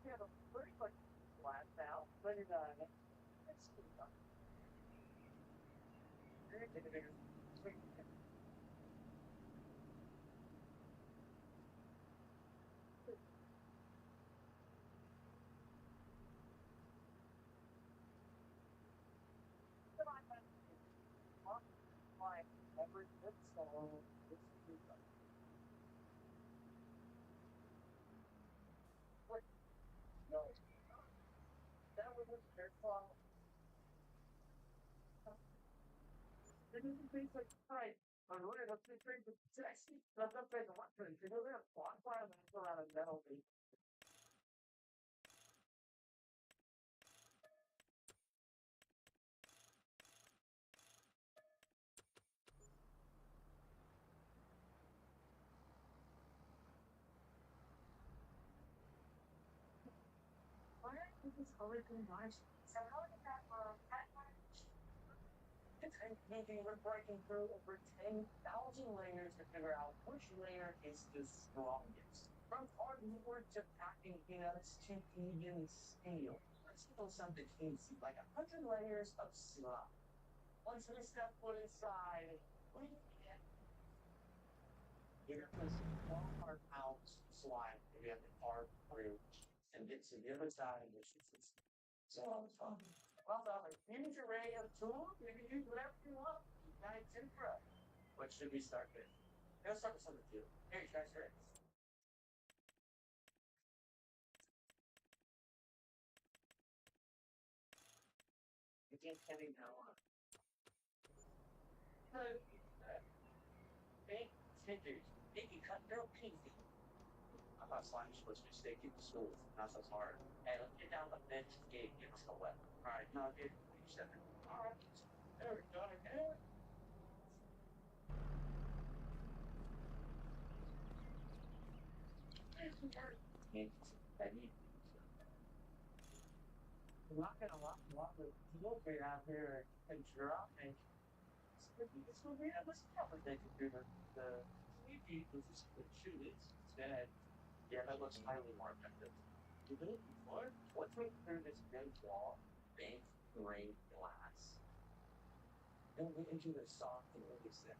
Yeah, the first like flat out, but it's pretty fun. Like every good song, it's pretty fun. What? No, that was their song. This is basically right. I'm going to the train to Texas. That's up there. The one train. You know, they're a bonfire that's around a metal beat. This is really nice. So how did that it's making we're breaking through over 10,000 layers to figure out which layer is the strongest. From hardwood to packing peanuts to even steel. Let's do something easy, like 100 layers of slime. Once we step foot inside, we get here is 1,200 pounds slime to get the carb through and get to the other side of the system. So, well, use your array of tools. You can use whatever you want. Nice and fresh. What should we start with? Let's start with something new. Here, you guys ready? Again, Kenny, now on. So, big fingers. They can cut their pieces. I thought slime was supposed to be sticky to school. Not so hard. Hey, let's get down the bench gate. Get us a wet. All right, now get seven. All right. There we go. There. I'm not gonna lot of people out here and drop and this will be a list of they can do the sneaky with the shoot instead. Yeah, that looks highly more effective. You did it before? What's right through this big wall? Big gray glass. And we into the soft and really sick.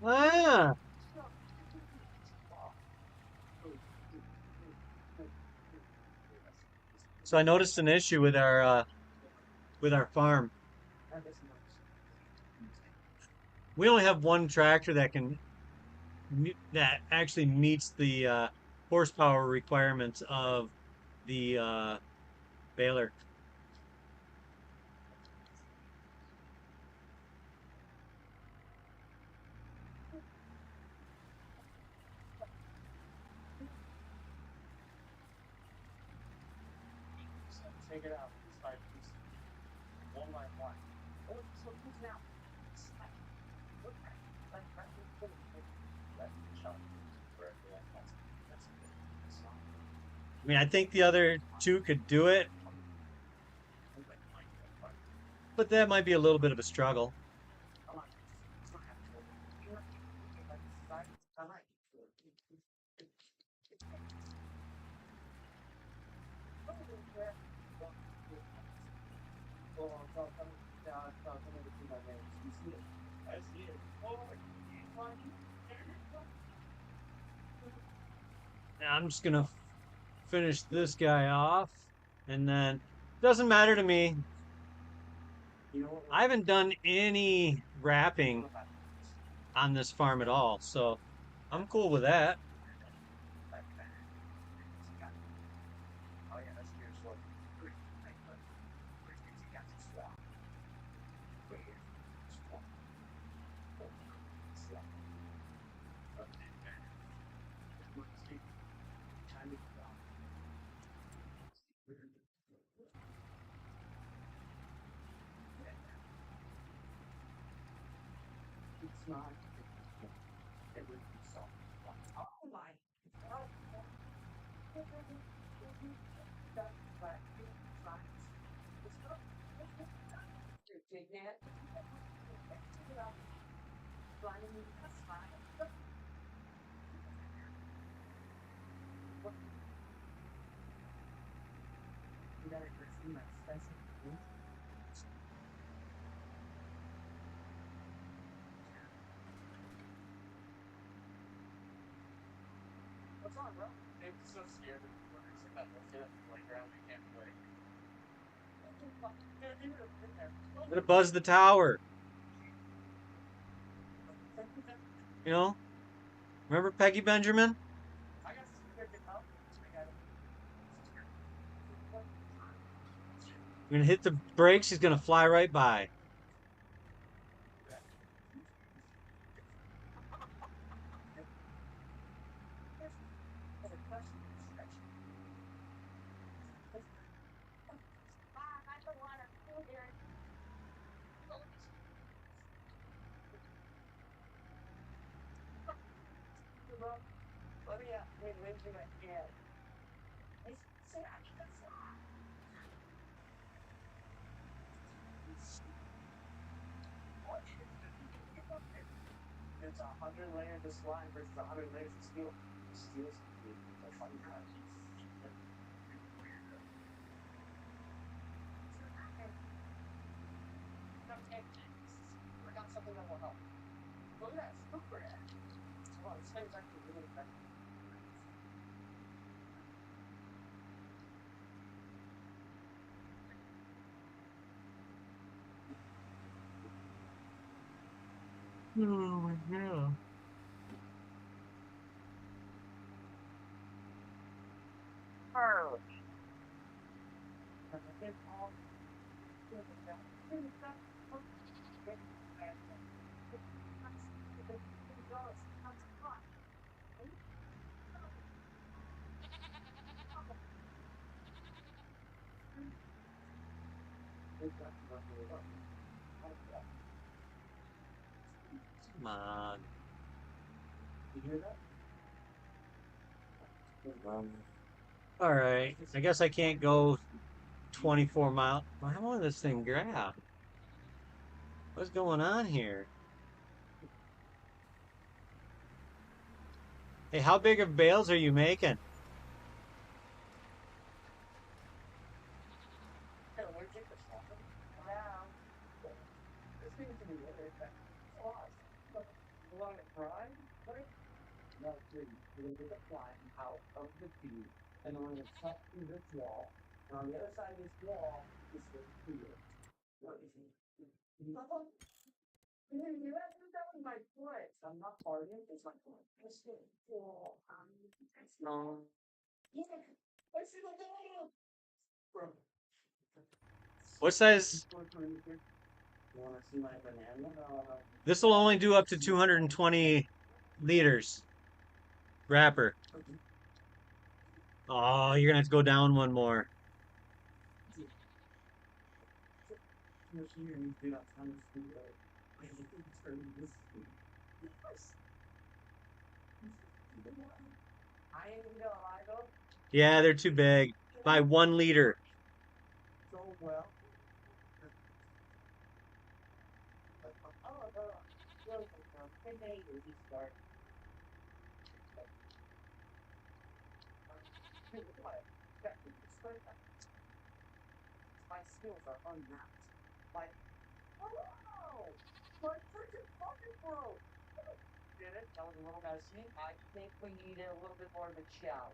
Ah, so I noticed an issue with our farm. We only have one tractor that actually meets the horsepower requirements of the baler. Take it out. It's like one by one. Oh, so who's now? I mean, I think the other two could do it, but that might be a little bit of a struggle. Now I'm just gonna finish this guy off, and then doesn't matter to me. I haven't done any wrapping on this farm at all, so I'm cool with that. It's not. It would be soft. Oh my. What's wrong, bro? They're so scared of the words. If I look at the playground, they can't play. I'm gonna buzz the tower. You know, remember Peggy Benjamin? I got scared to help. You're gonna hit the brakes. He's gonna fly right by. It's 100 layers of slime versus 100 layers of steel. Steel's a fun guy. I got something that will help. Look at that super ad. Come on, this thing's actually really effective. Oh, yeah. Come on. You hear that? All right. I guess I can't go 24 miles. Why won't this thing grab? What's going on here? Hey, how big of bales are you making? Hey, where'd you get this from? Around. This seems to be really effective. It's awesome. You want it fried? Right? No, please. We're going to get the slime out of the feed, and then we're going to cut through this wall. And on the other side of this wall is the feed. What is it? You have to do that with my foot. I'm not partying. It's my foot. It's the wall. It's long. Yeah. I see the wall. Bro. What size? You want to see my banana? This will only do up to 220 liters. Wrapper. Oh, you're gonna have to go down one more. Yeah, they're too big. By 1 liter. So well. My skills are unmatched. Like, oh, my freaking pocket broke. Did it? That was a little messy. I think we needed a little bit more of a chow.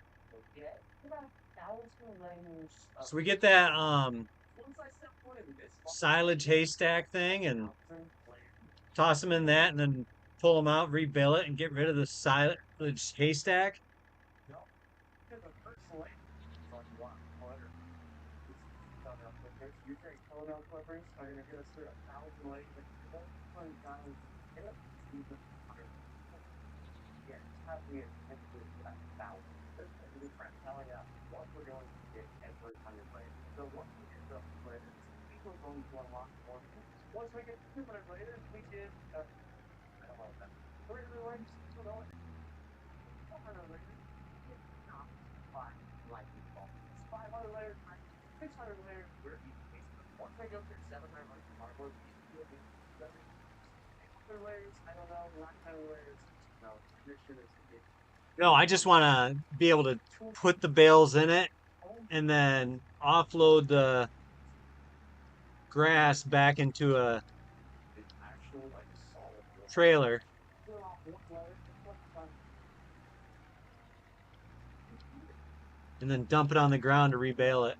Okay? About 1,000 layers. So we get that Once I step foot in this silage haystack thing and toss them in that and then pull them out, rebuild it, and get rid of the silage haystack. No. Because the first layer is like what? Butter. You think toenail clippers are going to get us through 1,000 layers of people? 1,000. Yeah, have we attempted that 1,000? That's a different. Hell yeah. What we're going to get every 100 layers. So once we get those layers, people are going to unlock more. Once we get 200 layers, we get, I don't know that. 300 layers, you know what? 400 layers, it's not 5 like we call it. 500 layers, 600 layers, we're easy. Once I go through 700 layers of cardboard, we'll be 800 layers, I don't know, 900 layers. No, this shit is ridiculous. No, I just want to be able to put the bales in it and then offload the grass back into a trailer and then dump it on the ground to rebale it.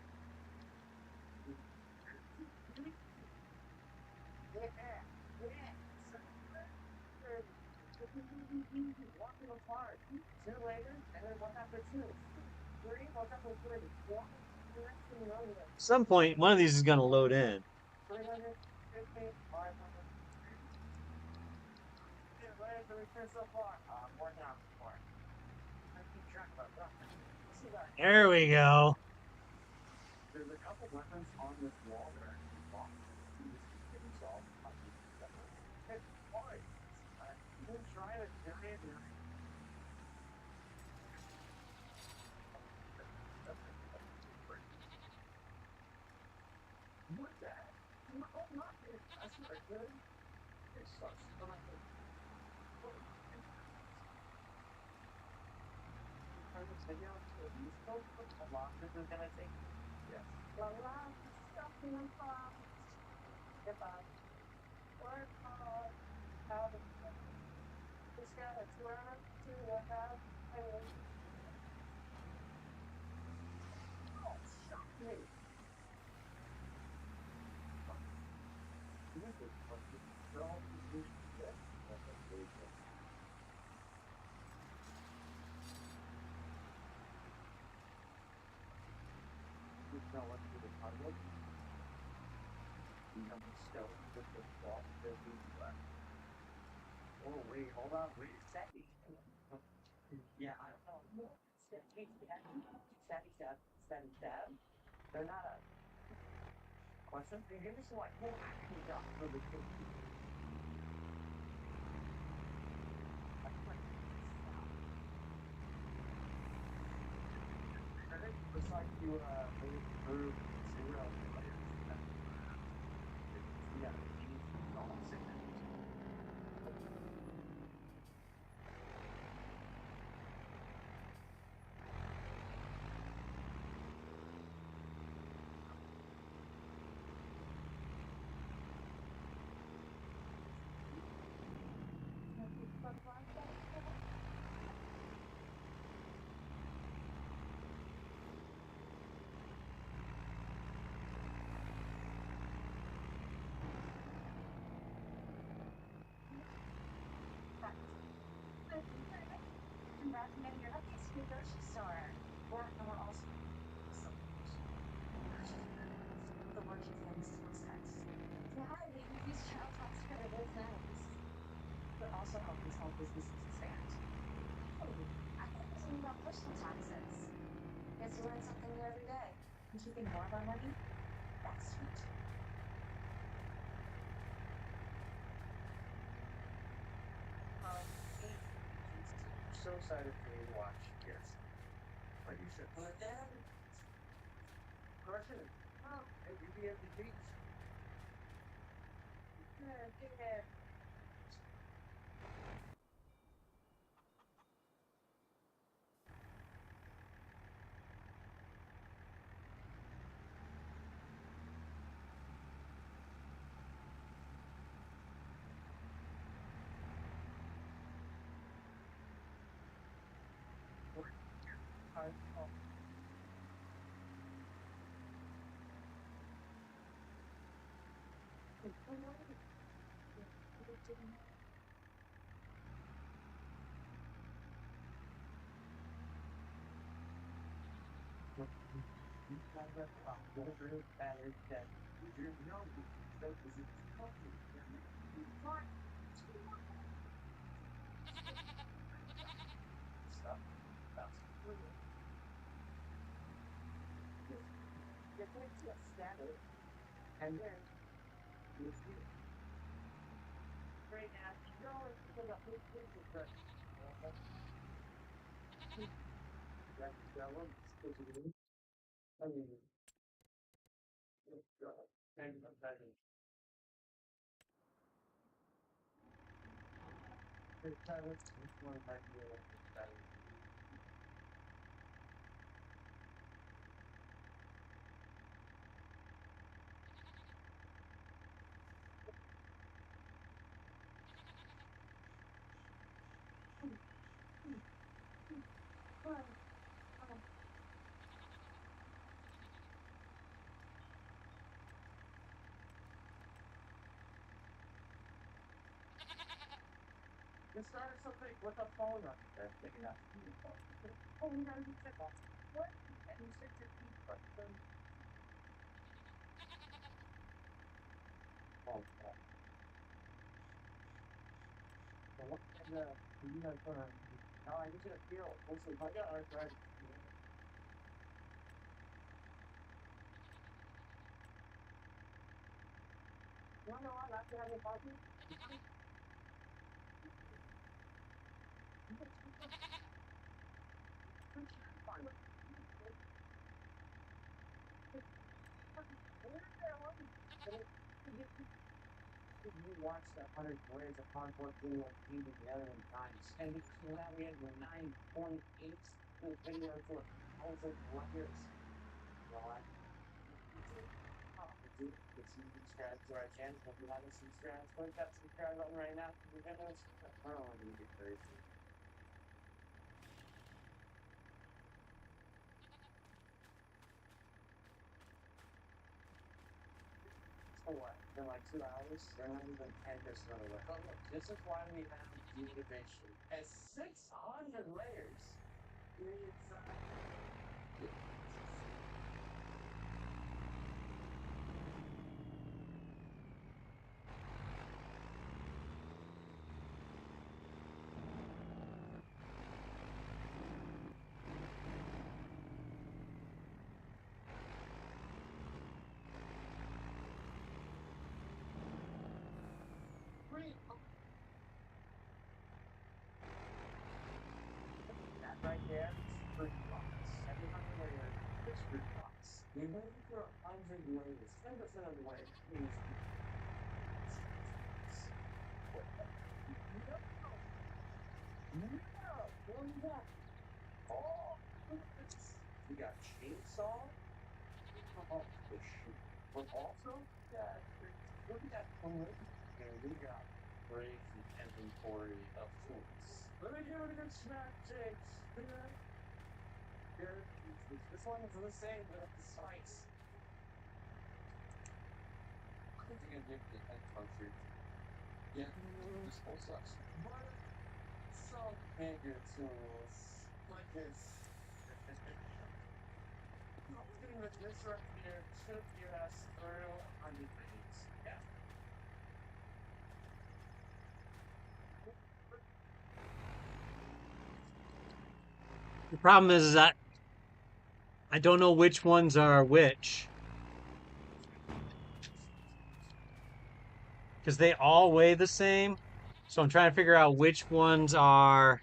At some point, one of these is going to load in. There we go. There's a couple weapons on this wall that are actually blocked. That's very good. It sucks. Turn this video to a musical. How long this is gonna take? Yes. La la, something from goodbye. Work hard. How to just gotta try to work out. Oh, shock me. This is fucking so good. You know what to do with hardwood? You have to stow with the cloth that we left. Oh, wait, hold on. Wait, Sadie. Yeah, I don't know. Sadie Dab. They're not a question. They give us like whole acting job for the kids. I think it's like you move through zero. Yeah, all sickness. Maybe you're not just in the grocery store. And we're also the working family still sex. Yeah, they use child tax credit as nice. But also helping small businesses expand. Hey, I think it's something about personal taxes. Get to learn something new every day. And keeping more of our money, that's sweet. So excited for me to watch. Yes. Like you should. Well, then, crushing it. Oh, hey, you be at the beach. Yeah. Stuff. That's brilliant. You're going to stand it, and then you see it. Right now, you know it's because of whole thing is that that one is supposed to be. I mean, and that is. It's kind of one of my that is. You started something with a phone on there. Maybe not. Oh, we gotta be fit. What? And you said your feet, but oh, God. So what kind of you guys gonna? Now I need you to feel. Also, I got arthritis. You wanna know what? After having coffee. You watch that 100 grams of cardboard video being together in times, and now we have 9.8 video for 1,000 layers. You know what? If you subscribe to our channel, if you haven't subscribed, click that subscribe button right now. I don't want to get crazy. So what? In like 2 hours, they're not even 10% away. But look, this is why we have division. At 600 layers, it's pretty. That right there is fruit box. 700 layers is fruit box. We went for 100 layers. 10% of the way is what is that? Oh, look at this. We got chainsaw. Oh, the shoot. But also, yeah, look at that tool. And we got crazy inventory of tools. Let me give it a good smack, Jakes. Here, this one is the same, but it's the spice. I think I did the head country. Yeah, this whole sucks. But some bigger tools, like this. Something with this right here should get us through 100 days. Yeah. The problem is that I don't know which ones are which because they all weigh the same. So I'm trying to figure out which ones are.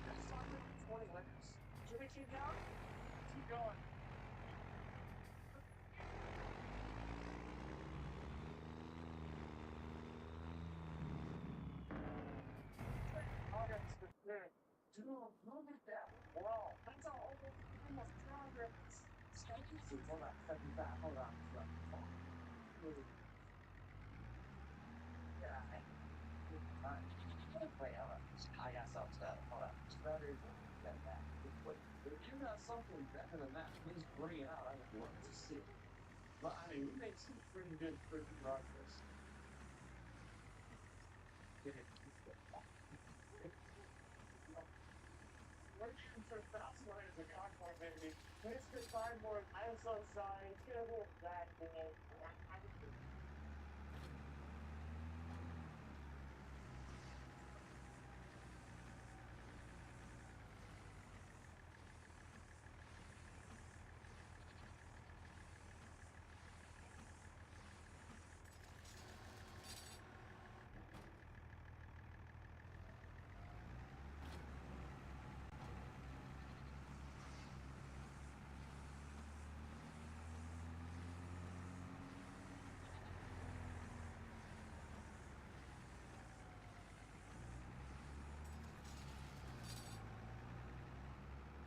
That's 20 layers. Should we keep going? Keep going. August the 3rd. Dude, look at that wall. That's a whole time of progress. Hold on, second that. Hold on. Yeah. Wait, hold on. I got something better. Hold on. It's better than that. Wait, if you got something better than that, please bring it out. I would love to see it. But I mean, we made some pretty good progress. We're getting to fast layers of concord, baby. Mr. Cardboard, I'm so sorry. It's gonna be a bad day.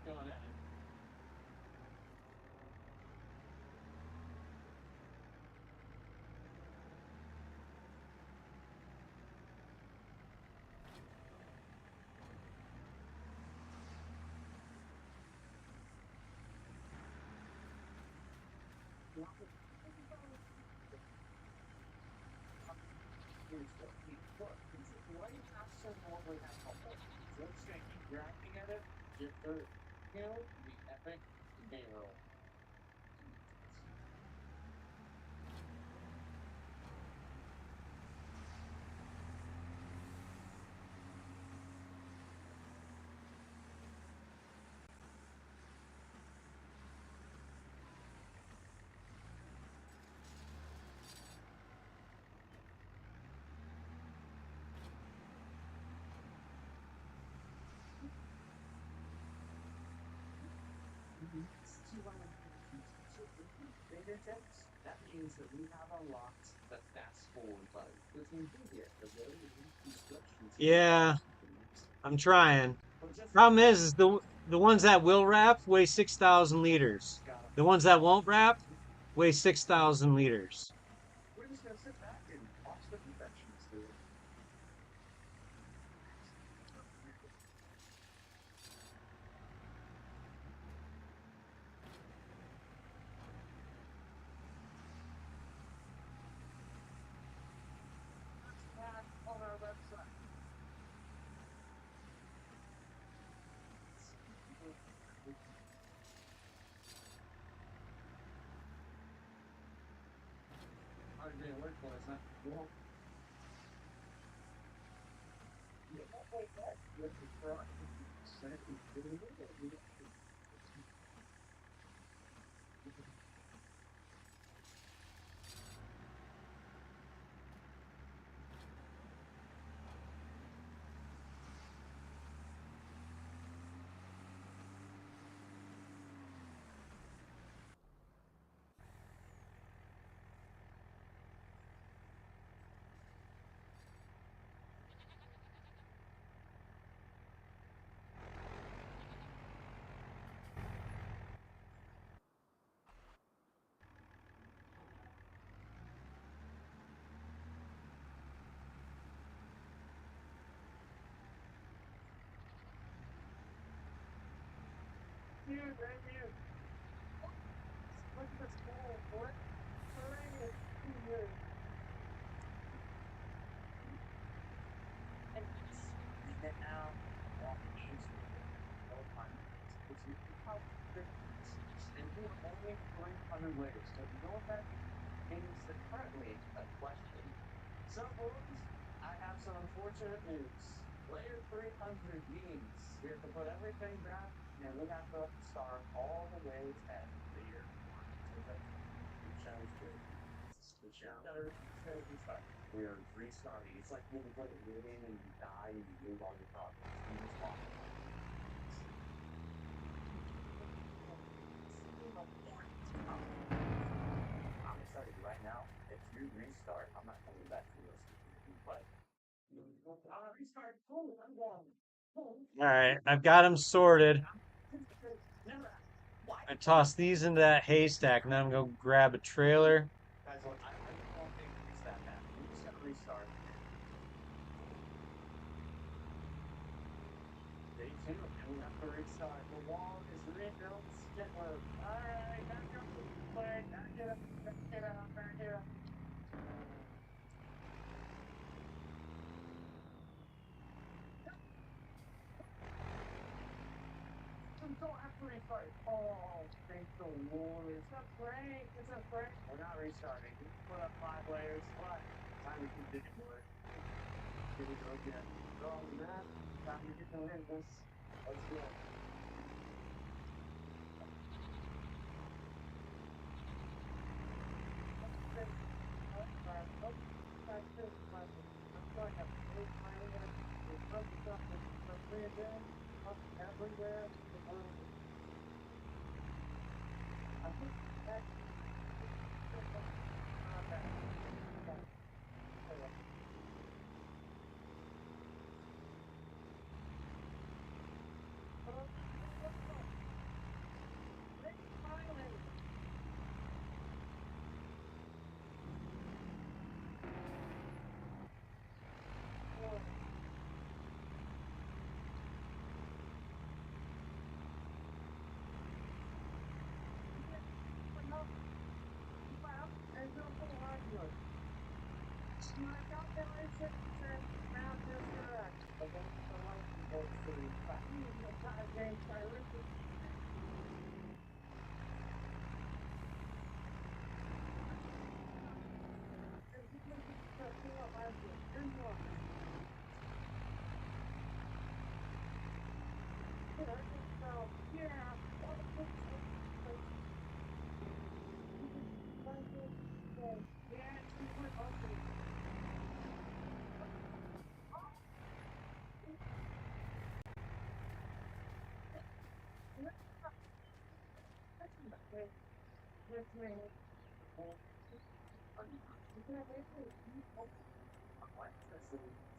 Going at it. Why do you have so normally have couple? So it's gonna keep grafting at it. Get the kill, the epic barrel. Yeah, I'm trying. Problem is the ones that will wrap weigh 6,000 liters. The ones that won't wrap weigh 6,000 liters. All right, I've got them sorted. I toss these into that haystack, and then I'm gonna go grab a trailer.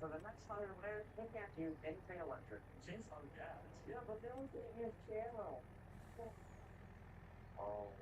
So the next time they can't use anything electric. Chainsaw gas. Yeah, but they don't use channel. Oh.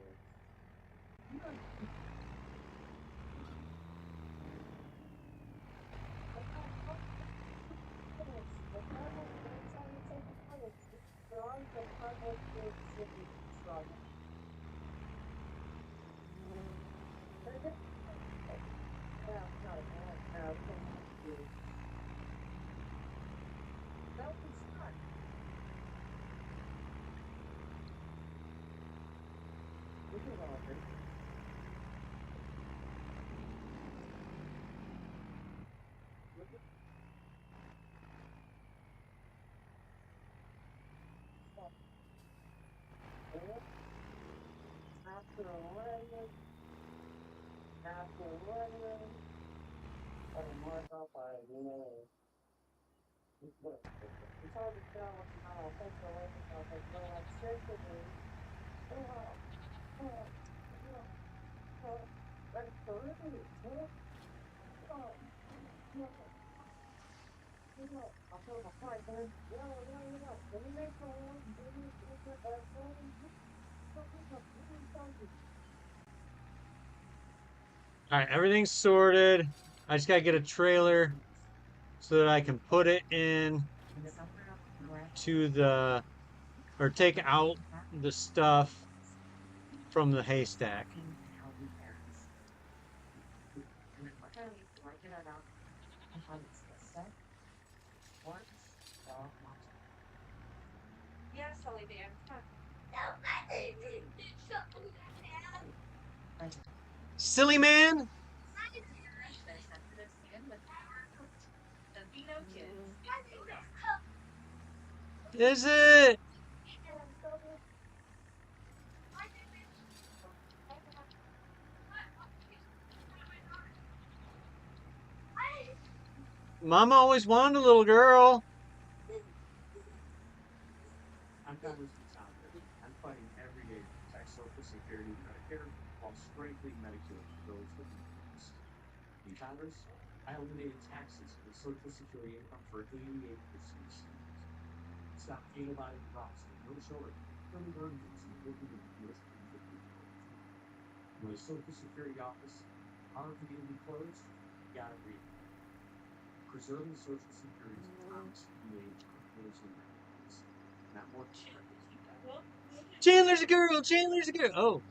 It's hard to tell what's not authentic or like no electricity. That's terrific. I'll put my price in. Yeah. Let me make one. All right, everything's sorted. I just gotta get a trailer so that I can put it in to the or take out the stuff from the haystack. Silly man, is it? Mama always wanted a little girl. I'm Congressman Thompson. I'm fighting every day to protect Social Security and Medicare while strengthening Medicare for those with needs. In Congress, I eliminated taxes for Social Security income for 88% of seniors. Stopped antibiotic drops for no children from emergency looking at US when the Social Security office are to be closed, you gotta read it. Preserving Social Security's promise to be age for those who not more Chandler's a girl. Chandler's a girl. Oh,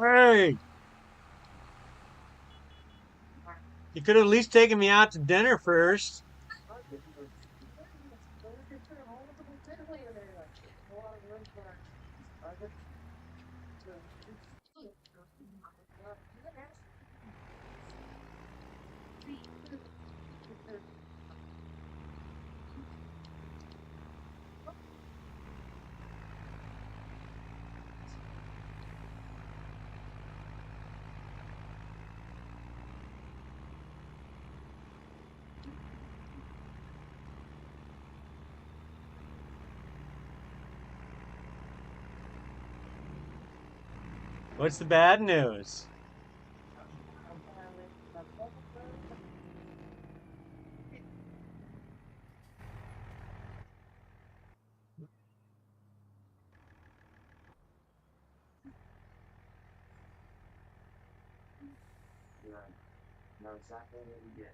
hey, you could have at least taken me out to dinner first. What's the bad news? know exactly what we did.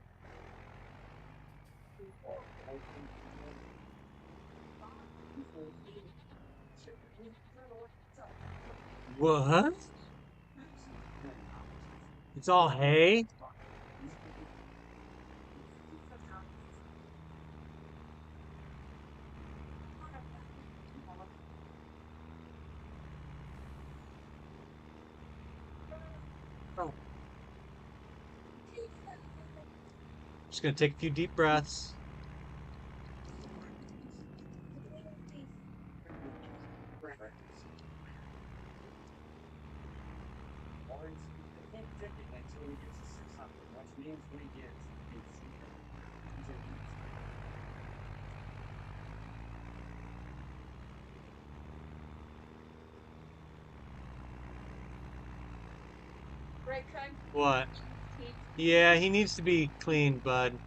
What? It's all hay? Just gonna take a few deep breaths. can't predict it until he gets to 600, which means when he gets 800. Right, Craig? What? Yeah, he needs to be clean, bud.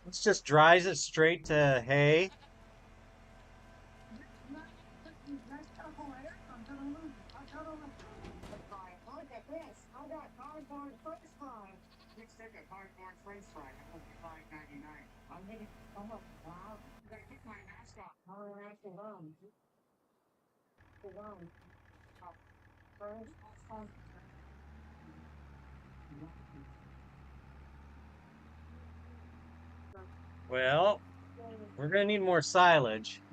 Let's just dries it straight to hay. Well, we're gonna need more silage.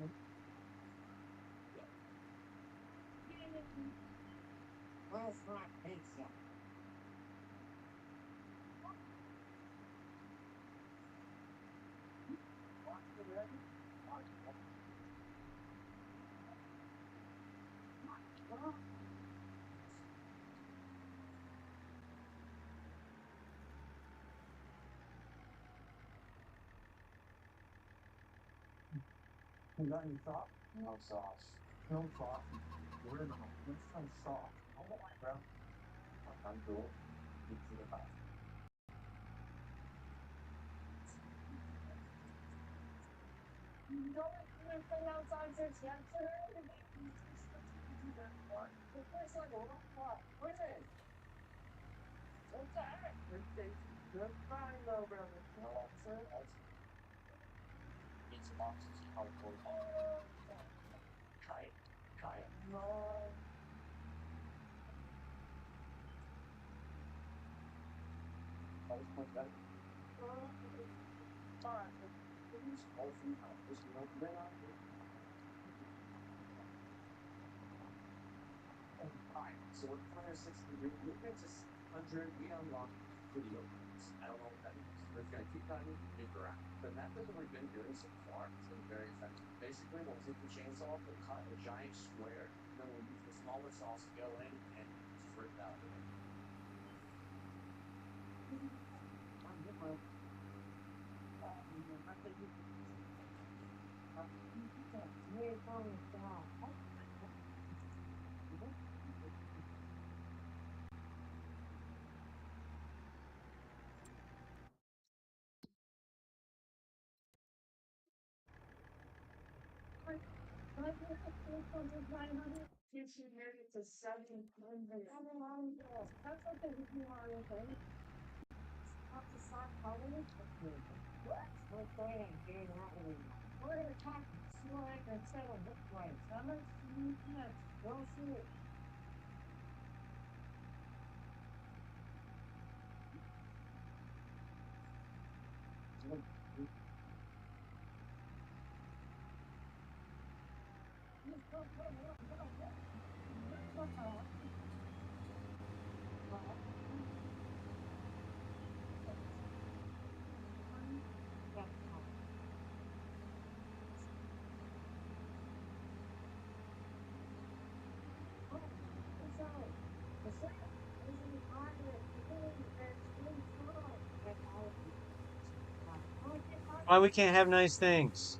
Why we can't have nice things?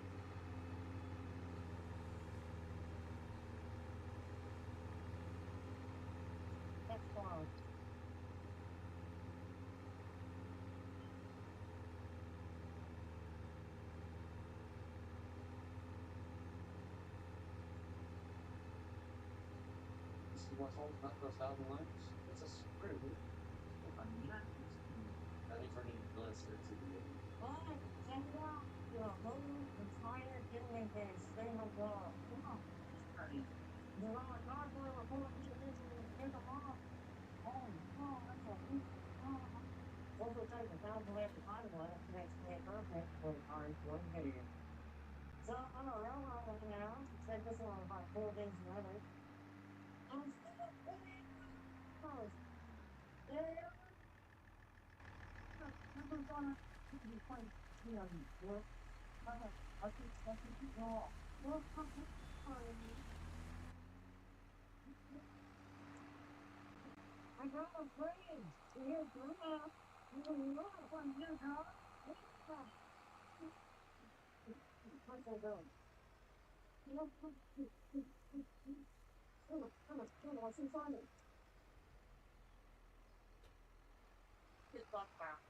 That's fine. This is what's all about those thousand lines. It's a screw. If I'm not mistaken, that is already listed to the oh, check it out. The whole entire human base, they have come on. Sorry. They're all not going to hold you and take them off. Oh, no, that's a big also take a thousand left behind the left next to the perfect for ours one video. So on a railroad right now, said this one about 4 days later. I'm still putting those. Yeah, I'm gonna be quite work. I think no. Well, I got a friend. Here's Grandma. You know one here, dog. How's that going? What's inside it? It's not fast.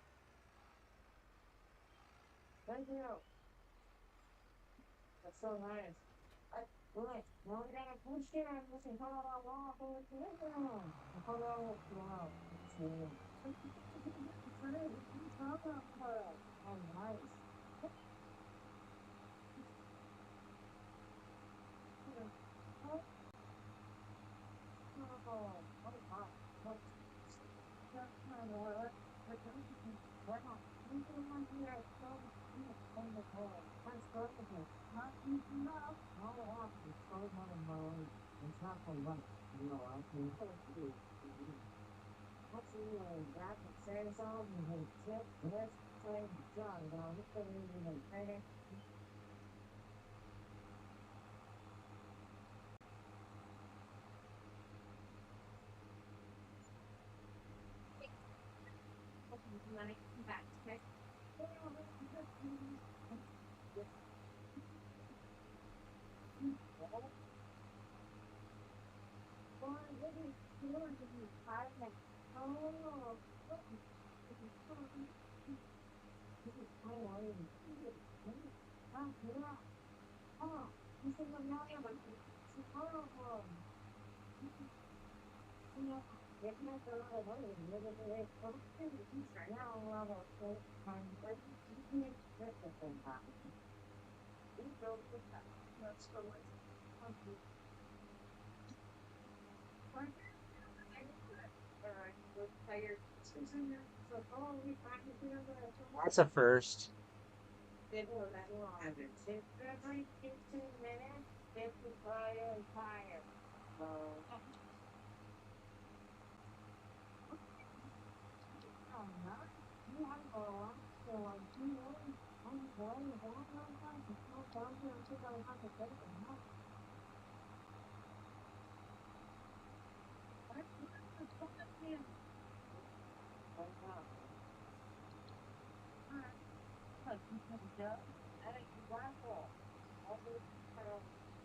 Thank you. That's so nice. Look, now we gotta push it and we can follow our law for the curriculum. And follow, wow, it's really. Oh, nice. Oh, what a pop. What? Just kind of what? Why not? We can one here, so on the call. Let's go with it. Not easy enough. No, it's so not in my own. It's not for lunch. You know, I can what's the grab the sand salt and the tip? Let's play John. Now, look at me in the training. Back, okay? That's a first. Every 15 minutes, 50 fire and fire. Oh, no. You have a lot. So, you know, I'm going to go on to go down here and take out a hundred days and not. It's so much here. Oh, wow. Alright. Look, you can go. That ain't example. All this,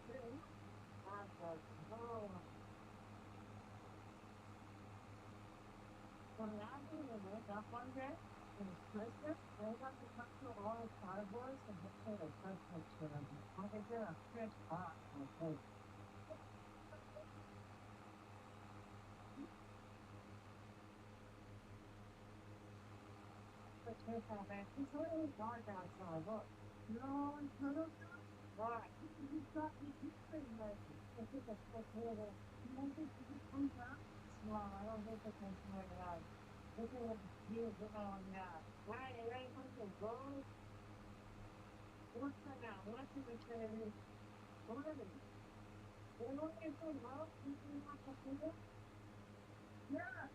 really? Oh, when I do the wake up one day, and it's Christmas, they got to come to all the cardboards and just put a Christmas to them. Like I did a Chris box, like, but Chris had that. It's really dark outside, look. No, it's not. Why? He's got me pretty much. It's just a quick little. You don't think he comes out? No, I don't think it comes out. This is what he was on, yeah. Right, it ain't something wrong. What's that now? What's the return? What is it? You know what it's about? You can have to do it? Yeah.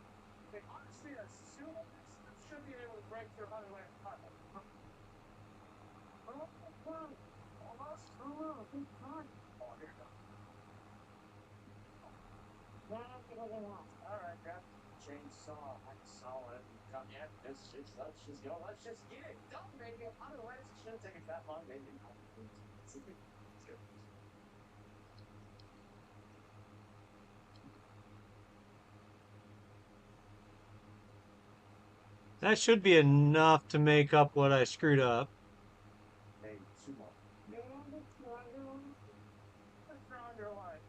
Honestly, a soem should be able to break through highway. Almost. Oh, here it goes. All right, grab chainsaw. I saw it. Come yet? Let's just go. Let's just get it done, baby. Otherwise, it shouldn't take that long, baby. Let's go. That should be enough to make up what I screwed up. Hey, sumo. What's wrong your life?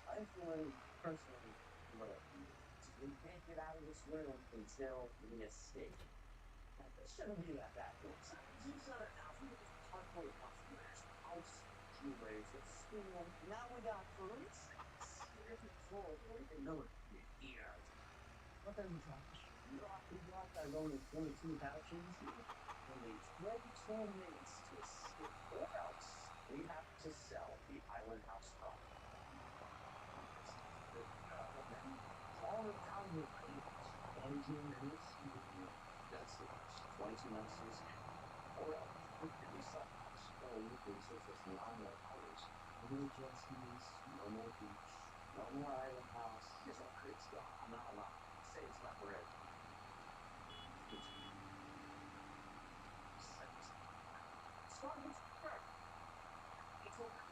I feel personally, we can't get out of this room until we escape. It shouldn't be that bad. You said it now. We just hardcore customers, house, shoelace, at school. Now we got police. Here's the full. We can know it. Yeah. What are you talking? We got our own 22 vouchers. Only 24 minutes to escape. Or else we have to sell the Island House property. All the time we're ready. 22 minutes. That's it. 22 minutes to escape. Or else we can be something. Or we can surface 9 more hours. No jet skis, no more beach, no more Island House. It's all good stuff. I'm not allowed. Say it's not bread. Start with bread. It's all good.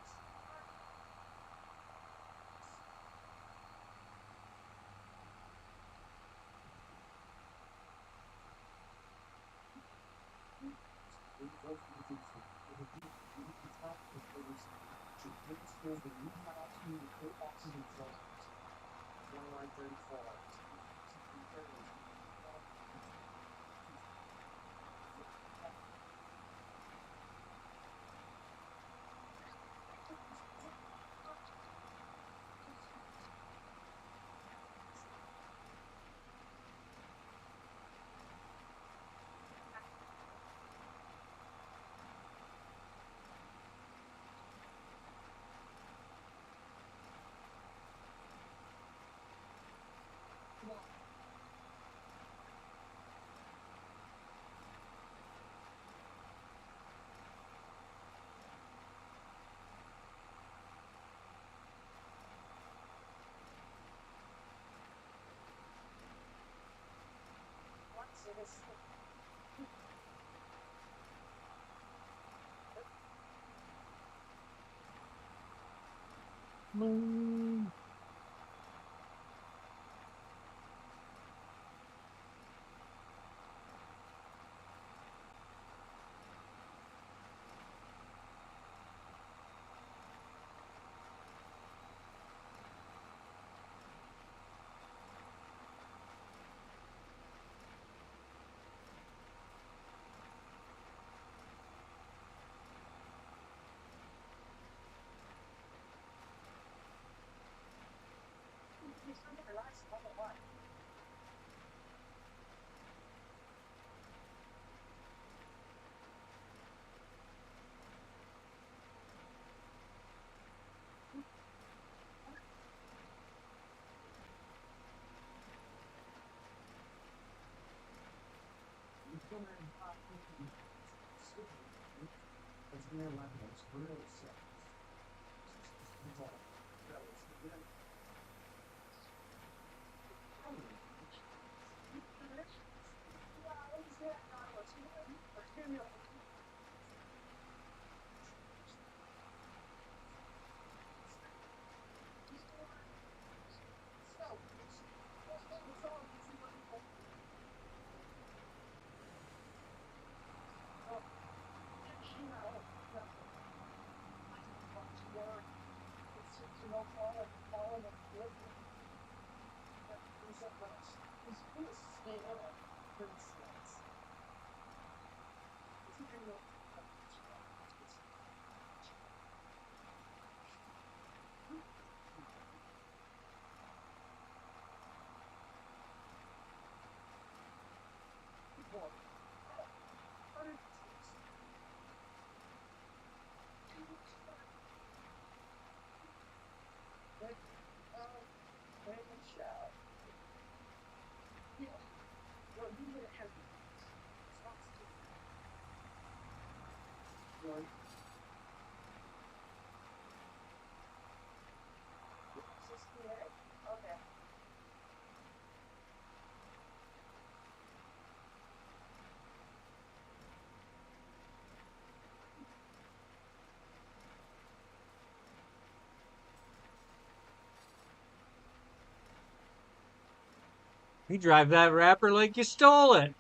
You drive that wrapper like you stole it.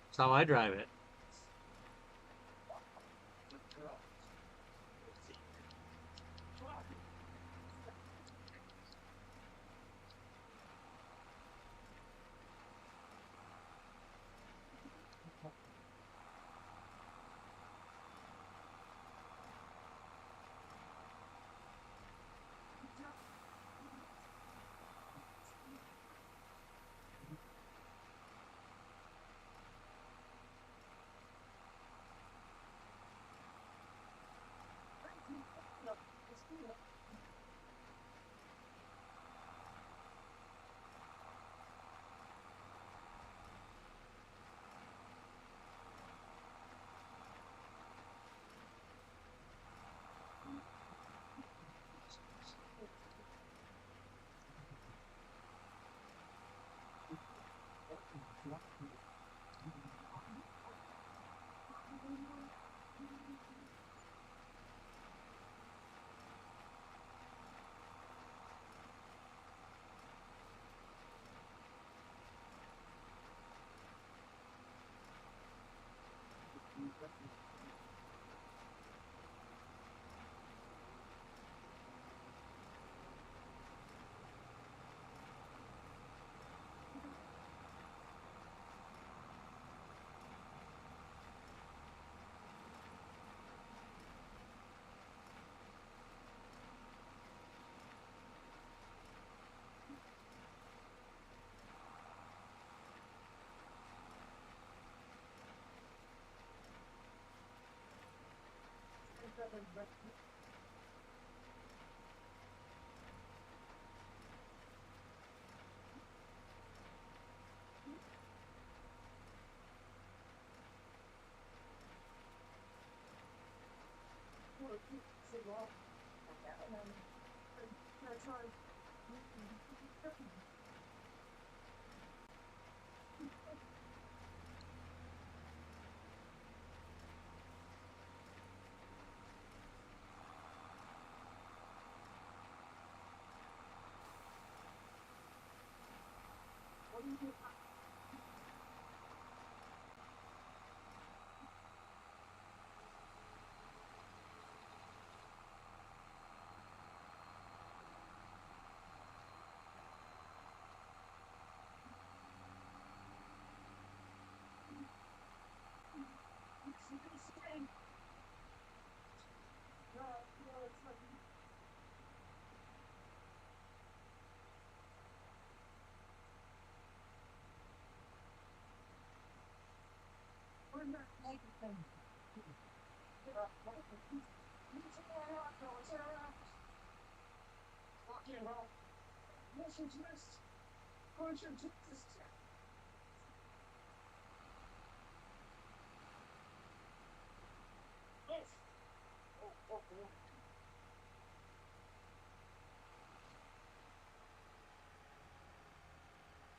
That's how I drive it.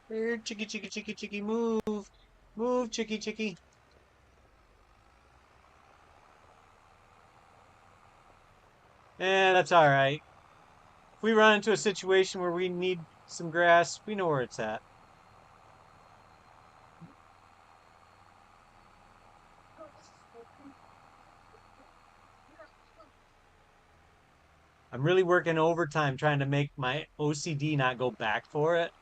Here, chicky, chicky, chicky, chicky, move. Move, chicky, chicky. That's all right. If we run into a situation where we need some grass, we know where it's at. I'm really working overtime trying to make my OCD not go back for it.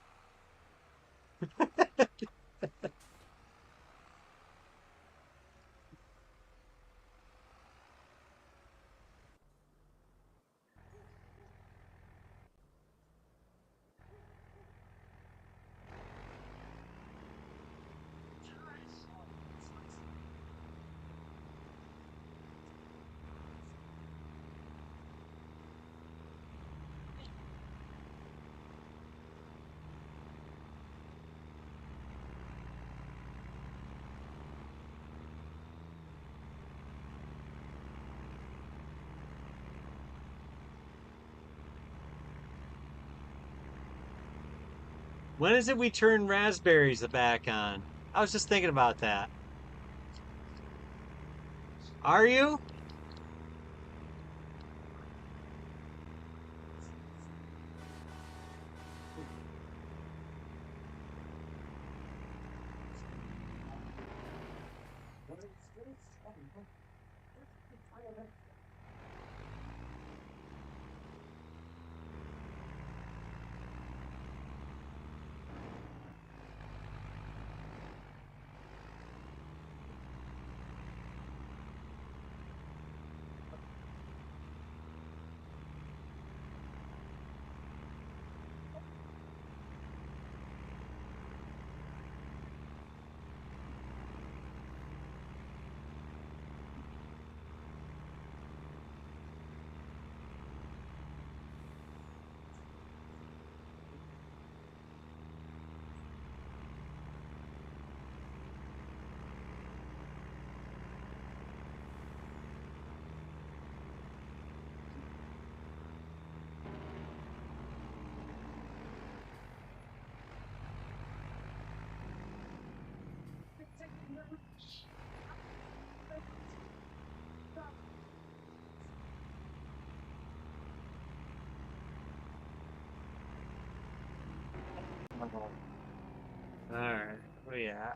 When is it we turn raspberries back on? I was just thinking about that. Are you? All right. Oh yeah.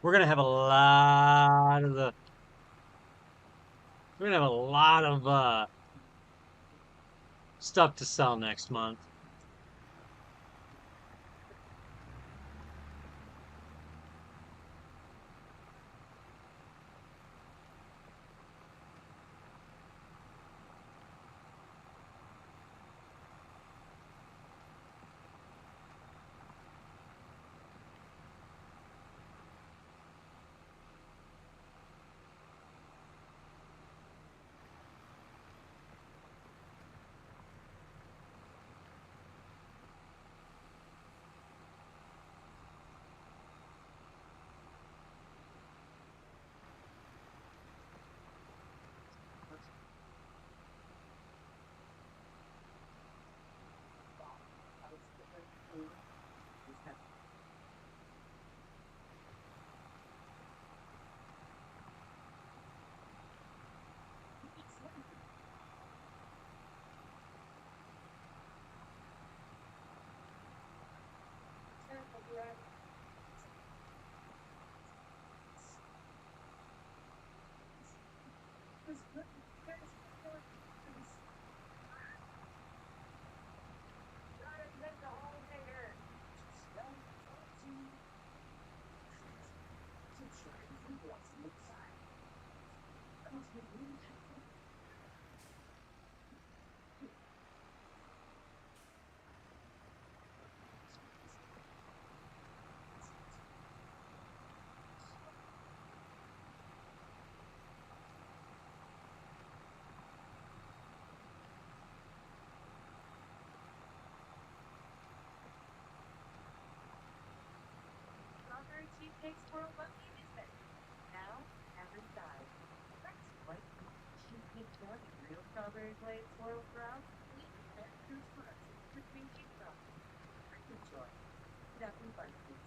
We're gonna have a lot of the we're gonna have a lot of stuff to sell next month. big squirrel monkey visit. Now, every side. That's quite she's big one real strawberry glazed swirl brown. We and fruit first. With green cheese sauce. Enjoy. Nothing but this.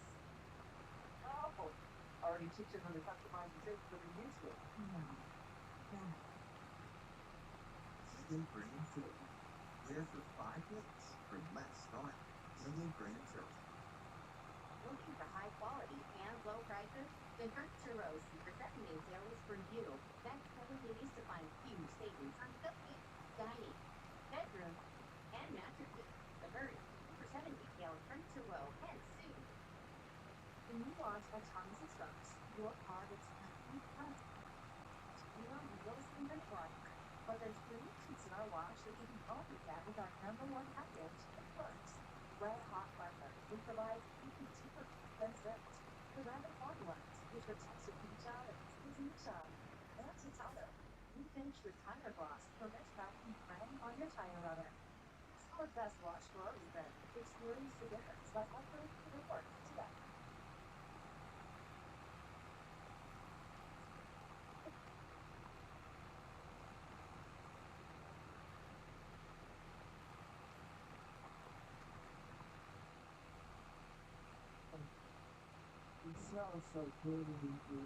Oh, already teaching how to customize the shapes for the use with. Simply Green Chili. There for 5 minutes for less start. Simply Green Chili. Looking for high quality and low prices? The Hurt Churros Secret Reckoning sale is for you. Next 7 days to find huge savings on cupcakes, dining, bedroom, and mattresses. The Hurt for 7 detailed Hurt Churro and soup. The new launch by Thomas & Sons. Your car that's happy fun. We want wheels in the front, but there's solutions in our wash that you can always add with our #1 package. First, red hot butter, which provides even cheaper than Zips. The rather hard ones, which protects your pizza and potato. We finish with tire gloss for best tracking friend on your tire rubber. Our best wash for our event. Experience the difference by offering the work today. It smells so good and easy.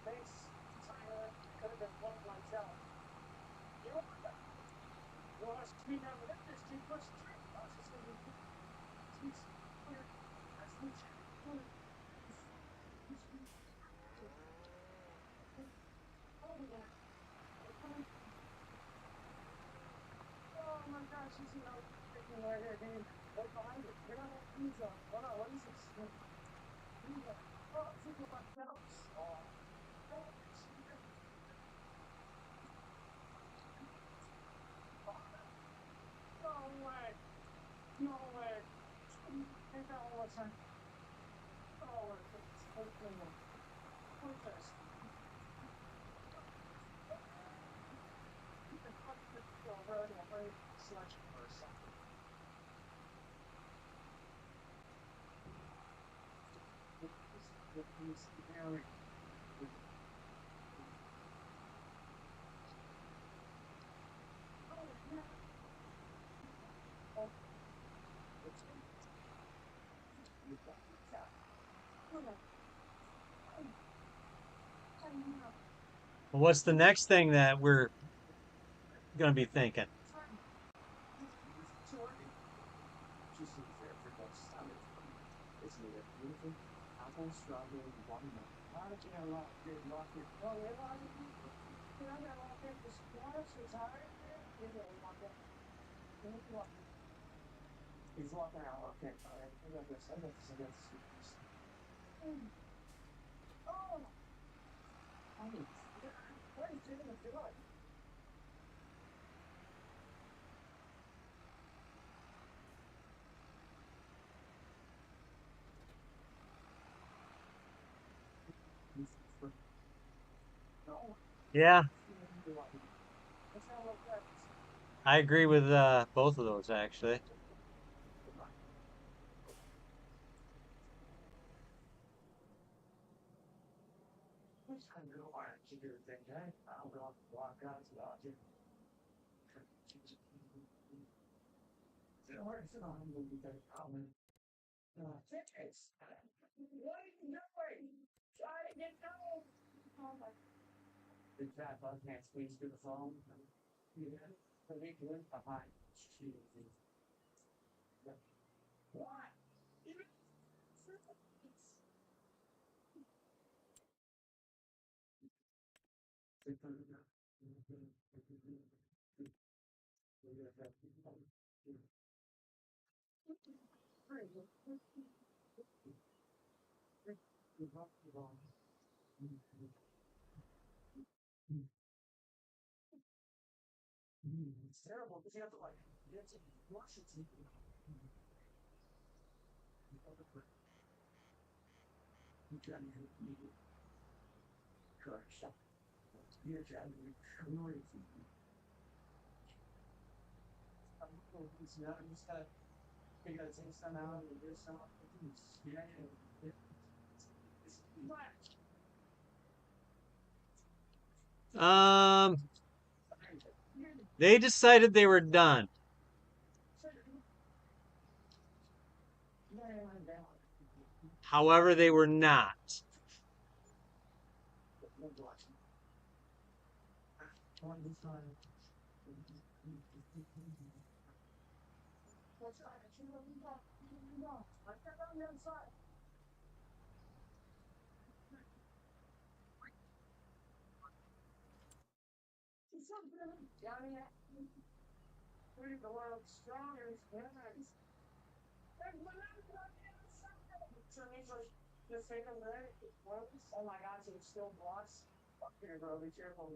Thanks, Tyler. Could have been one myself. You know what? You want us to be down with this too much time? I was just going to be clear. That's the chat. Oh my gosh, you see how freaking right there, dude. Look behind it. You're not going to use them. Oh no, what is this? Oh, it's looking like belts. Oh. No way. No way. Take that one more time. Oh, it's hopefully what's this? Road and wait such for a second. This very What's the next thing that we're going to be thinking? It's a beautiful apple, strawberry, watermelon. How did you have a lot of good luck here? Oh, we have a lot of people. You know, I got a lot of good squash, retired. You really want that. He's walking out. Okay, all right. I got this. I got this. I got this. Oh! Honey, what are you doing? Yeah, I agree with both of those actually. I'll go walk out to the tickets. What are you doing? Try to get home. The fat bug can't squeeze through the phone. Yeah. The week went behind. What? It's terrible because you have to like get to wash it. You gotta take some out and do some. Yeah, yeah. Um, they decided they were done. However, they were not. The world's strongest guys. So he's like, the second leg, it blows. Oh my gosh, it still blocks. Fuck here, bro. Be careful.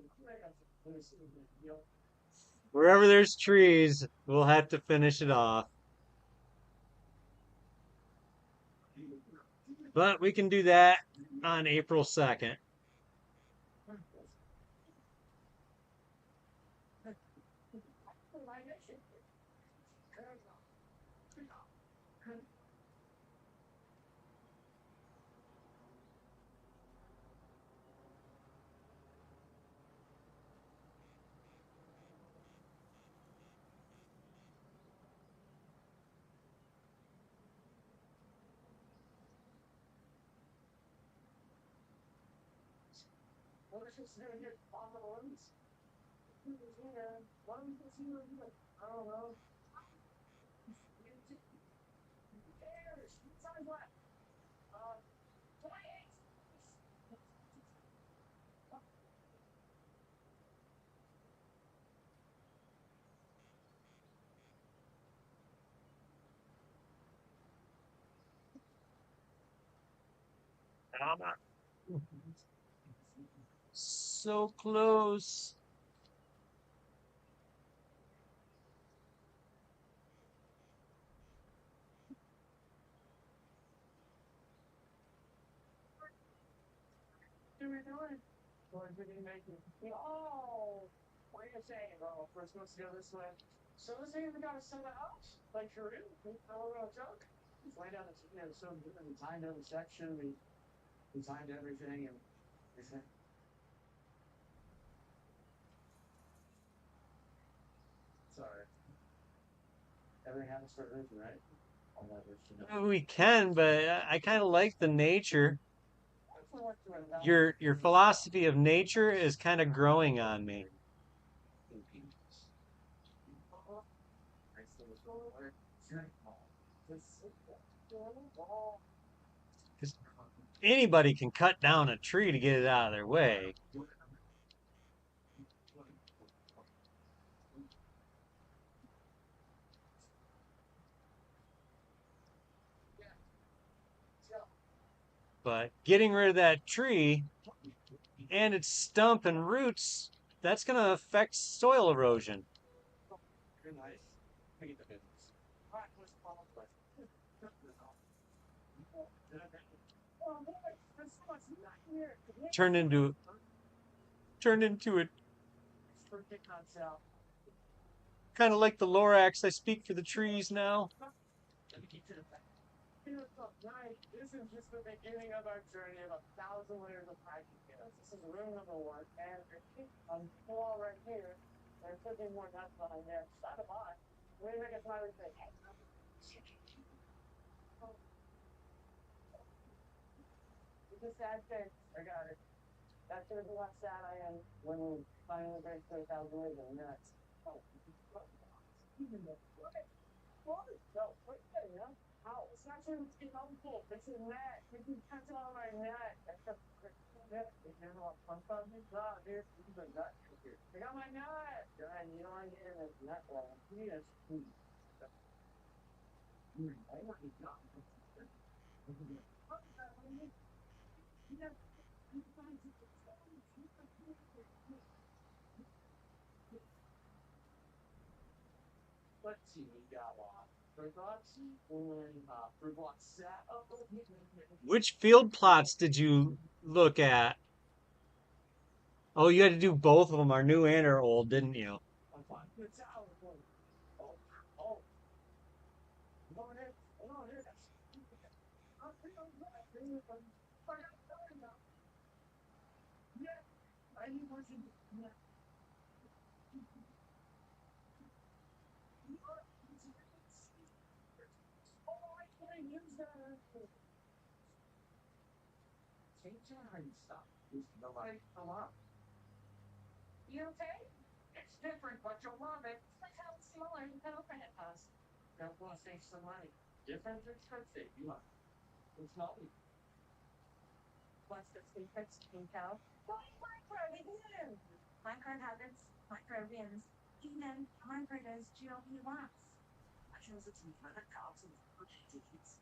Wherever there's trees, we'll have to finish it off. But we can do that on April 2nd. What is this gonna get on the lungs? Lungs, I don't know. Who cares? Besides what? Uh, 28. So close. What are we doing? Or did he make it? Oh, what are you saying, bro? We're supposed to go this way. So this ain't even got to sell the house? Like for real? No real joke? Just lay down the, so we timed every section, we timed everything, and we said, sorry. Everything happens for a reason, right? All that is, We can, but I kind of like the nature. I went through it about Your philosophy of nature is kind of growing on me. Because anybody can cut down a tree to get it out of their way. But getting rid of that tree and its stump and roots, that's going to affect soil erosion. You're nice. I get the business. All right, let's follow the oh, boy, there's so much nut here. Turn into turn into it, Forget concept. kind of like the Lorax I speak for the trees now. Let me get to the back. Here's the night. This is just the beginning of our journey of 1,000 layers of hiking. This is room number one, and I think on the wall right here, there could be more nuts behind there. Stop a lot. We're gonna make a smiley face. It's a sad face. I got it. That's gonna be how sad I am when we finally break through 1,000 layers of nuts. Oh, even though. No, wait, you know? How? It's not true. It's helpful. This is net. This is catching on my net. That's the net. You know what fun stuff is? No, dude, this is a nut here. I got my nut. God, you don't want to get in this nut wall. Yes, please. I want to go. Let's see, we got fruit blocks and fruit block set. Oh, Which field plots did you look at? Oh, you had to do both of them, our new and our old, didn't you? I'm fine. It's out. Oh, oh. You okay? It's different, but you'll love it. Like how it's smaller than coconut husk. Don't want to save some money. Different is expensive. You want it's not. What's the secret to Pinko? Microbians. Microhabits, microbians. Even microdose GLP-1s. I chose it to be better cops and disease.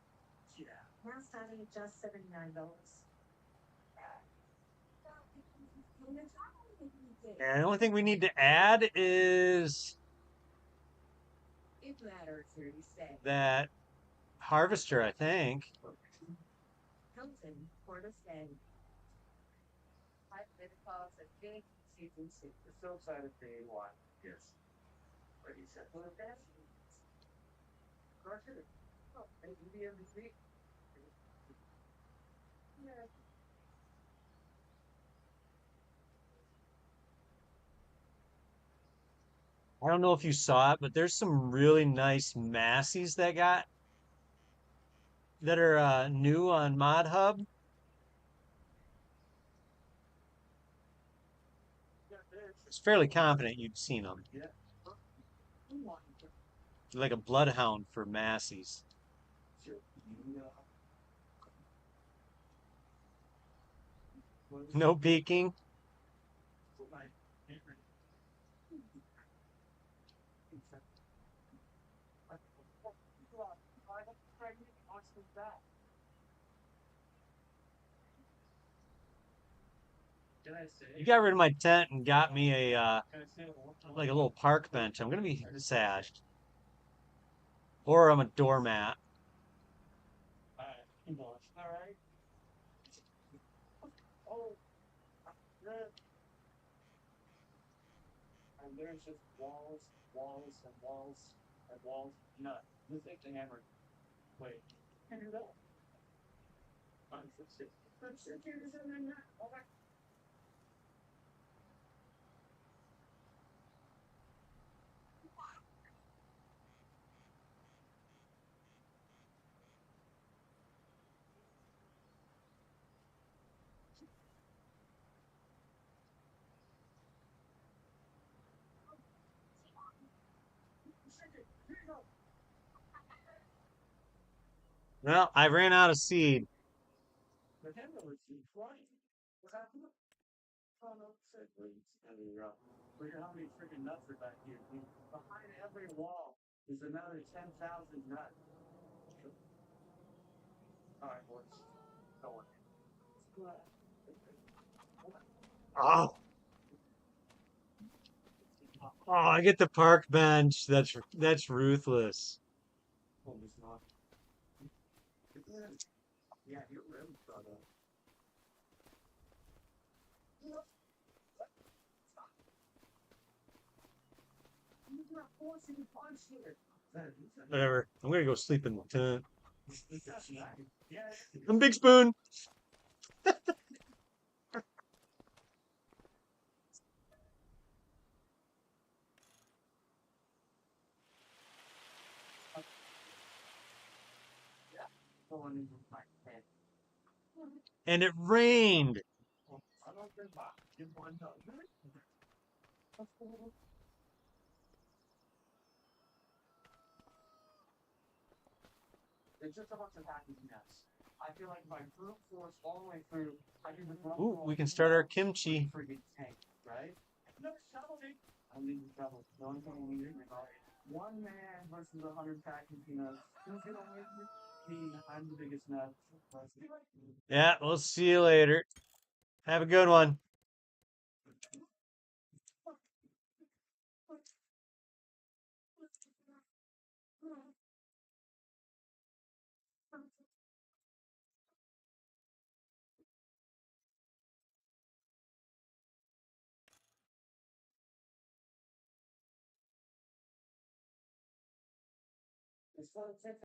Yeah. Now starting at just $79. And the only thing we need to add is It matters where you say. that harvester, I think. Hilton, Port of Spain. I've been calls a big season soup. We're so excited for you one. Yes. What he said. Well, that's Carter. Oh, maybe the MVP. Yeah. I don't know if you saw it, but there's some really nice Massies that are new on Mod Hub. It's fairly confident you'd seen them. Yeah. Like a bloodhound for Massies. No peeking. You got rid of my tent and got me a like a little park bench. I'm gonna be sad. Or I'm a doormat. All right. Oh, good. And there's just walls, walls, and walls, and walls. No, you think the hammer. Wait. Can you do that? I'm fix it. Fix it. Okay. Here you go. Well, I ran out of seed. The hammer was flying. What happened? Oh no, said please. And we go. Look at how many freaking nuts are back here. Behind every wall is another 10,000 nuts. All right, boys. Go on. Oh, oh, I get the park bench. That's ruthless. Oh, it's not. Yeah, you're really proud of. You're not forcing punch here. Whatever. I'm gonna go sleep in the tent. Yeah. I'm Big Spoon. Going into my head. And it rained. I don't think I give one no. It's just a bunch of packaging nuts. I feel like if I brute force all the way through, I can just run Ooh, through we all can these start our nuts kimchi. with a friggin' tank, right? No shoveling. I need the shovel. The only thing we need is one man versus 100 packing peanuts. Who's gonna win? Me. I'm the biggest nut. Yeah, we'll see you later. Have a good one. It's